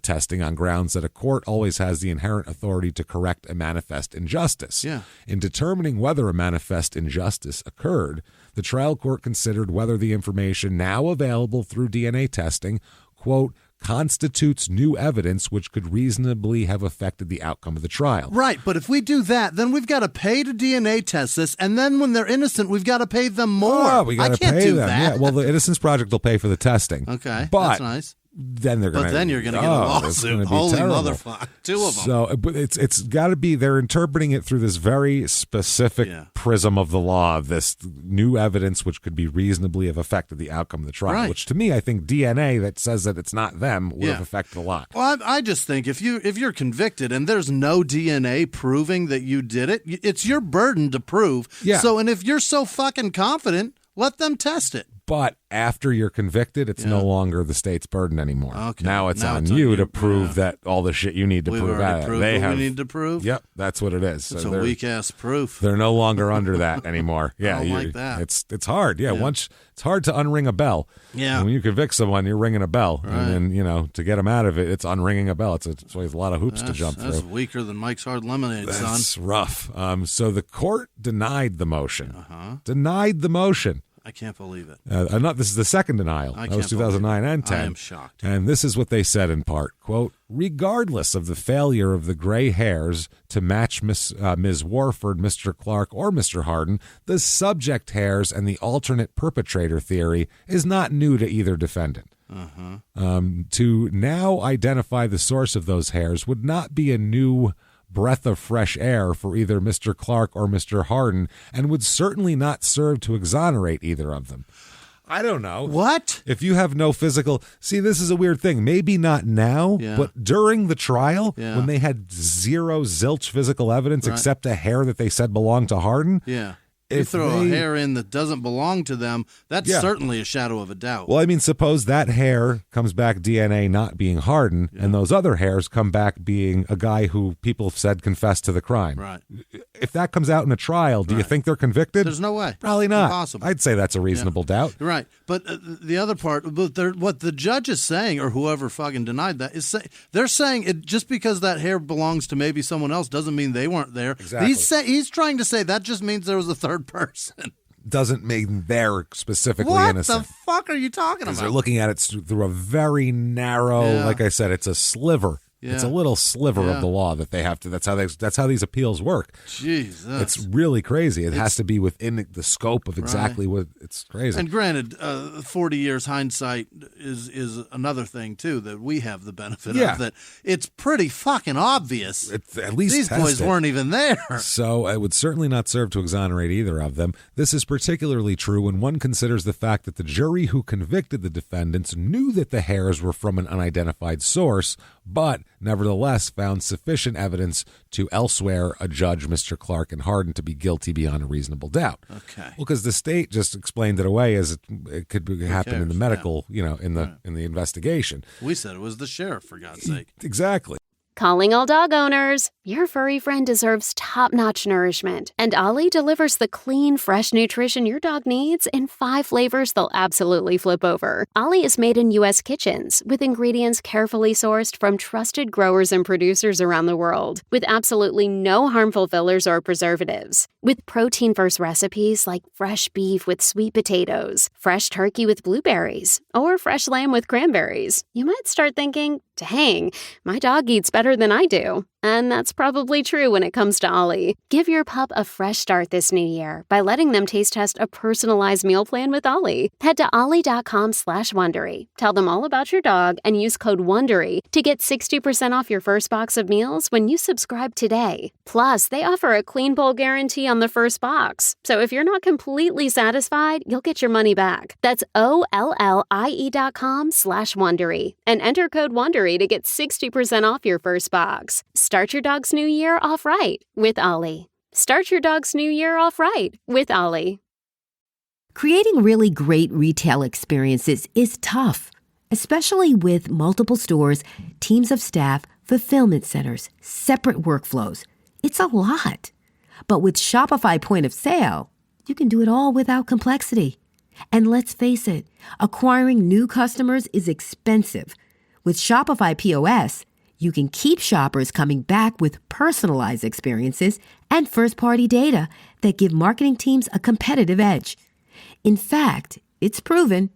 testing on grounds that a court always has the inherent authority to correct a manifest injustice. Yeah. In determining whether a manifest injustice occurred, the trial court considered whether the information now available through DNA testing, quote, constitutes new evidence which could reasonably have affected the outcome of the trial. Right, but if we do that, then we've got to pay to DNA test this, and then when they're innocent, we've got to pay them more. Oh, we got I to can't pay do them. that. Yeah, well, the Innocence Project will pay for the testing. Okay, but that's nice. Then they're going But then you're going to get a lawsuit. Holy motherfucker. Two of them. So, but it's got to be, they're interpreting it through this very specific prism of the law, this new evidence which could be reasonably have affected the outcome of the trial, Right. which to me, I think DNA that says that it's not them would have affected a lot. Well, I just think if you're convicted and there's no DNA proving that you did it, it's your burden to prove. Yeah. So, and if you're so fucking confident, let them test it. But after you're convicted, it's no longer the state's burden anymore. Okay. Now it's Now on it's on you you. to prove that all the shit you need to We've prove. already proved They what have, we need to prove. Yep, that's what it is. It's So a they're- weak ass proof. They're no longer under that anymore. Yeah, I don't you're- like that. It's hard. Yeah, once it's hard to unring a bell. Yeah. And when you convict someone, you're ringing a bell, and then to get them out of it, it's unringing a bell. It's a lot of hoops to jump That's through. weaker than Mike's Hard Lemonade, That's son. rough. So the court denied the motion. Uh-huh. Denied the motion. I can't believe it. This is the second denial. That was 2009 and 10. I am shocked. And this is what they said in part, quote, regardless of the failure of the gray hairs to match Ms. Warford, Mr. Clark, or Mr. Hardin, the subject hairs and the alternate perpetrator theory is not new to either defendant. To now identify the source of those hairs would not be a new breath of fresh air for either Mr. Clark or Mr. Hardin, and would certainly not serve to exonerate either of them. I don't know. What? If you have no physical... See, this is a weird thing. Maybe not now, but during the trial, when they had zilch physical evidence except a hair that they said belonged to Hardin... Yeah. You throw a hair in that doesn't belong to them, that's certainly a shadow of a doubt. Well, I mean, suppose that hair comes back DNA not being Hardin, and those other hairs come back being a guy who people have said confessed to the crime. Right. If that comes out in a trial, do you think they're convicted? There's no way. Probably not. Impossible. I'd say that's a reasonable doubt. Right. But the other part, what the judge is saying, or whoever fucking denied that, is they're saying it just because that hair belongs to maybe someone else doesn't mean they weren't there. Exactly. He's trying to say that just means there was a third person. Doesn't mean they're specifically what innocent. What the fuck are you talking about? They're looking at it through a very narrow, like I said, it's a sliver. Yeah. It's a little sliver of the law that they have to. That's how these appeals work. Jesus, it's really crazy. It has to be within the scope of exactly what. It's crazy. And granted, 40 years hindsight is another thing too that we have the benefit of. That it's pretty fucking obvious. At least these boys weren't even there. So it would certainly not serve to exonerate either of them. This is particularly true when one considers the fact that the jury who convicted the defendants knew that the hairs were from an unidentified source, but nevertheless found sufficient evidence to elsewhere adjudge Mr. Clark and Hardin to be guilty beyond a reasonable doubt. Okay. Well, because the state just explained it away as it could happen in the medical, in the investigation. We said it was the sheriff, for God's sake. Exactly. Calling all dog owners. Your furry friend deserves top-notch nourishment, and Ollie delivers the clean, fresh nutrition your dog needs in 5 flavors they'll absolutely flip over. Ollie is made in U.S. kitchens with ingredients carefully sourced from trusted growers and producers around the world, with absolutely no harmful fillers or preservatives. With protein-first recipes like fresh beef with sweet potatoes, fresh turkey with blueberries, or fresh lamb with cranberries, you might start thinking, dang, my dog eats better than I do. And that's probably true when it comes to Ollie. Give your pup a fresh start this new year by letting them taste test a personalized meal plan with Ollie. Head to ollie.com/Wondery. Tell them all about your dog and use code WONDERY to get 60% off your first box of meals when you subscribe today. Plus, they offer a clean bowl guarantee on the first box. So if you're not completely satisfied, you'll get your money back. That's OLLIE.com/Wondery and enter code WONDERY to get 60% off your first box. Start your dog's new year off right with Ollie. Start your dog's new year off right with Ollie. Creating really great retail experiences is tough, especially with multiple stores, teams of staff, fulfillment centers, separate workflows. It's a lot. But with Shopify Point of Sale, you can do it all without complexity. And let's face it, acquiring new customers is expensive. With Shopify POS, you can keep shoppers coming back with personalized experiences and first-party data that give marketing teams a competitive edge. In fact, it's proven,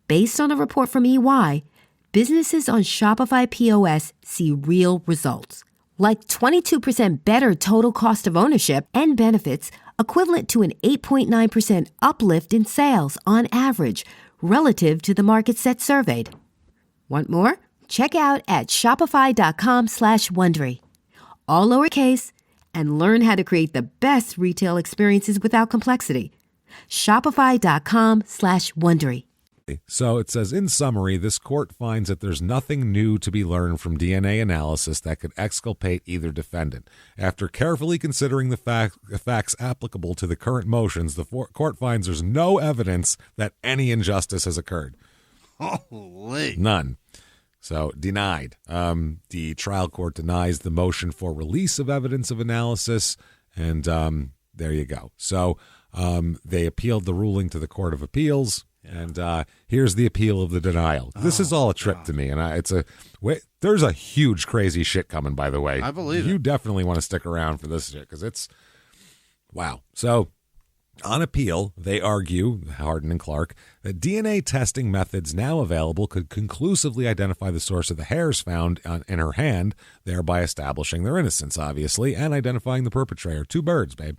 based on a report from EY, businesses on Shopify POS see real results, like 22% better total cost of ownership and benefits, equivalent to an 8.9% uplift in sales on average relative to the market set surveyed. Want more? Check out at shopify.com/Wondery. All lowercase, and learn how to create the best retail experiences without complexity. Shopify.com/Wondery. So it says, in summary, this court finds that there's nothing new to be learned from DNA analysis that could exculpate either defendant. After carefully considering the facts applicable to the current motions, the court finds there's no evidence that any injustice has occurred. Holy. None. So denied. The trial court denies the motion for release of evidence of analysis, and there you go. So they appealed the ruling to the Court of Appeals, and here's the appeal of the denial. This is all a trip to me, and there's a huge crazy shit coming, by the way. I believe you it. definitely want to stick around for this shit, because it's wow. So On appeal, they argue, Hardin and Clark, that DNA testing methods now available could conclusively identify the source of the hairs found in her hand, thereby establishing their innocence, obviously, and identifying the perpetrator. Two birds, babe.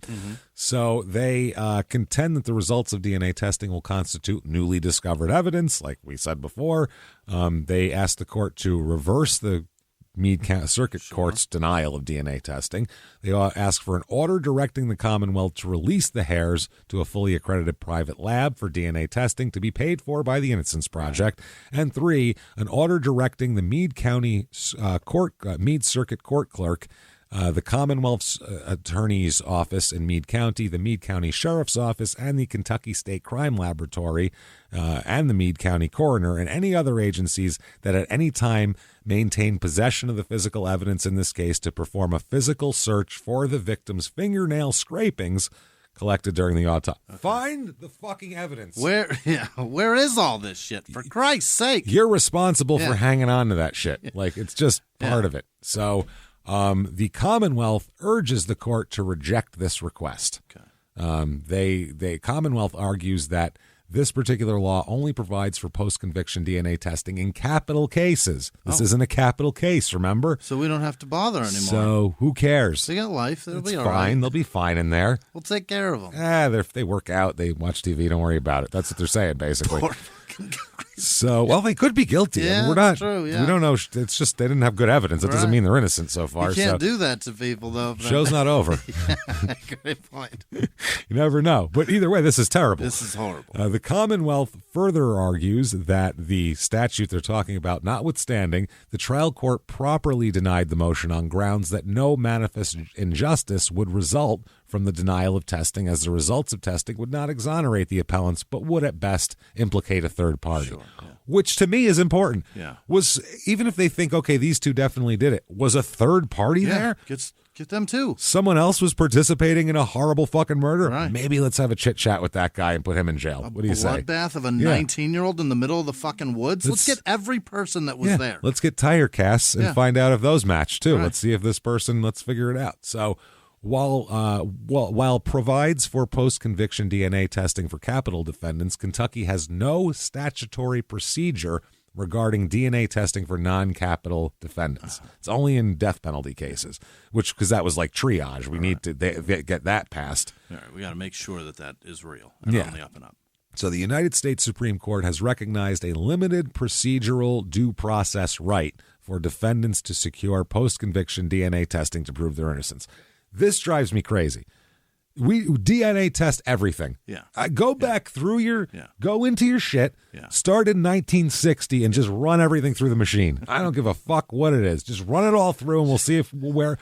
So they contend that the results of DNA testing will constitute newly discovered evidence, like we said before. They asked the court to reverse the Meade Circuit Court's denial of DNA testing. They asked for an order directing the Commonwealth to release the hairs to a fully accredited private lab for DNA testing to be paid for by the Innocence Project. And 3, an order directing the Meade County Meade Circuit Court clerk, the Commonwealth's Attorney's Office in Meade County, the Meade County Sheriff's Office, and the Kentucky State Crime Laboratory, and the Meade County Coroner, and any other agencies that at any time maintain possession of the physical evidence in this case to perform a physical search for the victim's fingernail scrapings collected during the autopsy. Okay. Find the fucking evidence. Where is all this shit? For Christ's sake. You're responsible for hanging on to that shit. Like, it's just part of it. So the Commonwealth urges the court to reject this request. Okay. The Commonwealth argues that this particular law only provides for post-conviction DNA testing in capital cases. This isn't a capital case, remember? So we don't have to bother anymore. So who cares? They got life. They'll be all fine. right. They'll be fine in there. We'll take care of them. If they work out, they watch TV, don't worry about it. That's what they're saying, basically. So, well, they could be guilty. Yeah, we're not. True, yeah. We don't know. It's just they didn't have good evidence. It doesn't mean they're innocent so far. You can't do that to people, though. Show's not over. Great point. You never know. But either way, this is terrible. This is horrible. The Commonwealth further argues that the statute they're talking about, notwithstanding, the trial court properly denied the motion on grounds that no manifest injustice would result from the denial of testing, as the results of testing would not exonerate the appellants, but would at best implicate a third party. Sure, yeah. Which to me is important. Yeah. Was, even if they think, okay, these two definitely did it, was a third party there? Get them too. Someone else was participating in a horrible fucking murder? Right. Maybe let's have a chit chat with that guy and put him in jail. What do you say? A bloodbath of a 19-year-old in the middle of the fucking woods? Let's get every person that was there. Let's get tire casts and find out if those match too. Right. Let's see if this person, let's figure it out. So while provides for post-conviction DNA testing for capital defendants, Kentucky has no statutory procedure regarding DNA testing for non-capital defendants. It's only in death penalty cases, because that was like triage. We need to get that passed. All right, we got to make sure that is real and on the up and up. So the United States Supreme Court has recognized a limited procedural due process right for defendants to secure post-conviction DNA testing to prove their innocence. This drives me crazy. We DNA test everything. Yeah. Go back through go into your shit, start in 1960 and just run everything through the machine. I don't give a fuck what it is. Just run it all through and we'll see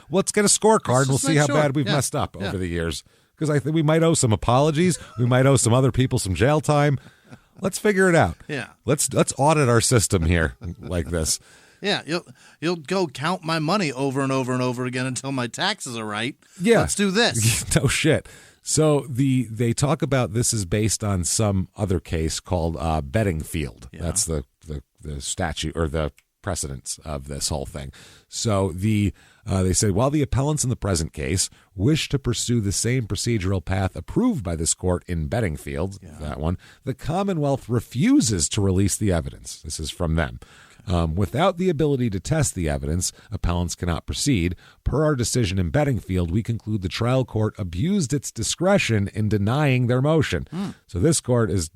let's get a scorecard and we'll see how bad we've messed up over the years. Because I think we might owe some apologies. We might owe some other people some jail time. Let's figure it out. Yeah. Let's audit our system here like this. Yeah, you'll go count my money over and over and over again until my taxes are right. Yeah. Let's do this. No shit. So they talk about this is based on some other case called Bedingfield. Yeah. That's the statute or the precedence of this whole thing. So they say, while the appellants in the present case wish to pursue the same procedural path approved by this court in Bedingfield, that one, the Commonwealth refuses to release the evidence. This is from them. Without the ability to test the evidence, appellants cannot proceed. Per our decision in Bedingfield, we conclude the trial court abused its discretion in denying their motion. So this court is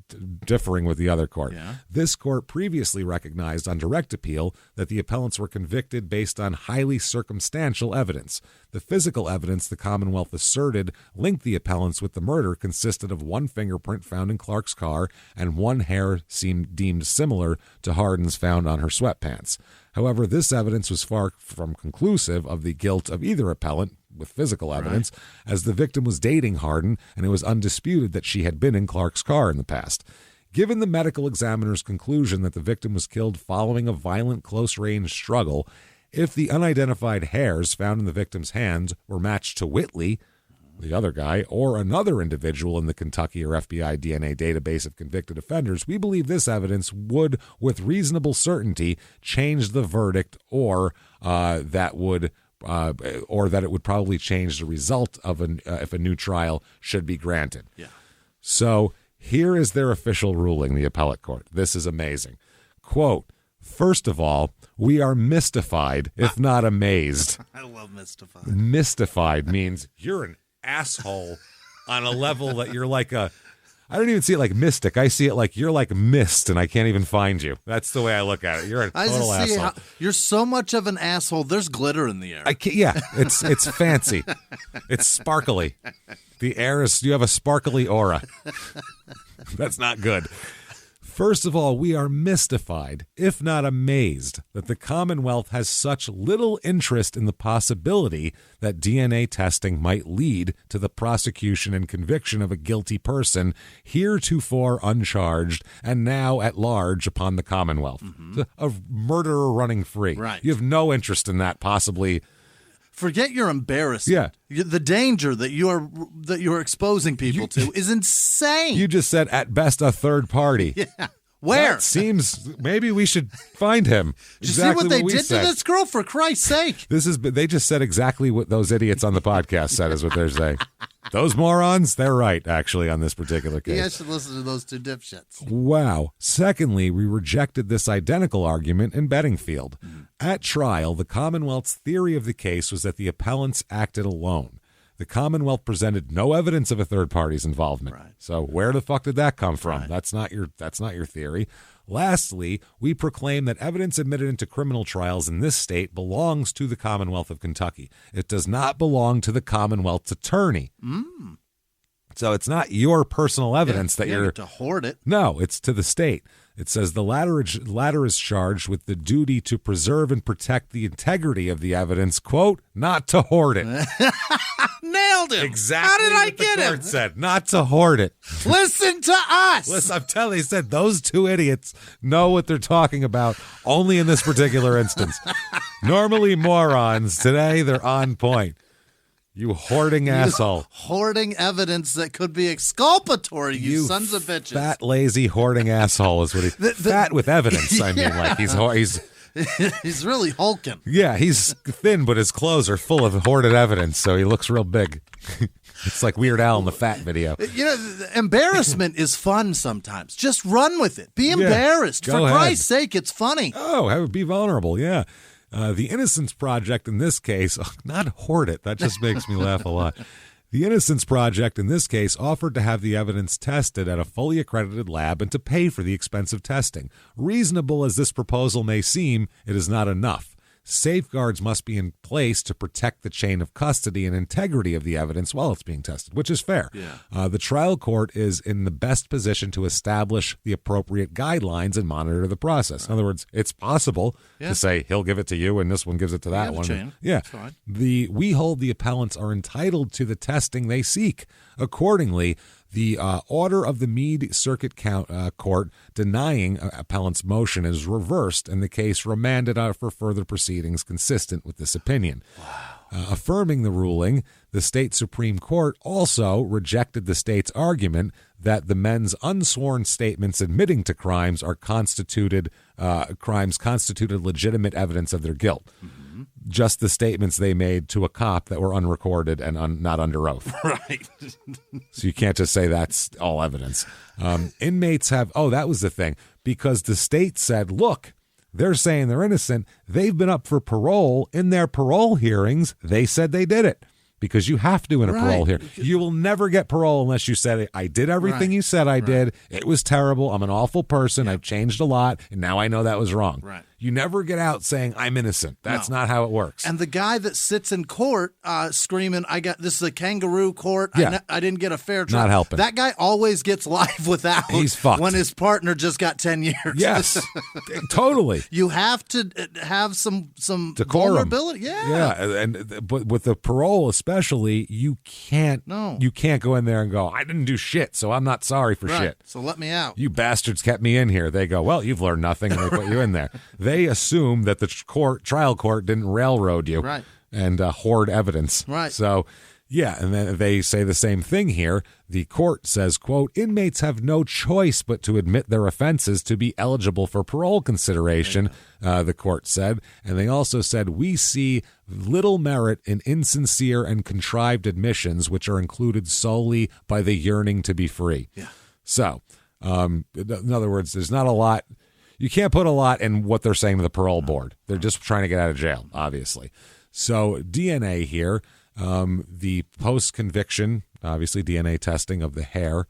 differing with the other court. Yeah. This court previously recognized on direct appeal that the appellants were convicted based on highly circumstantial evidence. The physical evidence the Commonwealth asserted linked the appellants with the murder consisted of one fingerprint found in Clark's car and one hair seemed deemed similar to Hardin's found on her sweatpants. However, this evidence was far from conclusive of the guilt of either appellant with physical evidence, as the victim was dating Hardin and it was undisputed that she had been in Clark's car in the past. Given the medical examiner's conclusion that the victim was killed following a violent close-range struggle, if the unidentified hairs found in the victim's hands were matched to Whitley, the other guy, or another individual in the Kentucky or FBI DNA database of convicted offenders, we believe this evidence would, with reasonable certainty, change the verdict, or that it would probably change the result of if a new trial should be granted. Yeah. So here is their official ruling, the appellate court. This is amazing. Quote, first of all, we are mystified, if not amazed. I love mystified. Mystified means you're an asshole on a level that you're like a, I don't even see it like mystic. I see it like you're like mist and I can't even find you. That's the way I look at it. You're a total asshole. You're so much of an asshole. There's glitter in the air. Yeah, it's fancy. It's sparkly. The air is, you have a sparkly aura. That's not good. First of all, we are mystified, if not amazed, that the Commonwealth has such little interest in the possibility that DNA testing might lead to the prosecution and conviction of a guilty person heretofore uncharged and now at large upon the Commonwealth. A murderer running free. Right. You have no interest in that possibly. Forget your embarrassment. Yeah. The danger that you're exposing people to is insane. You just said at best a third party. Yeah. Where? That seems maybe we should find him. Did you see what they did to this girl, for Christ's sake? They just said exactly what those idiots on the podcast said is what they're saying. Those morons, they're right, actually, on this particular case. You guys should listen to those two dipshits. Wow. Secondly, we rejected this identical argument in Bedingfield. At trial, the Commonwealth's theory of the case was that the appellants acted alone. The Commonwealth presented no evidence of a third party's involvement. Right. So where the fuck did that come from? Right. That's not your theory. Lastly, we proclaim that evidence admitted into criminal trials in this state belongs to the Commonwealth of Kentucky. It does not belong to the Commonwealth's attorney. So it's not your personal evidence that you're to hoard it. No, it's to the state. It says the latter is charged with the duty to preserve and protect the integrity of the evidence, quote, not to hoard it. Nailed him. Exactly. How did I what get the him? court said, not to hoard it. Listen to us. Listen, I'm telling you, he said those two idiots know what they're talking about only in this particular instance. Normally morons. Today they're on point. You hoarding asshole. Hoarding evidence that could be exculpatory, you sons of bitches. Fat, lazy, hoarding asshole is what he... fat with evidence, I mean. Like he's he's really hulking. Yeah, he's thin, but his clothes are full of hoarded evidence, so he looks real big. It's like Weird Al in the fat video. You know, embarrassment is fun sometimes. Just run with it. Be embarrassed. For Christ's sake, it's funny. Oh, be vulnerable, yeah. The Innocence Project in this case, not hoard it, that just makes me laugh a lot. The Innocence Project in this case offered to have the evidence tested at a fully accredited lab and to pay for the expensive testing. Reasonable as this proposal may seem, it is not enough. Safeguards must be in place to protect the chain of custody and integrity of the evidence while it's being tested, which is fair. Yeah. The trial court is in the best position to establish the appropriate guidelines and monitor the process. In other words, it's possible to say he'll give it to you and this one gives it to that one. Chain. Yeah. That's fine. We hold the appellants are entitled to the testing they seek. Accordingly, the order of the Meade Circuit Court denying appellant's motion is reversed and the case remanded for further proceedings consistent with this opinion. Wow. Affirming the ruling, the state Supreme Court also rejected the state's argument that the men's unsworn statements admitting to crimes constituted legitimate evidence of their guilt. Just the statements they made to a cop that were unrecorded and not under oath. Right. So you can't just say that's all evidence. Inmates have, that was the thing, because the state said, look, they're saying they're innocent. They've been up for parole. In their parole hearings, they said they did it. Because you have to in a parole hearing. You will never get parole unless you said, I did everything you said I did. It was terrible. I'm an awful person. I've changed a lot. And now I know that was wrong. Right. You never get out saying, I'm innocent. That's not how it works. And the guy that sits in court screaming, this is a kangaroo court. Yeah. I didn't get a fair trial. Not helping. That guy always gets life without. He's fucked. When his partner just got 10 years. Yes, totally. You have to have some decorum. vulnerability. Yeah. But with the parole especially, you can't go in there and go, I didn't do shit, so I'm not sorry for shit. So let me out. You bastards kept me in here. They go, well, you've learned nothing, and they put you in there. They assume that the trial court didn't railroad you and hoard evidence. Right. So Yeah, and then they say the same thing here. The court says, quote, inmates have no choice but to admit their offenses to be eligible for parole consideration, the court said. And they also said, we see little merit in insincere and contrived admissions, which are included solely by the yearning to be free. Yeah. So, in other words, there's not a lot. You can't put a lot in what they're saying to the parole board. They're just trying to get out of jail, obviously. So DNA here. The post-conviction, obviously DNA testing of the hair,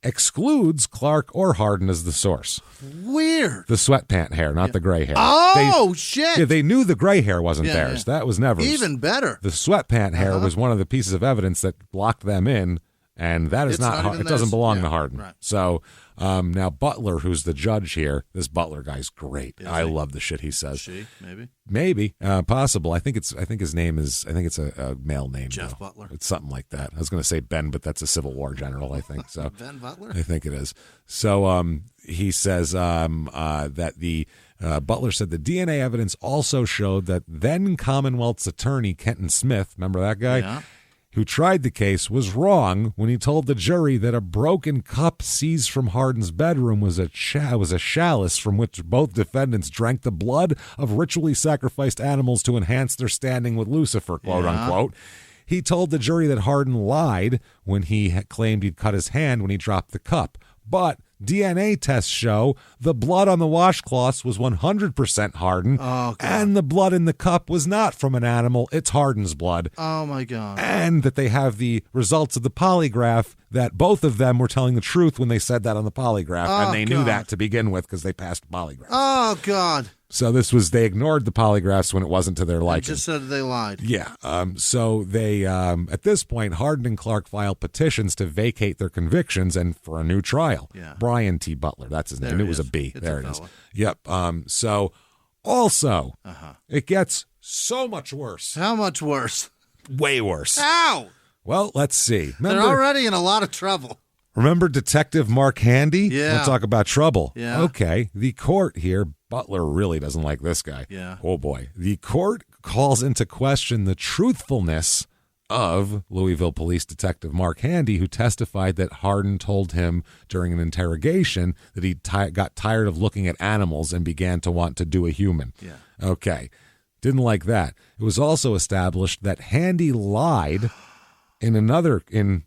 excludes Clark or Hardin as the source. Weird. The sweatpant hair, not the gray hair. Oh, shit. Yeah, they knew the gray hair wasn't Yeah, theirs. yeah. That was never. Even better. The sweatpant hair was one of the pieces of evidence that locked them in, and that is It's not not even it doesn't theirs. belong Yeah, to Hardin. right. So now Butler, who's the judge here, this Butler guy's great. Is I he? love the shit he says. She, maybe. Maybe, possible. I think his name is. I think it's a male name. Jeff though. Butler? It's something like that. I was going to say Ben, but that's a Civil War general. I think so. Ben Butler? I think it is. So he says that the Butler said the DNA evidence also showed that then Commonwealth's attorney Kenton Smith, remember that guy? Yeah. Who tried the case, was wrong when he told the jury that a broken cup seized from Hardin's bedroom was a chalice from which both defendants drank the blood of ritually sacrificed animals to enhance their standing with Lucifer, quote unquote. He told the jury that Hardin lied when he claimed he'd cut his hand when he dropped the cup. But DNA tests show the blood on the washcloths was 100% Hardin, and the blood in the cup was not from an animal. It's Hardin's blood. Oh, my God. And that they have the results of the polygraph that both of them were telling the truth when they said that on the polygraph, and they knew that to begin with because they passed polygraph. Oh, God. So they ignored the polygraphs when it wasn't to their liking. Just said they lied. Yeah. So they, at this point, Hardin and Clark filed petitions to vacate their convictions and for a new trial. Yeah. Brian T. Butler, that's his name. It was a B. It's there a it is. fella. Yep. So also, it gets so much worse. How much worse? Way worse. How? Well, let's see. They're already in a lot of trouble. Remember Detective Mark Handy? Yeah. We'll talk about trouble. Yeah. Okay. The court here, Butler really doesn't like this guy. Yeah. Oh, boy. The court calls into question the truthfulness of Louisville Police Detective Mark Handy, who testified that Hardin told him during an interrogation that he got tired of looking at animals and began to want to do a human. Yeah. Okay. Didn't like that. It was also established that Handy lied in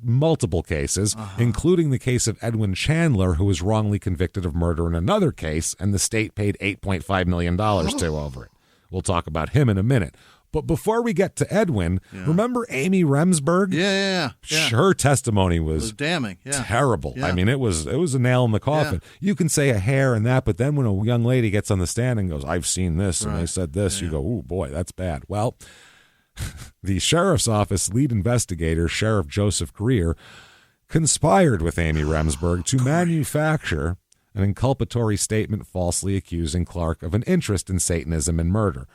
multiple cases, including the case of Edwin Chandler, who was wrongly convicted of murder in another case, and the state paid $8.5 million to over it. We'll talk about him in a minute. But before we get to Edwin, remember Amy Remsburg? Yeah. Her testimony It was was damning. Yeah. terrible. Yeah. I mean, it was a nail in the coffin. Yeah. You can say a hair and that, but then when a young lady gets on the stand and goes, I've seen this, and they Right. said this, you go, oh, boy, that's bad. Well, the sheriff's office lead investigator, Sheriff Joseph Greer, conspired with Amy Remsburg to manufacture an inculpatory statement falsely accusing Clark of an interest in Satanism and murder.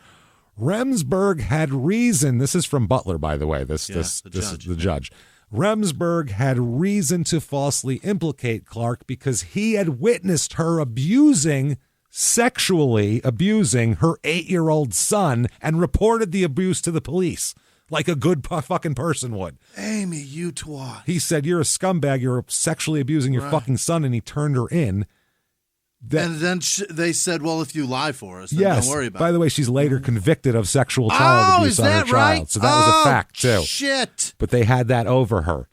Remsburg had reason. This is from Butler, by the way. This is the judge. Remsburg had reason to falsely implicate Clark because he had witnessed her sexually abusing her 8-year-old son and reported the abuse to the police like a good fucking person would. Amy, you twat. He said, you're a scumbag. You're sexually abusing your fucking son, and he turned her in. And then they said, well, if you lie for us, then don't worry about it. By the way, she's later convicted of sexual child abuse is on her that child. right? So that was a fact, too. Shit. But they had that over her.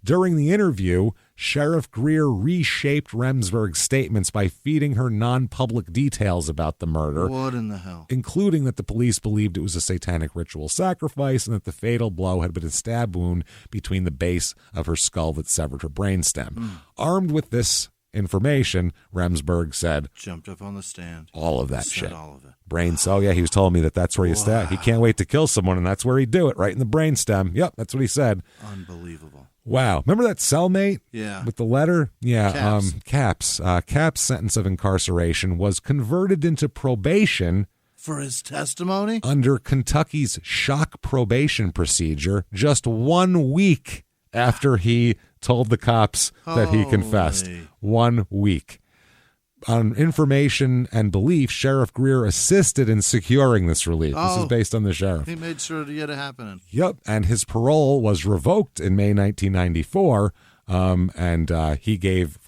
During the interview, Sheriff Greer reshaped Remsburg's statements by feeding her non-public details about the murder. What in the hell? Including that the police believed it was a satanic ritual sacrifice and that the fatal blow had been a stab wound between the base of her skull that severed her brainstem. Armed with this information, Remsburg said, Jumped up on the stand. all of that Said shit. all of it. Brain cell. Yeah, he was telling me that's where you stab. He can't wait to kill someone, and that's where he'd do it, right in the brainstem. Yep, that's what he said. Unbelievable. Wow. Remember that cellmate? Yeah. With the letter? Yeah. Capps. Capps' sentence of incarceration was converted into probation For his testimony? under Kentucky's shock probation procedure just 1 week after he told the cops that he confessed. 1 week. On information and belief, Sheriff Greer assisted in securing this relief. This is based on the sheriff. He made sure to get it happening. Yep, and his parole was revoked in May 1994,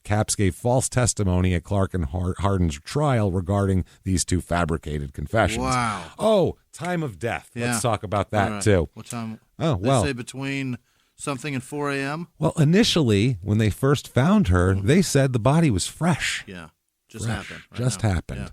Capps gave false testimony at Clark and Hardin's trial regarding these two fabricated confessions. Wow. Oh, time of death. Yeah. Let's talk about that, right. too. What time? Oh, well. They say between something and 4 a.m.? Well, initially, when they first found her, they said the body was fresh. Yeah. Just happened.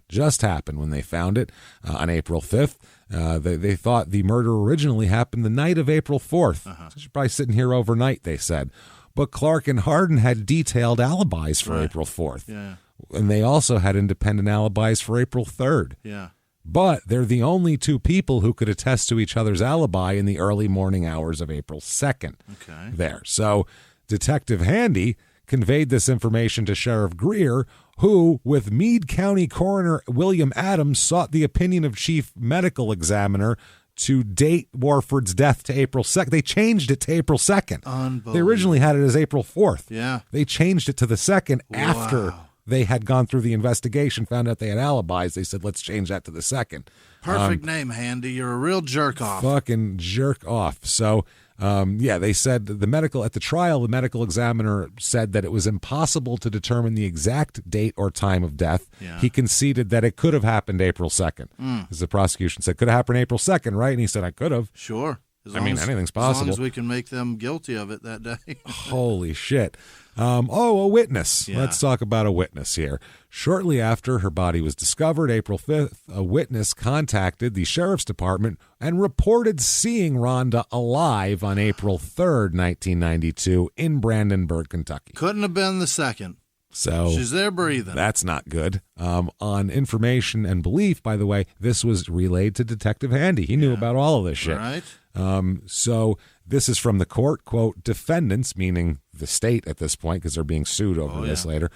Just happened when they found it on April 5th. They thought the murder originally happened the night of April 4th. So she's probably sitting here overnight, they said. But Clark and Hardin had detailed alibis for April 4th. Yeah. And they also had independent alibis for April 3rd. Yeah. But they're the only two people who could attest to each other's alibi in the early morning hours of April 2nd. Okay. There. So Detective Handy conveyed this information to Sheriff Greer, who, with Meade County Coroner William Adams, sought the opinion of Chief Medical Examiner to date Warford's death to April 2nd. They changed it to April 2nd. Unbelievable. They originally had it as April 4th. Yeah. They changed it to the 2nd after they had gone through the investigation, found out they had alibis. They said, let's change that to the 2nd. Perfect name, Handy. You're a real jerk off. Fucking jerk off. So, they said the medical examiner said that it was impossible to determine the exact date or time of death. Yeah. He conceded that it could have happened April 2nd. As the prosecution said, could have happened April 2nd, right? And he said, I could have. Sure. Anything's possible. As long as we can make them guilty of it that day. Holy shit. A witness. Yeah. Let's talk about a witness here. Shortly after her body was discovered, April 5th, a witness contacted the sheriff's department and reported seeing Rhonda alive on April 3rd, 1992 in Brandenburg, Kentucky. Couldn't have been the 2nd. So she's there breathing. That's not good. On information and belief, by the way, this was relayed to Detective Handy. He knew about all of this shit. Right. So this is from the court, quote, defendants, meaning the state at this point, because they're being sued over this later,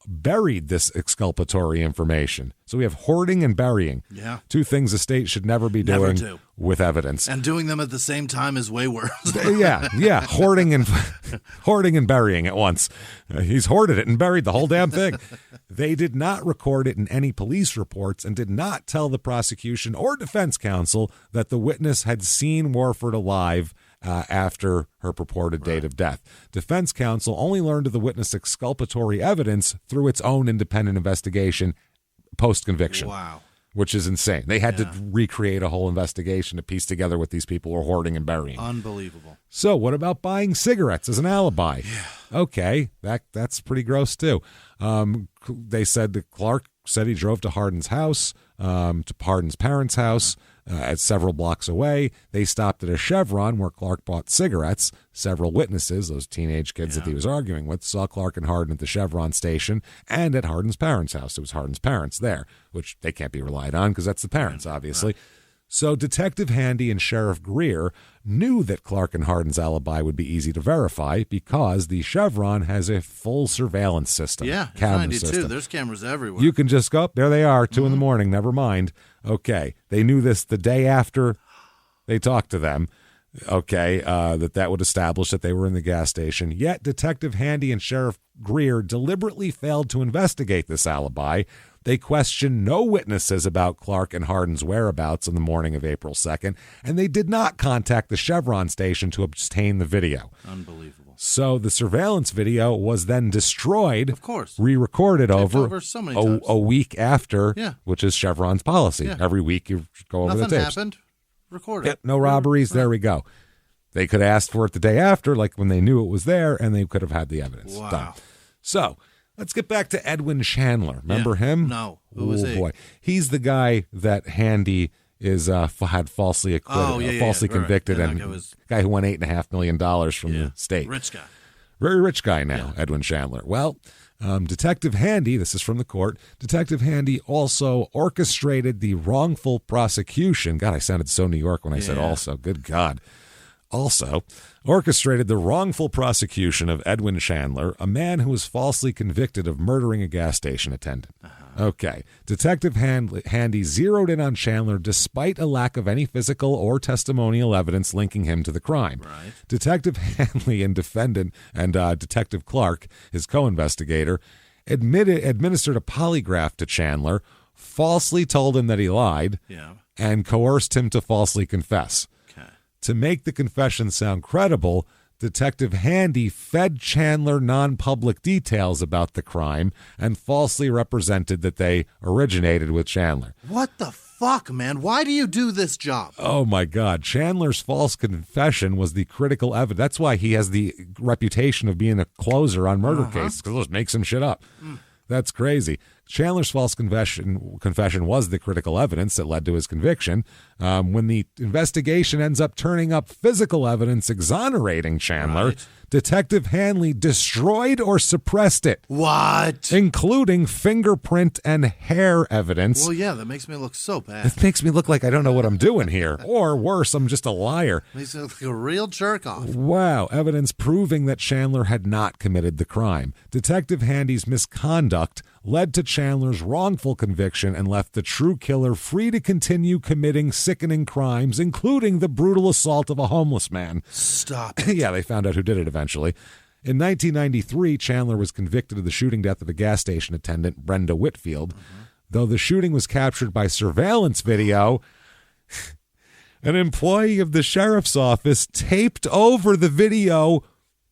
buried this exculpatory information. So we have hoarding and burying. Yeah. Two things the state should never be doing with evidence. And doing them at the same time is way worse. yeah. Hoarding and burying at once. He's hoarded it and buried the whole damn thing. They did not record it in any police reports and did not tell the prosecution or defense counsel that the witness had seen Warford alive after her purported date of death. Defense counsel only learned of the witness' exculpatory evidence through its own independent investigation post-conviction. Wow. Which is insane. They had to recreate a whole investigation to piece together what these people were hoarding and burying. Unbelievable. So what about buying cigarettes as an alibi? Yeah. Okay, that's pretty gross too. They said that Clark said he drove to Hardin's house, to Hardin's parents' house, at several blocks away. They stopped at a Chevron where Clark bought cigarettes. Several witnesses, those teenage kids that he was arguing with, saw Clark and Hardin at the Chevron station and at Hardin's parents' house. It was Hardin's parents there, which they can't be relied on because that's the parents, obviously. Right. So Detective Handy and Sheriff Greer knew that Clark and Hardin's alibi would be easy to verify because the Chevron has a full surveillance system. Yeah, camera 92. system. There's cameras everywhere. You can just go, there they are, 2 in the morning, never mind. Okay, they knew this the day after they talked to them. Okay, that would establish that they were in the gas station. Yet Detective Handy and Sheriff Greer deliberately failed to investigate this alibi. They questioned no witnesses about Clark and Hardin's whereabouts on the morning of April 2nd, and they did not contact the Chevron station to obtain the video. Unbelievable. So the surveillance video was then destroyed, of course, re-recorded over so many times. A week after, which is Chevron's policy. Yeah. Every week you go over Nothing the tapes. happened. Record it. Yep, no robberies. There we go. They could have asked for it the day after, like when they knew it was there, and they could have had the evidence. Wow. Done. So let's get back to Edwin Chandler. Remember him? No. Who was he? Boy. He's the guy that Handy is had falsely acquitted, falsely convicted, right. and was... guy who won $8.5 million from the state. Rich guy. Very rich guy now, Edwin Chandler. Well, Detective Handy, this is from the court, Detective Handy also orchestrated the wrongful prosecution. God, I sounded so New York when I said also. Good God. Also, orchestrated the wrongful prosecution of Edwin Chandler, a man who was falsely convicted of murdering a gas station attendant. Okay. Detective Handy zeroed in on Chandler despite a lack of any physical or testimonial evidence linking him to the crime. Right. Detective Hanley and defendant and Detective Clark, his co-investigator, administered a polygraph to Chandler, falsely told him that he lied, and coerced him to falsely confess. Okay. To make the confession sound credible, Detective Handy fed Chandler non-public details about the crime and falsely represented that they originated with Chandler. What the fuck, man? Why do you do this job? Oh, my God. Chandler's false confession was the critical evidence. That's why he has the reputation of being a closer on murder cases, because let's make some shit up. That's crazy. Chandler's false confession was the critical evidence that led to his conviction. When the investigation ends up turning up physical evidence exonerating Chandler, Detective Hanley destroyed or suppressed it. What? Including fingerprint and hair evidence. Well, yeah, that makes me look so bad. It makes me look like I don't know what I'm doing here. Or worse, I'm just a liar. Makes me look like a real jerk off. Wow, evidence proving that Chandler had not committed the crime. Detective Handy's misconduct led to Chandler's wrongful conviction and left the true killer free to continue committing sickening crimes, including the brutal assault of a homeless man. Stop it. Yeah, they found out who did it eventually. In 1993, Chandler was convicted of the shooting death of a gas station attendant, Brenda Whitfield. Though the shooting was captured by surveillance video, an employee of the sheriff's office taped over the video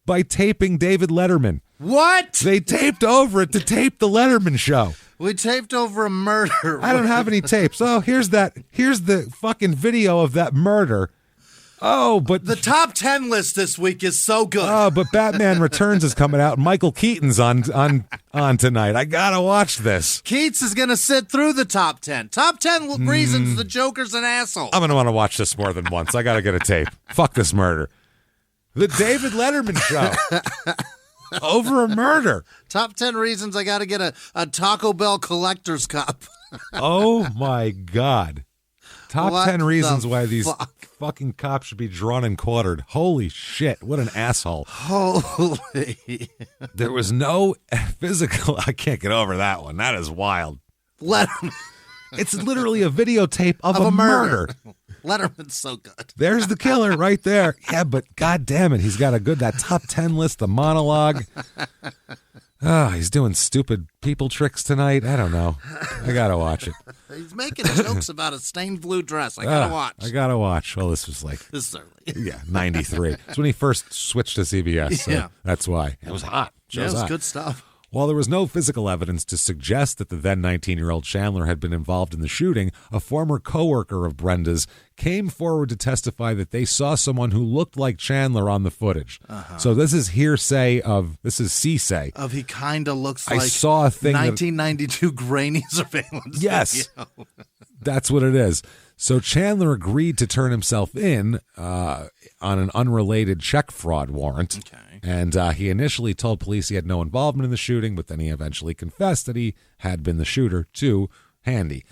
by taping David Letterman. What? They taped over it to tape the Letterman show. We taped over a murder. I don't have any tapes. Oh, here's the fucking video of that murder. Oh, but the top 10 list this week is so good. Oh, but Batman Returns is coming out. Michael Keaton's on tonight. I gotta watch this. Keats is gonna sit through the top 10. Top 10 reasons the Joker's an asshole. I'm gonna want to watch this more than once. I gotta get a tape. Fuck this murder. The David Letterman show. Over a murder. Top 10 reasons I got to get a Taco Bell collector's cup. Oh, my God. Top What 10 reasons the why these fuck? fucking cops should be drawn and quartered. Holy shit. What an asshole. Holy. There was no physical. I can't get over that one. That is wild. Letterman. It's literally a videotape of a murder. Letterman's so good. There's the killer right there. Yeah, but God damn it, he's got that top 10 list, the monologue. Oh, he's doing stupid people tricks tonight. I don't know. I got to watch it. He's making jokes about a stained blue dress. I got to watch. I got to watch. Well, this was This is early. Yeah, 93. It's when he first switched to CBS. So Yeah. That's why. It was hot. Yeah, it was good stuff. While there was no physical evidence to suggest that the then 19-year-old Chandler had been involved in the shooting, a former coworker of Brenda's came forward to testify that they saw someone who looked like Chandler on the footage. So this is hearsay this is C-say. Of he kind of looks I like saw a thing 1992 grainy surveillance. Yes. video. That's what it is. So Chandler agreed to turn himself in on an unrelated check fraud warrant. Okay. And he initially told police he had no involvement in the shooting, but then he eventually confessed that he had been the shooter to Handy.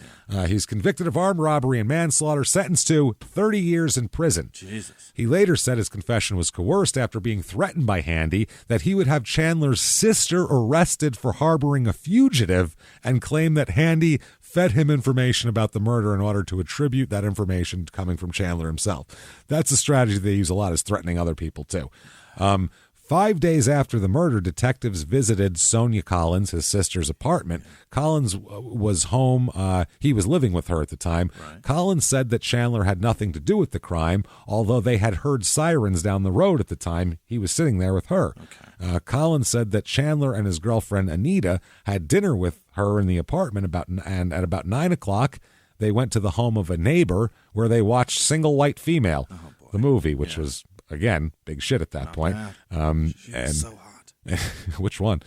He's convicted of armed robbery and manslaughter, sentenced to 30 years in prison. Jesus. He later said his confession was coerced after being threatened by Handy that he would have Chandler's sister arrested for harboring a fugitive, and claimed that Handy fed him information about the murder in order to attribute that information coming from Chandler himself. That's a strategy they use a lot, is threatening other people too. 5 days after the murder, detectives visited Sonia Collins, his sister's apartment. Collins was home. He was living with her at the time. Right. Collins said that Chandler had nothing to do with the crime, although they had heard sirens down the road at the time he was sitting there with her. Okay. Collins said that Chandler and his girlfriend Anita had dinner with her in the apartment and at about 9 o'clock, they went to the home of a neighbor where they watched Single White Female, the movie, which was, again, big shit at that point. She was so hot. Which one?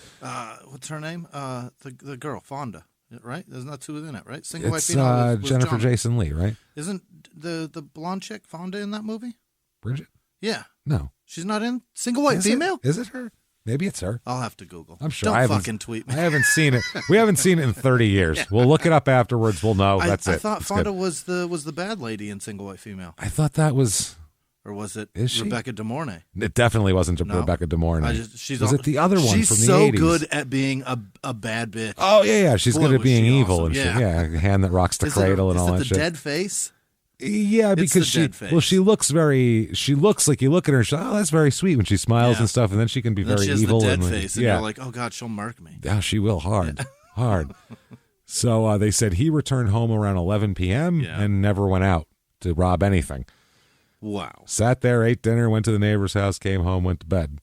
What's her name? The girl, Fonda, right? There's not two in it, right? Single White It's Female was Jennifer John. Jason Leigh, right? Isn't the blonde chick Fonda in that movie? Bridget? Yeah. No. She's not in Single White Female? Is it her? Maybe it's her. I'll have to Google. I'm sure. Don't fucking tweet me. I haven't seen it. We haven't seen it in 30 years. Yeah. We'll look it up afterwards. We'll know. That's it. I thought it's Fonda good. was the bad lady in Single White Female. I thought that was... Or was it Is she? Rebecca De Mornay? It definitely wasn't No. Rebecca De Mornay. Was it the other one she's from the so 80s? good at being a bad bitch. Oh, yeah. She's Boy, good at was being she evil. awesome. And Yeah. shit. Yeah, hand that rocks the cradle and all that Is it shit. the dead face? Yeah, It's because the dead face. she looks like you look at her and she's like, oh, that's very sweet when she smiles and stuff, and then she can be And then very she has evil. the dead and face, and you're like, oh, God, she'll mark me. yeah, she will hard. So they said he returned home around 11 p.m. and never went out to rob anything. Wow. Sat there, ate dinner, went to the neighbor's house, came home, went to bed.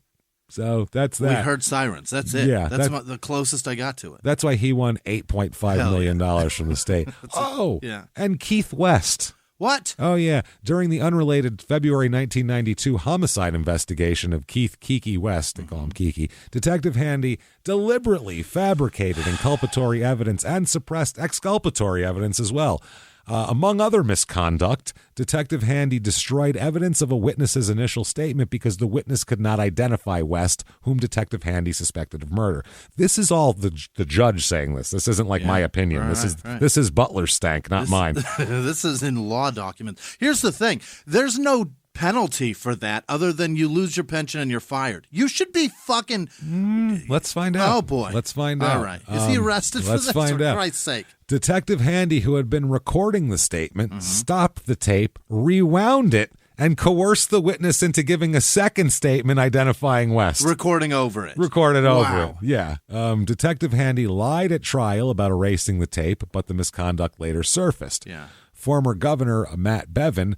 So that's that. We heard sirens. That's it. Yeah, that's the closest I got to it. That's why he won $8.5 million from the state. And Keith West. What? Oh, yeah. During the unrelated February 1992 homicide investigation of Keith Kiki West, they call him Kiki, Detective Handy deliberately fabricated inculpatory evidence and suppressed exculpatory evidence as well. Among other misconduct, Detective Handy destroyed evidence of a witness's initial statement because the witness could not identify West, whom Detective Handy suspected of murder. This is all the judge saying this. This isn't like my opinion. This is Butler's stank, not mine. This is in law documents. Here's the thing. There's no penalty for that other than you lose your pension and you're fired. You should be fucking... Let's find out. Oh, boy. Let's find out. All right. Is he arrested for this? Let's find out. For Christ's sake. Detective Handy, who had been recording the statement, stopped the tape, rewound it, and coerced the witness into giving a second statement identifying West. Recorded over it. Yeah. Detective Handy lied at trial about erasing the tape, but the misconduct later surfaced. Yeah. Former Governor Matt Bevin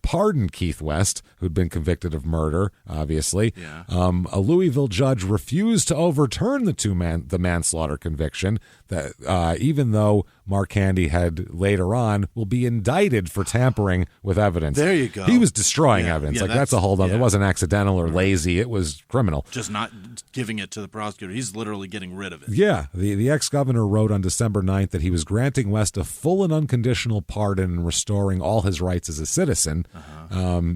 pardoned Keith West, who'd been convicted of murder, obviously. Yeah. A Louisville judge refused to overturn the manslaughter conviction, that even though Mark Handy had later on will be indicted for tampering with evidence. There you go. He was destroying evidence. That's a hold on. It wasn't accidental or lazy. It was criminal. Just not giving it to the prosecutor. He's literally getting rid of it. Yeah. The ex-governor wrote on December 9th that he was granting West a full and unconditional pardon and restoring all his rights as a citizen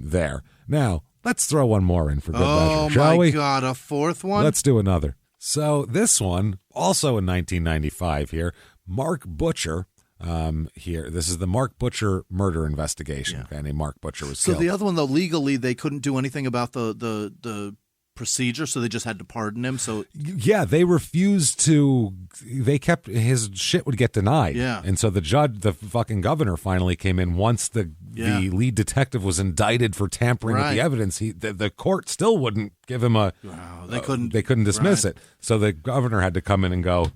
there. Now, let's throw one more in for good measure, shall we? Oh, my God. A fourth one? Let's do another. So this one, also in 1995 here, Mark Butcher, this is the Mark Butcher murder investigation. A guy named Mark Butcher was killed. So the other one, though, legally, they couldn't do anything about the procedure, so they just had to pardon him. So yeah, they refused to. They kept his shit would get denied. Yeah, and so the fucking governor finally came in once the lead detective was indicted for tampering with the evidence. The court still wouldn't give him a. Wow, they couldn't dismiss it. So the governor had to come in and go,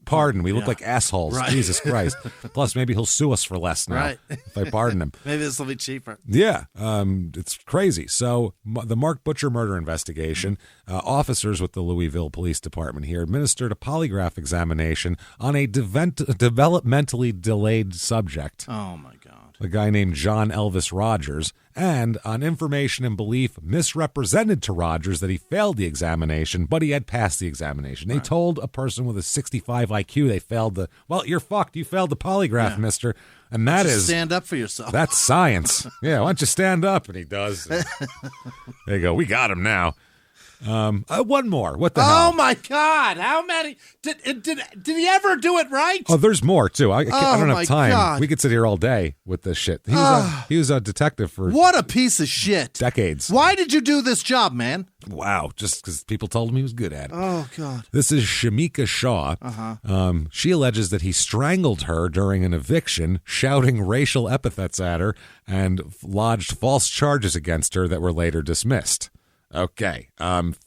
pardon. We look like assholes. Right. Jesus Christ. Plus, maybe he'll sue us for less now if I pardon him. Maybe this will be cheaper. Yeah. It's crazy. So the Mark Butcher murder investigation, officers with the Louisville Police Department here administered a polygraph examination on a developmentally delayed subject. Oh, my God. A guy named John Elvis Rogers, and on information and belief misrepresented to Rogers that he failed the examination, but he had passed the examination. They told a person with a 65 IQ they failed well, you're fucked. You failed the polygraph, mister. And that is... stand up for yourself. That's science. Yeah, why don't you stand up? And he does. There you go. We got him now. One more. What the hell? Oh, my God. How many? Did he ever do it right? Oh, there's more, too. I don't have time. God. We could sit here all day with this shit. He was a detective for... What a piece of shit. Decades. Why did you do this job, man? Wow. Just because people told him he was good at it. Oh, God. This is Shamika Shaw. She alleges that he strangled her during an eviction, shouting racial epithets at her, and lodged false charges against her that were later dismissed. Okay.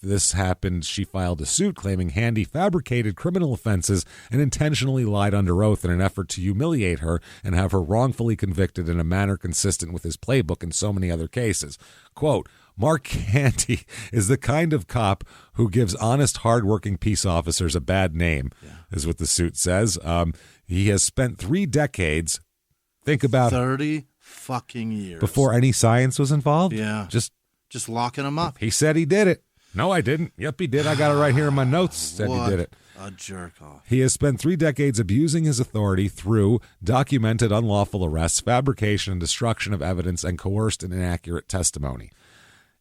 This happened. She filed a suit claiming Handy fabricated criminal offenses and intentionally lied under oath in an effort to humiliate her and have her wrongfully convicted in a manner consistent with his playbook in so many other cases. Quote, Mark Handy is the kind of cop who gives honest, hardworking peace officers a bad name, is what the suit says. He has spent 3 decades, think about 30 fucking years. Before any science was involved? Yeah. Just locking him up. He said he did it. No, I didn't. Yep, he did. I got it right here in my notes. Said he did it. A jerk off. He has spent 3 decades abusing his authority through documented unlawful arrests, fabrication and destruction of evidence, and coerced and inaccurate testimony.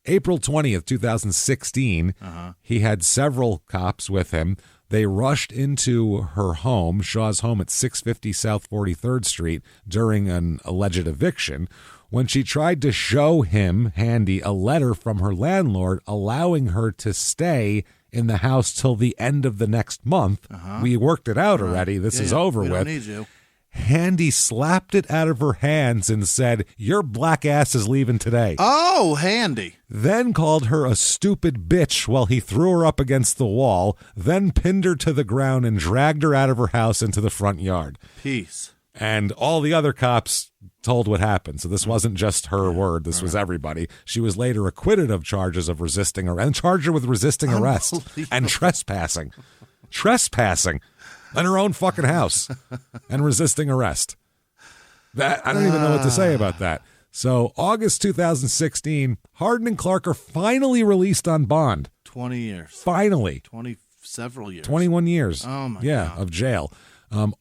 April 20th, 2016, he had several cops with him. They rushed into her home, Shaw's home at 650 South 43rd Street, during an alleged eviction. When she tried to show him, Handy, a letter from her landlord allowing her to stay in the house till the end of the next month. We worked it out already. This is over with. We don't need you. Handy slapped it out of her hands and said, "Your black ass is leaving today." Oh, Handy. Then called her a stupid bitch while he threw her up against the wall, then pinned her to the ground and dragged her out of her house into the front yard. Peace. And all the other cops told what happened. So this wasn't just her word. This was everybody. She was later acquitted of charges of resisting arrest and charged her with resisting arrest and trespassing. Trespassing in her own fucking house and resisting arrest. That I don't even know what to say about that. So August 2016, Hardin and Clark are finally released on bond. 20 years. Finally. Several years. 21 years. Oh, my God. Of jail.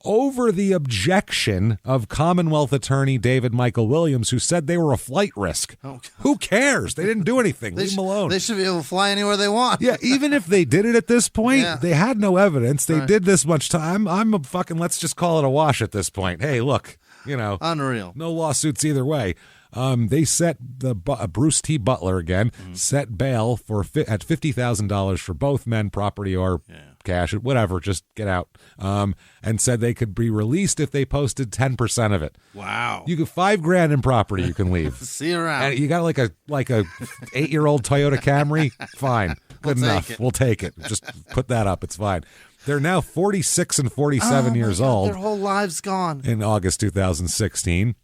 Over the objection of Commonwealth attorney David Michael Williams, who said they were a flight risk. Oh, who cares? They didn't do anything. Leave them alone. They should be able to fly anywhere they want. Yeah, even if they did it at this point, they had no evidence. They did this much time. I'm a fucking, let's just call it a wash at this point. Hey, look, Unreal. No lawsuits either way. They set the Bruce T. Butler again, set bail at $50,000 for both men, property or cash, whatever, just get out. And said they could be released if they posted 10% of it. Wow. You get $5,000 in property, you can leave. See you around. And you got like a 8-year-old Toyota Camry? Fine. Good enough. We'll take it. Just put that up. It's fine. They're now 46 and 47 years old. Their whole lives gone. In August 2016.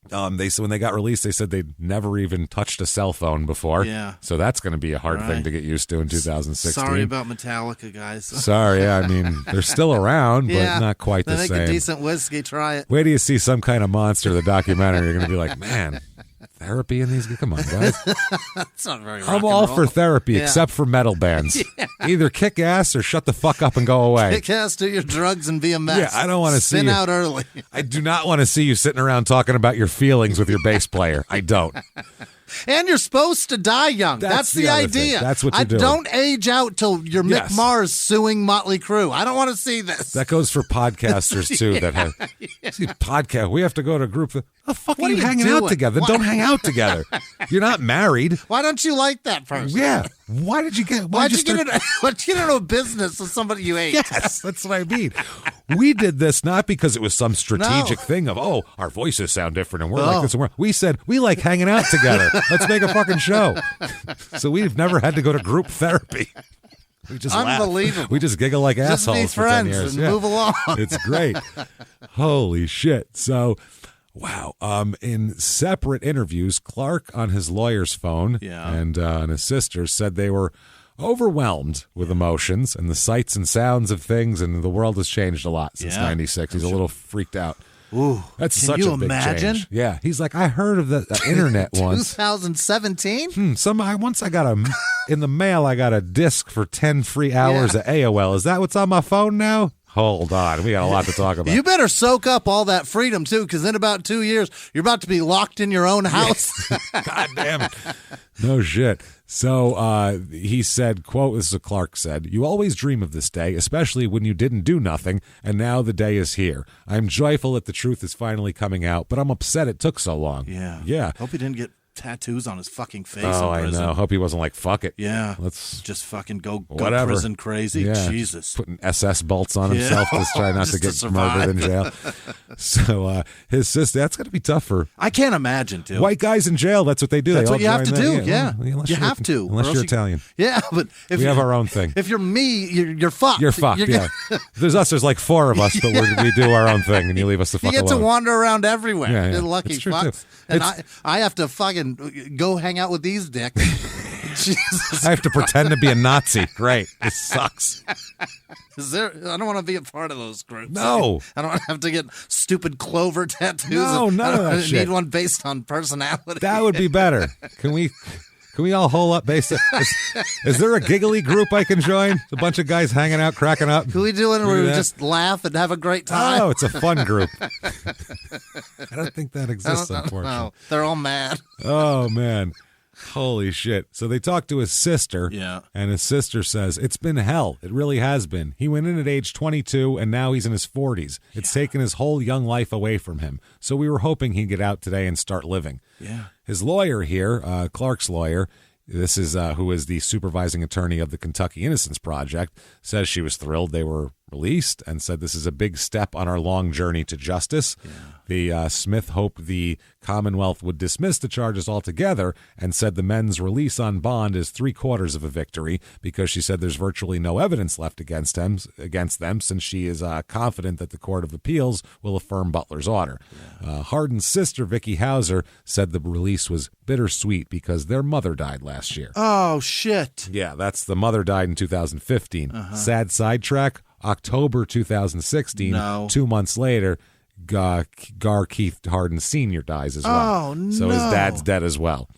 When they got released, they said they'd never even touched a cell phone before. Yeah. So that's going to be a hard thing to get used to in 2016. Sorry about Metallica, guys. Sorry. I mean, they're still around, but not quite the same. They make a decent whiskey. Try it. Wait till you see Some Kind of Monster, the documentary. You're going to be like, man, therapy in these? Come on, guys. That's not very rock I'm and all roll. for therapy, except for metal bands. Either kick ass or shut the fuck up and go away. Kick ass, do your drugs, and be a mess. Yeah, I don't want to see Spin you. out early. I do not want to see you sitting around talking about your feelings with your bass player. I don't. And you're supposed to die young. That's the other idea. thing. That's what you're doing. Don't age out till you're Yes. Mick Mars suing Motley Crue. I don't want to see this. That goes for podcasters too. That have see, podcast. We have to go to a group. The fuck What are you are you hanging out doing? together? Don't hang out together. You're not married. Why don't you like that person? Yeah. Why did you get? Why'd you get into a business with somebody you hate? Yes, that's what I mean. We did this not because it was some strategic thing of, our voices sound different and we're like this. And we said, we like hanging out together. Let's make a fucking show. So we've never had to go to group therapy. We just Unbelievable. laugh. We just giggle like Just assholes be for 10 friends years. and move along. It's great. Holy shit. So, wow. In separate interviews, Clark on his lawyer's phone and his sister said they were overwhelmed with emotions and the sights and sounds of things, and the world has changed a lot since 96. He's a little freaked out. Ooh, that's can such you a big imagine? change. Yeah, he's like, I heard of the internet once. 2017? Once I got in the mail, I got a disc for 10 free hours of AOL. Is that what's on my phone now? Hold on, we got a lot to talk about. You better soak up all that freedom too, because in about 2 years, you're about to be locked in your own house. God damn it. No shit. So he said, quote, this is what Clark said, "You always dream of this day, especially when you didn't do nothing, and now the day is here. I'm joyful that the truth is finally coming out, but I'm upset it took so long." Yeah. Hope he didn't get tattoos on his fucking face Oh, in prison. I know. Hope he wasn't like, fuck it. Yeah. Let's just fucking go whatever. prison crazy. Yeah. Jesus. Putting SS bolts on himself to try not to Just get to murdered in survive. jail. So his sister, that's got to be tough for I can't imagine, too. white guys in jail. That's what they do. That's They what you all have to join do, that. yeah. Unless You you're- have to, or Unless else you're you- Italian. Yeah, but if We have our own thing. If you're me, you're fucked. You're fucked, yeah. There's us. There's like 4 of us, but we do our own thing, and you leave us the You fuck get alone. to wander around everywhere. Yeah, yeah. You're lucky It's true, fucks. too. And It's- I have to fucking go hang out with these dicks. Jesus. I have to pretend to be a Nazi. Great. This sucks. I don't want to be a part of those groups. No. I don't want to have to get stupid clover tattoos. No, none of that I shit. need one based on personality. That would be better. Can we all hole up based on, is there a giggly group I can join? A bunch of guys hanging out, cracking up? Can we do it Do where we that? just laugh and have a great time? Oh, it's a fun group. I don't think that exists, unfortunately. No, they're all mad. Oh, man. Holy shit. So they talked to his sister. Yeah. And his sister says, it's been hell. It really has been. He went in at age 22, and now he's in his 40s. It's taken his whole young life away from him. So we were hoping he'd get out today and start living. Yeah. His lawyer here, Clark's lawyer, this is who is the supervising attorney of the Kentucky Innocence Project, says she was thrilled they were released and said this is a big step on our long journey to justice. The Smith hoped the Commonwealth would dismiss the charges altogether and said the men's release on bond is 3/4 of a victory because she said there's virtually no evidence left against them since she is confident that the Court of Appeals will affirm Butler's order. Hardin's sister, Vicky Hauser, said the release was bittersweet because their mother died last year. Oh, shit. Yeah, that's the mother died in 2015. Sad sidetrack, October 2016, 2 months later, Gar Keith Hardin Sr. dies as well. Oh, no. So his dad's dead as well,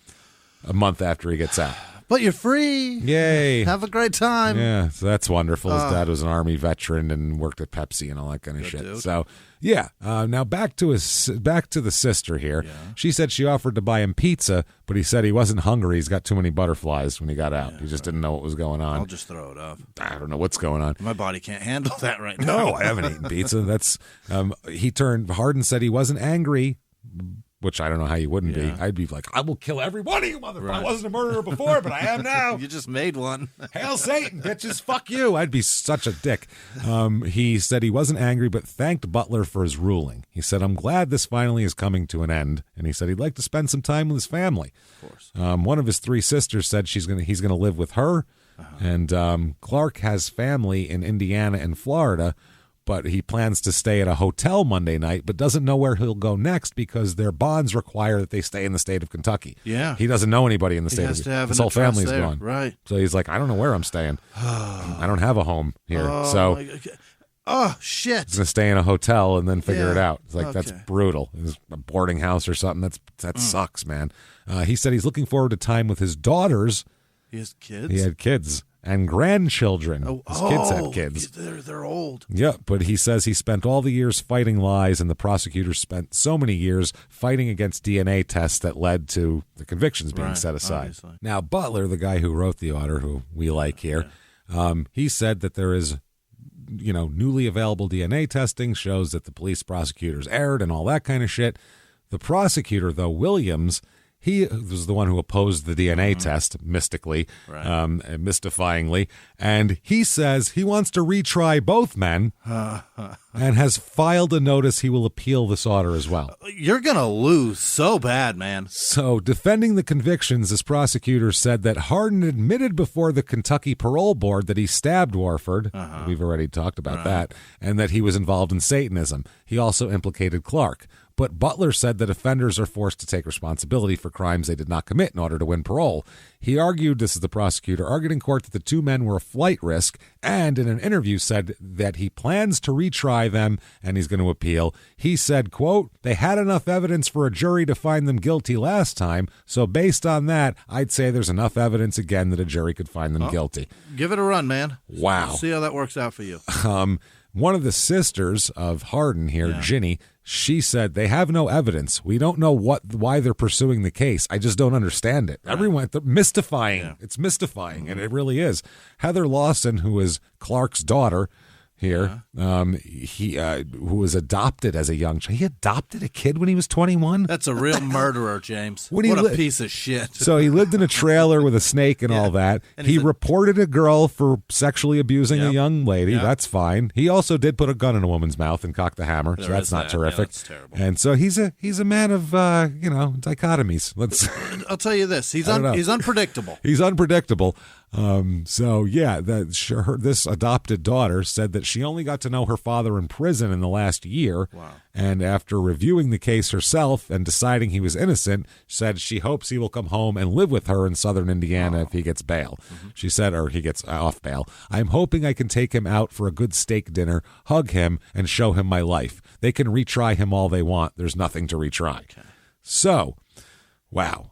a month after he gets out. But you're free. Yay. Have a great time. Yeah, so that's wonderful. His dad was an Army veteran and worked at Pepsi and all that kind of shit. Dude. So, yeah. Now back to the sister here. Yeah. She said she offered to buy him pizza, but he said he wasn't hungry. He's got too many butterflies when he got out. He just didn't know what was going on. I'll just throw it up. I don't know what's going on. My body can't handle that right now. No, I haven't eaten pizza. That's Hardin said he wasn't angry, which I don't know how you wouldn't be. I'd be like, I will kill every one of you, motherfucker. Right. I wasn't a murderer before, but I am now. You just made one. Hail Satan, bitches. Fuck you. I'd be such a dick. He said he wasn't angry, but thanked Butler for his ruling. He said, I'm glad this finally is coming to an end. And he said he'd like to spend some time with his family. Of course. One of his 3 sisters said he's going to live with her. And Clark has family in Indiana and Florida, but he plans to stay at a hotel Monday night, but doesn't know where he'll go next because their bonds require that they stay in the state of Kentucky. Yeah. He doesn't know anybody in the state of Kentucky. His whole family's gone. Right. So he's like, I don't know where I'm staying. I don't have a home here. Oh, shit. He's going to stay in a hotel and then figure it out. It's like, that's brutal. It's a boarding house or something. That sucks, man. He said he's looking forward to time with his daughters. He has kids? He had kids. And grandchildren. His kids had kids. They're old. Yeah, but he says he spent all the years fighting lies, and the prosecutors spent so many years fighting against DNA tests that led to the convictions being set aside. Obviously. Now, Butler, the guy who wrote the order, who we like here, he said that there is, newly available DNA testing shows that the police prosecutors erred and all that kind of shit. The prosecutor, though, Williams, he was the one who opposed the DNA test, mystically, mystifyingly, and he says he wants to retry both men and has filed a notice he will appeal this order as well. You're going to lose so bad, man. So, defending the convictions, this prosecutor said that Hardin admitted before the Kentucky Parole Board that he stabbed Warford. We've already talked about that, and that he was involved in Satanism. He also implicated Clark. But Butler said that offenders are forced to take responsibility for crimes they did not commit in order to win parole. He argued, this is the prosecutor, argued in court that the 2 men were a flight risk, and in an interview said that he plans to retry them and he's going to appeal. He said, quote, they had enough evidence for a jury to find them guilty last time, so based on that, I'd say there's enough evidence again that a jury could find them guilty. Give it a run, man. Wow. See how that works out for you. One of the sisters of Hardin here, Jimmie, she said they have no evidence. We don't know why they're pursuing the case. I just don't understand it. Everyone, mystifying. Yeah. It's mystifying, and it really is. Heather Lawson, who is Clark's daughter here, who was adopted as a young child. He adopted a kid when he was 21? That's a real murderer, James. What a piece of shit. So he lived in a trailer with a snake and all that. And he reported a girl for sexually abusing a young lady. That's fine. He also did put a gun in a woman's mouth and cock the hammer, so that's not terrific. Yeah, that's terrible. And so he's a man of, dichotomies. I'll tell you this. He's unpredictable. He's unpredictable. This adopted daughter said that she only got to know her father in prison in the last year. Wow. And after reviewing the case herself and deciding he was innocent, said she hopes he will come home and live with her in southern Indiana if he gets bail. She said, or he gets off bail. I'm hoping I can take him out for a good steak dinner, hug him, and show him my life. They can retry him all they want. There's nothing to retry. Okay. So, wow.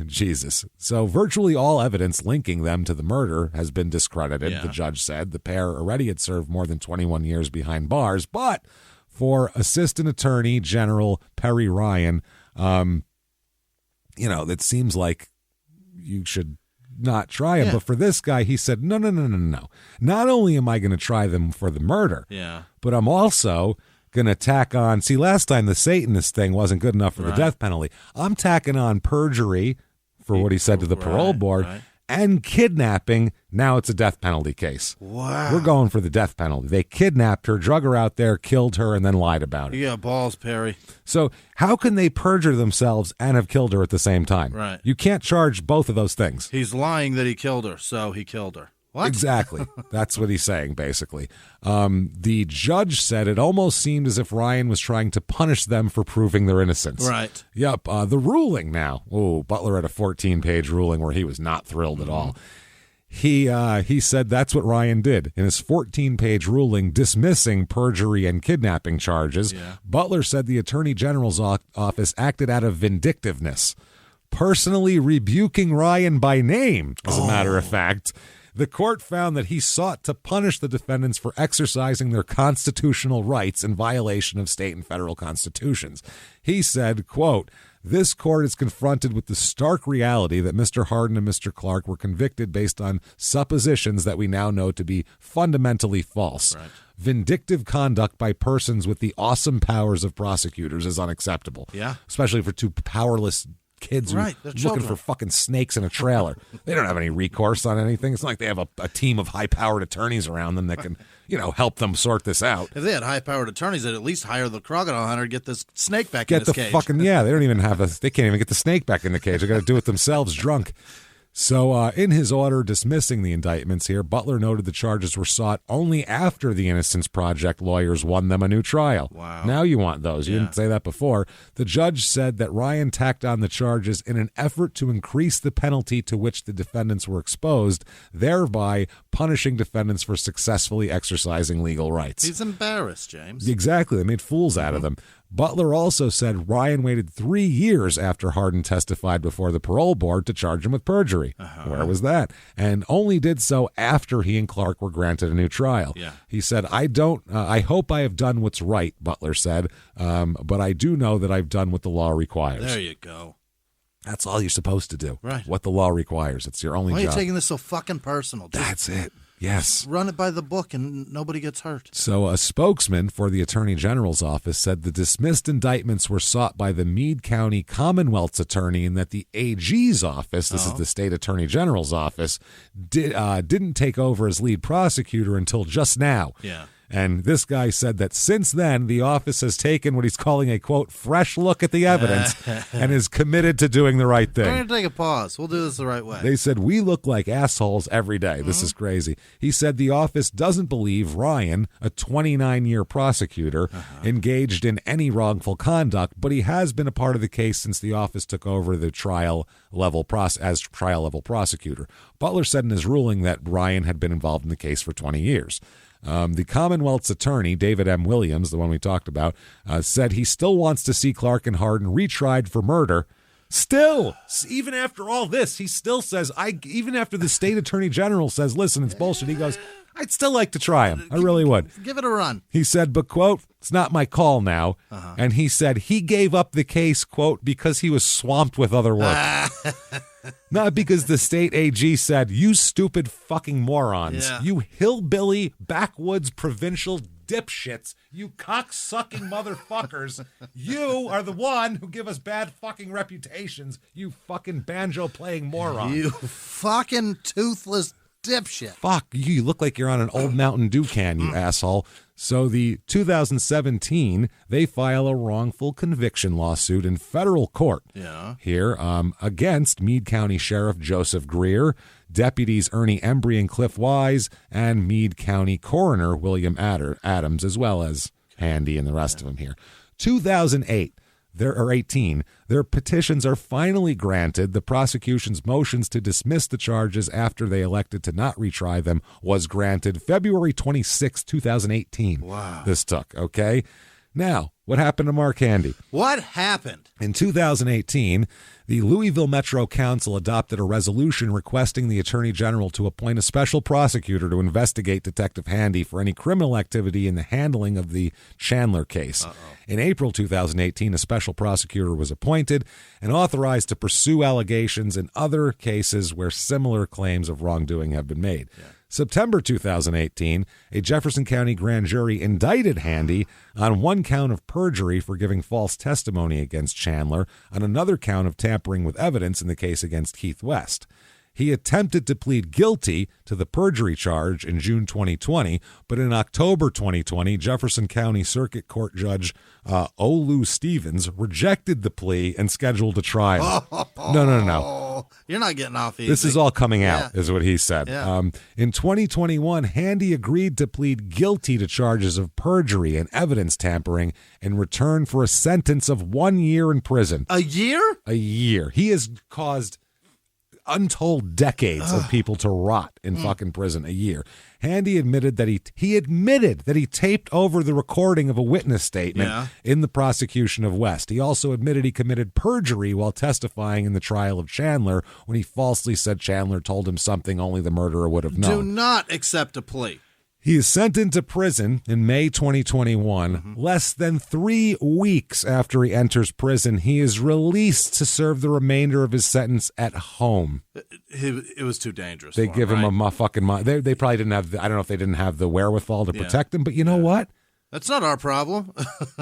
Jesus. So virtually all evidence linking them to the murder has been discredited, the judge said. The pair already had served more than 21 years behind bars, but for Assistant Attorney General Perry Ryan, it seems like you should not try him. But for this guy, he said, no. Not only am I going to try them for the murder, but I'm also going to tack on, last time the Satanist thing wasn't good enough for the death penalty. I'm tacking on perjury for what he said to the parole board and kidnapping. Now it's a death penalty case. Wow. We're going for the death penalty. They kidnapped her, drug her out there, killed her, and then lied about it. Yeah, balls, Perry. So how can they perjure themselves and have killed her at the same time? Right. You can't charge both of those things. He's lying that he killed her, so he killed her. What? Exactly. That's what he's saying, basically. The judge said it almost seemed as if Ryan was trying to punish them for proving their innocence. Right. Yep. The ruling now. Oh, Butler had a 14-page ruling where he was not thrilled at all. He said that's what Ryan did. In his 14-page ruling dismissing perjury and kidnapping charges, Butler said the Attorney General's office acted out of vindictiveness, personally rebuking Ryan by name, as a matter of fact. The court found that he sought to punish the defendants for exercising their constitutional rights in violation of state and federal constitutions. He said, quote, "This court is confronted with the stark reality that Mr. Hardin and Mr. Clark were convicted based on suppositions that we now know to be fundamentally false. Right. Vindictive conduct by persons with the awesome powers of prosecutors is unacceptable." Yeah. Especially for two powerless kids who are looking for fucking snakes in a trailer. They don't have any recourse on anything. It's not like they have a team of high-powered attorneys around them that can, help them sort this out. If they had high-powered attorneys, they'd at least hire the crocodile hunter to get this snake back in his cage. They don't even they can't even get the snake back in the cage. They got to do it themselves drunk. So in his order dismissing the indictments here, Butler noted the charges were sought only after the Innocence Project lawyers won them a new trial. Wow. Now you want those. You didn't say that before. The judge said that Ryan tacked on the charges in an effort to increase the penalty to which the defendants were exposed, thereby punishing defendants for successfully exercising legal rights. He's embarrassed, James. Exactly. They made fools out of them. Butler also said Ryan waited 3 years after Hardin testified before the parole board to charge him with perjury. Where was that? And only did so after he and Clark were granted a new trial. Yeah. He said, I hope I have done what's right, Butler said, but I do know that I've done what the law requires. There you go. That's all you're supposed to do. Right. What the law requires. It's your only job. Why are you taking this so fucking personal? That's it. Yes. Run it by the book and nobody gets hurt. So a spokesman for the Attorney General's office said the dismissed indictments were sought by the Meade County Commonwealth's attorney and that the AG's office, this is the state Attorney General's office, didn't take over as lead prosecutor until just now. Yeah. And this guy said that since then, the office has taken what he's calling a, quote, fresh look at the evidence and is committed to doing the right thing. We're going to take a pause. We'll do this the right way. They said, we look like assholes every day. This is crazy. He said the office doesn't believe Ryan, a 29-year prosecutor, engaged in any wrongful conduct, but he has been a part of the case since the office took over the trial-level prosecutor. Butler said in his ruling that Ryan had been involved in the case for 20 years. The Commonwealth's attorney, David M. Williams, the one we talked about, said he still wants to see Clark and Hardin retried for murder. Still, even after all this, he still says, even after the state attorney general says, listen, it's bullshit, he goes, I'd still like to try him. I really would. Give it a run. He said, but, quote, it's not my call now. And he said he gave up the case, quote, because he was swamped with other work. Not because the state AG said, you stupid fucking morons, you hillbilly, backwoods, provincial dipshits, you cock-sucking motherfuckers, you are the one who give us bad fucking reputations, you fucking banjo-playing moron. You fucking toothless dipshit. Fuck, you look like you're on an old Mountain Dew can, you asshole. So the 2017, they file a wrongful conviction lawsuit in federal court here against Meade County Sheriff Joseph Greer, deputies Ernie Embry and Cliff Wise, and Meade County Coroner William Adams, as well as Handy and the rest of them here. 2008. 18, their petitions are finally granted. The prosecution's motions to dismiss the charges after they elected to not retry them was granted February 26, 2018. Wow. This took, okay? Now, what happened to Mark Handy? What happened? In 2018, the Louisville Metro Council adopted a resolution requesting the Attorney General to appoint a special prosecutor to investigate Detective Handy for any criminal activity in the handling of the Chandler case. In April 2018, a special prosecutor was appointed and authorized to pursue allegations in other cases where similar claims of wrongdoing have been made. September 2018, a Jefferson County grand jury indicted Handy on one count of perjury for giving false testimony against Chandler, on another count of tampering with evidence in the case against Keith West. He attempted to plead guilty to the perjury charge in June 2020, but in October 2020, Jefferson County Circuit Court Judge Olu Stevens rejected the plea and scheduled a trial. No. You're not getting off easy. This is all coming out, is what he said. Yeah. In 2021, Handy agreed to plead guilty to charges of perjury and evidence tampering in return for a sentence of 1 year in prison. A year? A year. He has caused untold decades of people to rot in fucking prison. A year. Handy admitted that he taped over the recording of a witness statement in the prosecution of West. He also admitted he committed perjury while testifying in the trial of Chandler when he falsely said Chandler told him something only the murderer would have known. Do not accept a plea. He is sent into prison in May 2021. Less than 3 weeks after he enters prison, he is released to serve the remainder of his sentence at home. It was too dangerous. They give him a fucking... They probably didn't have... I don't know if they didn't have the wherewithal to protect him, but you know what? That's not our problem.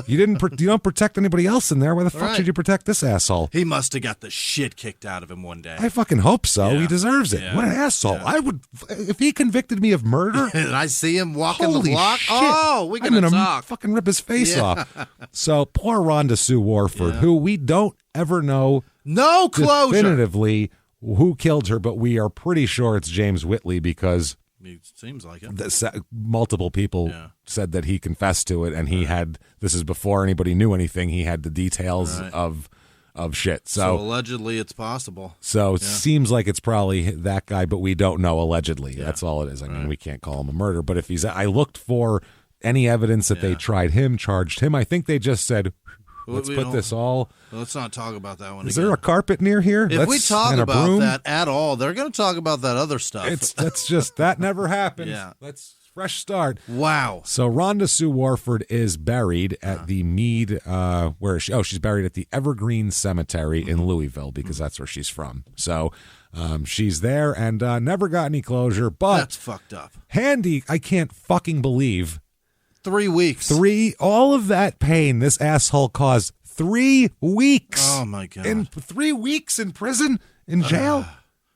You don't protect anybody else in there. Why the fuck should you protect this asshole? He must have got the shit kicked out of him one day. I fucking hope so. Yeah. He deserves it. Yeah. What an asshole. Yeah. I would... If he convicted me of murder... And I see him walking Holy the block. shit. Oh, I'm gonna fucking rip his face off. So poor Rhonda Sue Warford, who we don't ever know no closure definitively who killed her, but we are pretty sure it's James Whitley because it seems like it. Multiple people said that he confessed to it, and he had. This is before anybody knew anything. He had the details of shit. So allegedly, it's possible. So it seems like it's probably that guy, but we don't know. Allegedly, that's all it is. I mean, we can't call him a murder, but if he's, I looked for any evidence that they tried him, charged him. I think they just said, let's put this all. Let's not talk about that one. Is there a carpet near here? If we talk about that at all, they're going to talk about that other stuff. That's just that never happened. Yeah. Let's fresh start. Wow. So Rhonda Sue Warford is buried at the Mead. Where is she? Oh, she's buried at the Evergreen Cemetery in Louisville because that's where she's from. So she's there and never got any closure. But that's fucked up. Handy, I can't fucking believe. 3 weeks. All of that pain this asshole caused. 3 weeks. Oh, my God. In 3 weeks in prison, in jail.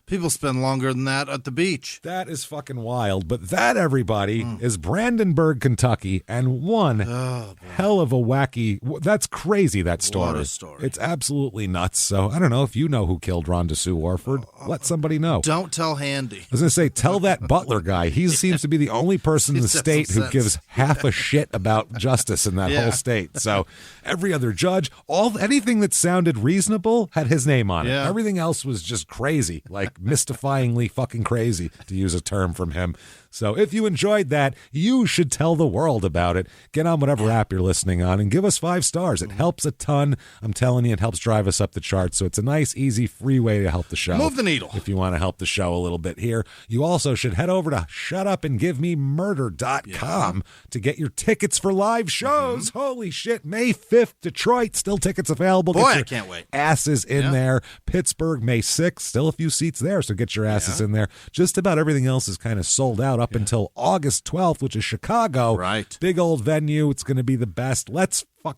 People spend longer than that at the beach. That is fucking wild. But that, everybody, is Brandenburg, Kentucky, and one hell of a wacky... That's crazy, that story. What a story. It's absolutely nuts. So I don't know if you know who killed Rhonda Sue Warford. Let somebody know. Don't tell Handy. I was going to say, tell that Butler guy. He seems to be the only person in the state who gives half a shit about justice in that whole state. So every other judge, anything that sounded reasonable had his name on it. Yeah. Everything else was just crazy, like mystifyingly fucking crazy, to use a term from him. So if you enjoyed that, you should tell the world about it. Get on whatever app you're listening on and give us 5 stars. It helps a ton. I'm telling you, it helps drive us up the charts. So it's a nice, easy, free way to help the show. Move the needle. If you want to help the show a little bit here. You also should head over to shutupandgivememurder.com to get your tickets for live shows. Holy shit. May 5th, Detroit. Still tickets available. Boy, I can't wait. Asses in there. Pittsburgh, May 6th. Still a few seats there, so get your asses in there. Just about everything else is kind of sold out up until August 12th, which is Chicago. Right. Big old venue. It's going to be the best.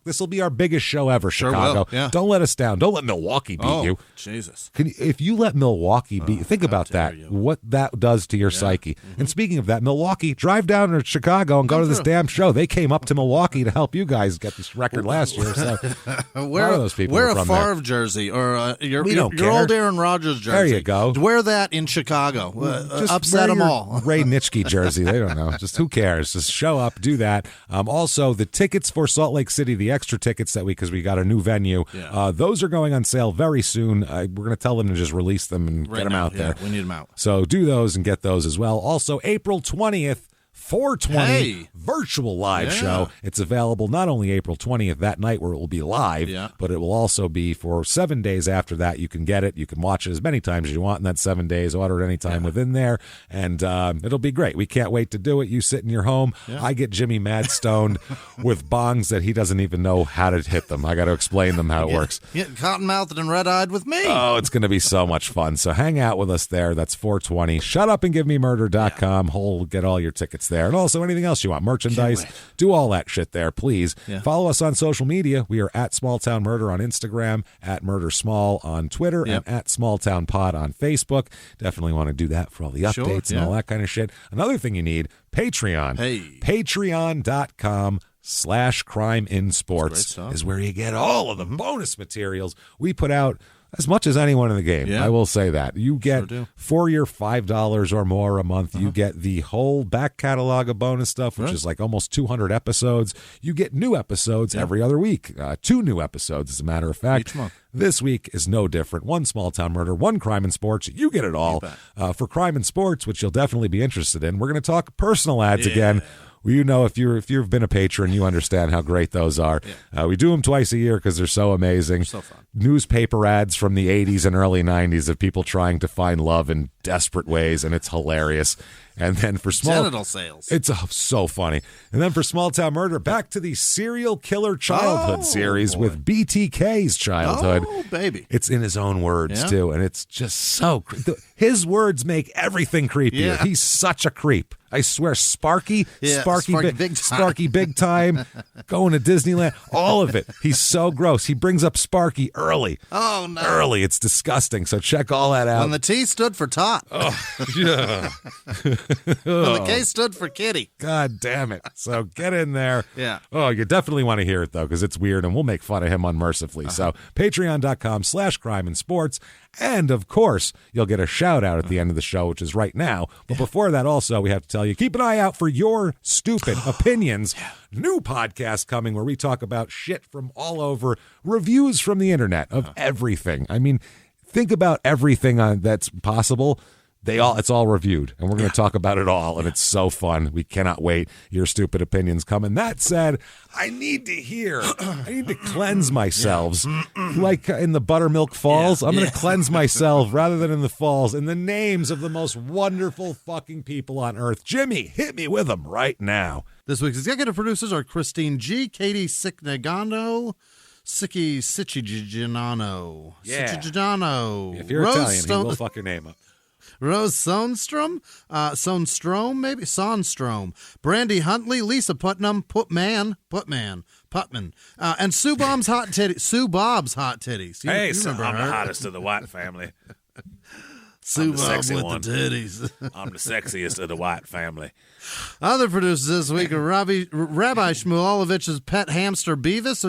This will be our biggest show ever, Chicago. Will. Yeah. Don't let us down. Don't let Milwaukee beat you. Jesus. If you let Milwaukee beat, think about that. What that does to your psyche. And speaking of that, Milwaukee, drive down to Chicago and go to this damn show. They came up to Milwaukee to help you guys get this record last year. So wear those people wear a from Favre there. jersey or your don't care. old Aaron Rodgers jersey. There you go. Wear that in Chicago. Just upset wear them your all. Ray Nitschke jersey. They don't know. Just who cares? Just show up, do that. Also, the tickets for Salt Lake City, the extra tickets that because we got a new venue, those are going on sale very soon. We're going to tell them to just release them and get them out there. We need them out. So do those and get those as well. Also, April 20th. 420 virtual live show. It's available not only April 20th, that night where it will be live, but it will also be for 7 days after that. You can get it. You can watch it as many times as you want in that 7 days. Order it anytime within there, and it'll be great. We can't wait to do it. You sit in your home. I get Jimmie mad stoned with bongs that he doesn't even know how to hit them. I got to explain them how it works. Get cotton-mouthed and red-eyed with me. Oh, it's going to be so much fun. So hang out with us there. That's 420. Shutupandgivememurder.com. Get all your tickets It's there. And also anything else you want, merchandise, do all that shit there, please. Yeah. Follow us on social media. We are at Small Town Murder on Instagram, at Murder Small on Twitter, and at Small Town Pod on Facebook. Definitely want to do that for all the updates and all that kind of shit. Another thing you need, Patreon. Patreon.com/Crime in Sports is where you get all of the bonus materials we put out. As much as anyone in the game, I will say that. You get, for your $5 or more a month, you get the whole back catalog of bonus stuff, which is like almost 200 episodes. You get new episodes every other week. 2 new episodes, as a matter of fact. Each month. This week is no different. 1 Small Town Murder, 1 Crime in Sports. You get it all. For Crime in Sports, which you'll definitely be interested in, we're going to talk personal ads again. Well, you know, if you've been a patron, you understand how great those are. We do them twice a year because they're so amazing. So fun. Newspaper ads from the 80s and early 90s of people trying to find love in desperate ways, and it's hilarious. And then for genital sales, it's so funny. And then for Small Town Murder, back to the serial killer childhood series with BTK's childhood. Oh, baby. It's in his own words, too, and it's just so his words make everything creepier. Yeah. He's such a creep. I swear, Sparky big time, going to Disneyland, all of it. He's so gross. He brings up Sparky early. Oh, no. Early. It's disgusting. So check all that out. When the T stood for tot. Oh, yeah. When the K stood for kitty. God damn it. So get in there. Yeah. Oh, you definitely want to hear it, though, because it's weird, and we'll make fun of him unmercifully. So patreon.com/Crime in Sports. And, of course, you'll get a shout-out at the end of the show, which is right now. But before that, also, we have to tell you, keep an eye out for Your Stupid Opinions. New podcast coming where we talk about shit from all over, reviews from the internet of everything. I mean, think about everything that's possible. It's all reviewed, and we're going to talk about it all, and it's so fun. We cannot wait. Your Stupid Opinions coming. That said, I need to cleanse myself. Like in the Buttermilk Falls, I'm going to cleanse myself rather than in the falls in the names of the most wonderful fucking people on earth. Jimmie, hit me with them right now. This week's executive producers are Christine G., Katie Signagano, Siki Siciliano. Yeah. Siciliano. If you're Italian, he will fuck your name up. Rose Sonstrom, Brandy Huntley, Lisa Putnam, Putman, and Sue Bob's Hot Titties. You remember I'm her. the hottest of the White family. Sue the Bob sexy with one. the titties. I'm the sexiest of the White family. Other producers this week are Rabbi Shmulovich's pet hamster Beavis,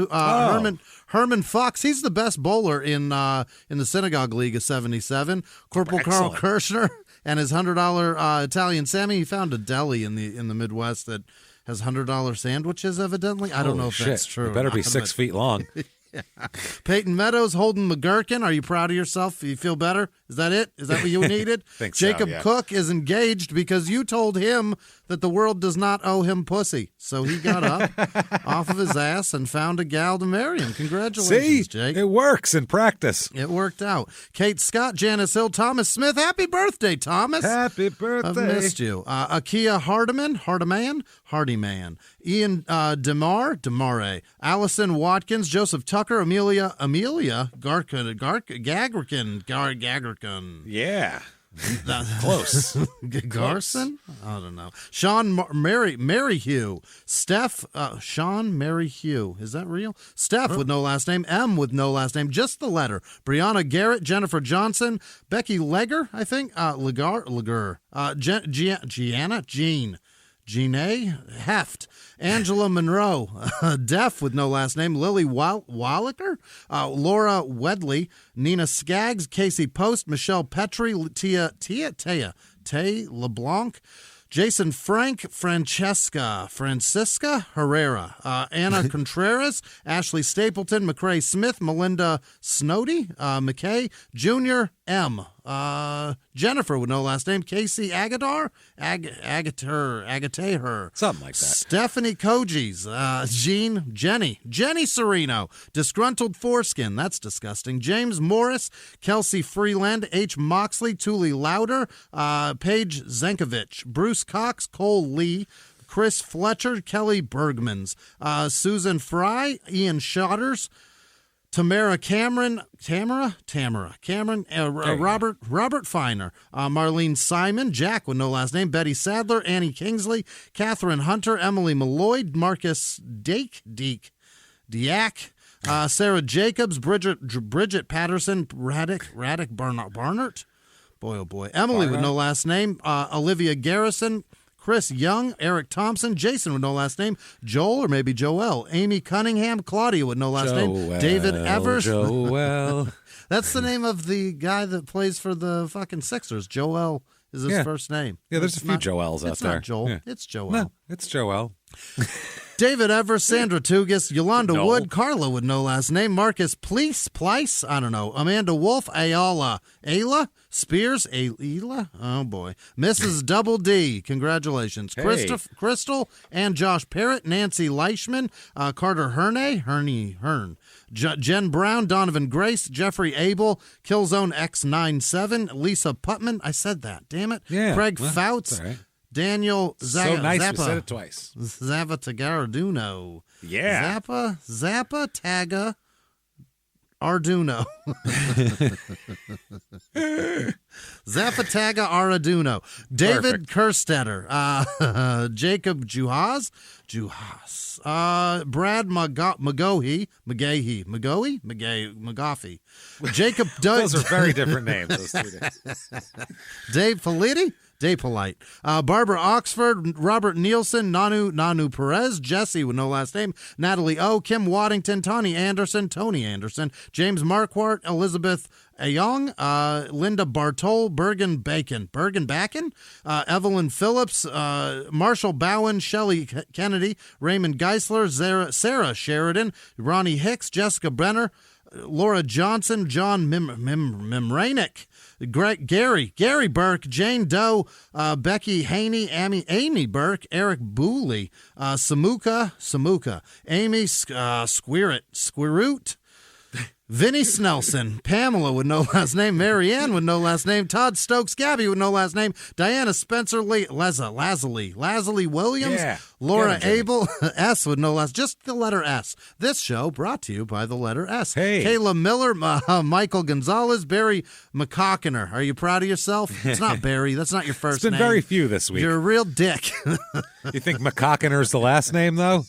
Herman Fox. He's the best bowler in the Synagogue League of 77. Corporal Carl Kirshner and his $100 Italian Sammy. He found a deli in the Midwest that has $100 sandwiches. Evidently, I don't know if that's true. It better be 6 feet long. Peyton Meadows, Holden McGurkin. Are you proud of yourself? You feel better? Is that it? Is that what you needed? Jacob Cook is engaged because you told him that the world does not owe him pussy. So he got up off of his ass and found a gal to marry him. Congratulations, Jake. It works in practice. It worked out. Kate Scott, Janice Hill, Thomas Smith. Happy birthday, Thomas. Happy birthday. I've missed you. Akia Hardyman. Ian Demare. Allison Watkins, Joseph Tucker, Amelia Gagerkin. Yeah. Close. Garson? I don't know. Sean Maryhugh. Steph, Sean Maryhugh. Is that real? Steph with no last name. M with no last name. Just the letter. Brianna Garrett. Jennifer Johnson. Becky Legger, I think. Legger. Jean Heft, Angela Monroe, Deaf with no last name, Lily Wallaker, Laura Wedley, Nina Skaggs, Casey Post, Michelle Petrie, Tay LeBlanc, Jason Frank, Francisca Herrera, Anna Contreras, Ashley Stapleton, McCrae Smith, Melinda Snowdy, McKay, Junior M, Jennifer with no last name, Casey Agatar, Agateher, something like that. Stephanie Koji's, Jenny Sereno, Disgruntled Foreskin, that's disgusting, James Morris, Kelsey Freeland, H. Moxley, Thule Louder, Paige Zankovich, Bruce Cox, Cole Lee, Chris Fletcher, Kelly Bergmans, Susan Fry, Ian Shotters, Tamara Cameron, Robert Feiner, Marlene Simon, Jack with no last name, Betty Sadler, Annie Kingsley, Catherine Hunter, Emily Malloy, Marcus Diak, Sarah Jacobs, Bridget Patterson, Raddick Barnert, boy oh boy, Emily with no last name, Olivia Garrison, Chris Young, Eric Thompson, Jason with no last name, Joel or maybe Joel, Amy Cunningham, Claudia with no last name, David Evers. Joel. That's the name of the guy that plays for the fucking Sixers. Joel is his first name. Yeah, there's a few Joels out there. It's not Joel. Yeah. It's Joel. No, it's Joel. David Evers, Sandra Tugas, Yolanda Wood, Carla with no last name, Marcus Plice, I don't know, Amanda Wolf, Ayala, Spears, Ayla, oh boy, Mrs. Double D, congratulations, Hey. Crystal, and Josh Parrott, Nancy Leichman, Carter Hearn, Jen Brown, Donovan Grace, Jeffrey Abel, Killzone X97, Lisa Putman, I said that, damn it, Yeah, Craig well, Fouts, that's all right. Daniel So nice Zappa. you said it twice. Zappa Tagaraduno. Yeah. Zappa Taga Arduino. Zappa Taga Arduino. David Kerstetter. Jacob Juhas. Brad McGoffey. Jacob Those are very different names. Those two names. Dave Politi. Day Polite. Barbara Oxford, Robert Nielsen, Nanu Perez, Jesse with no last name, Natalie O, Kim Waddington, Tony Anderson, James Marquardt, Elizabeth Ayong, Linda Bartol, Bergen Backen, Evelyn Phillips, Marshall Bowen, Shelley Kennedy, Raymond Geisler, Sarah Sheridan, Ronnie Hicks, Jessica Brenner, Laura Johnson, John Mimranick, Gary Burke, Jane Doe, Becky Haney, Amy Burke, Eric Booley, Samuka, Amy Squirroot, Vinnie Snelson, Pamela with no last name, Marianne with no last name, Todd Stokes, Gabby with no last name, Diana Spencer, Lazuli Williams, Laura Abel, S with no last, just the letter S. This show brought to you by the letter S. Hey. Kayla Miller, Michael Gonzalez, Barry McCockiner. Are you proud of yourself? It's not Barry. That's not your first It's been name. very few this week. You're a real dick. You think McCockiner's the last name, though?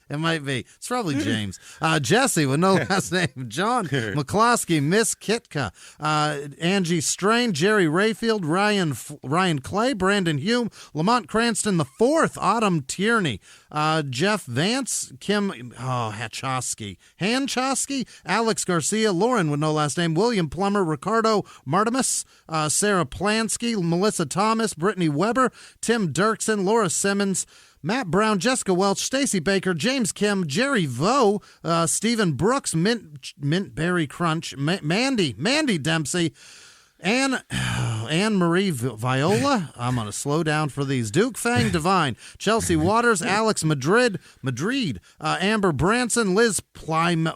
It might be. It's probably James. Jesse with no last name. John McCloskey, Miss Kitka, Angie Strain, Jerry Rayfield, Ryan Clay, Brandon Hume, Lamont Cranston the Fourth, Autumn Tierney, Jeff Vance, Kim Hanchowski, Alex Garcia, Lauren with no last name, William Plummer, Ricardo Martimus, Sarah Plansky, Melissa Thomas, Brittany Weber, Tim Dirksen, Laura Simmons, Matt Brown, Jessica Welch, Stacy Baker, James Kim, Jerry Vo, Stephen Brooks, Mint Berry Crunch, Mandy Dempsey, Anne Marie Viola. I'm going to slow down for these. Duke Fang Divine, Chelsea Waters, Alex Madrid, Amber Branson, Liz Plomley,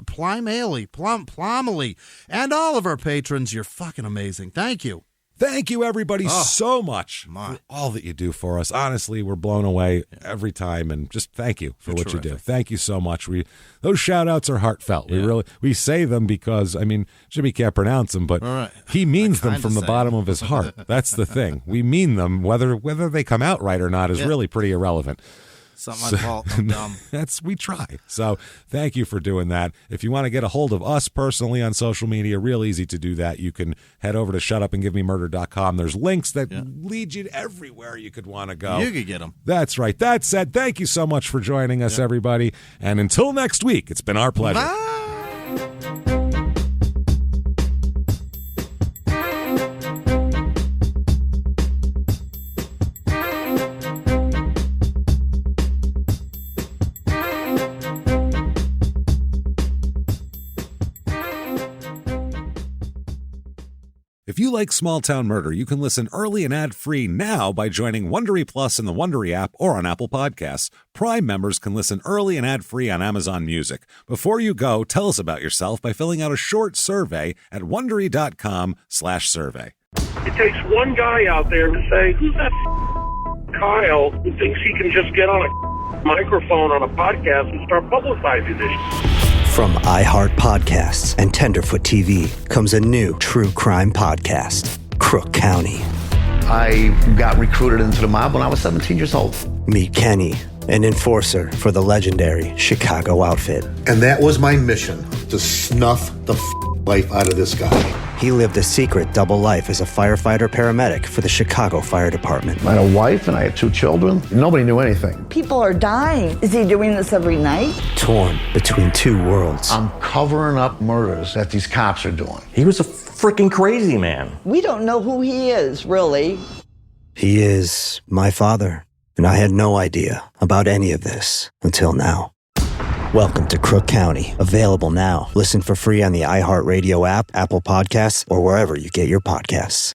and all of our patrons. You're fucking amazing. Thank you. Thank you, everybody, so much for all that you do for us. Honestly, we're blown away every time, and just thank you for what you do. Thank you so much. Those shout-outs are heartfelt. We say them because, I mean, Jimmie can't pronounce them, but he means them from the bottom of his heart. That's the thing. We mean them. Whether they come out right or not is really pretty irrelevant. It's not my fault. I'm dumb. We try. So thank you for doing that. If you want to get a hold of us personally on social media, real easy to do that. You can head over to shutupandgivememurder.com. There's links that lead you everywhere you could want to go. You could get them. That's right. That said, thank you so much for joining us, everybody. And until next week, it's been our pleasure. Bye. If you like Small Town Murder, you can listen early and ad-free now by joining Wondery Plus in the Wondery app or on Apple Podcasts. Prime members can listen early and ad-free on Amazon Music. Before you go, tell us about yourself by filling out a short survey at Wondery.com/survey. It takes one guy out there to say, who's that Kyle who thinks he can just get on a microphone on a podcast and start publicizing this? From iHeart Podcasts and Tenderfoot TV comes a new true crime podcast, Crook County. I got recruited into the mob when I was 17 years old. Meet Kenny, an enforcer for the legendary Chicago outfit. And that was my mission, to snuff the life out of this guy. He lived a secret double life as a firefighter paramedic for the Chicago Fire Department. I had a wife and I had 2 children. Nobody knew anything. People are dying. Is he doing this every night? Torn between 2 worlds. I'm covering up murders that these cops are doing. He was a freaking crazy man. We don't know who he is, really. He is my father, and I had no idea about any of this until now. Welcome to Crook County. Available now. Listen for free on the iHeartRadio app, Apple Podcasts, or wherever you get your podcasts.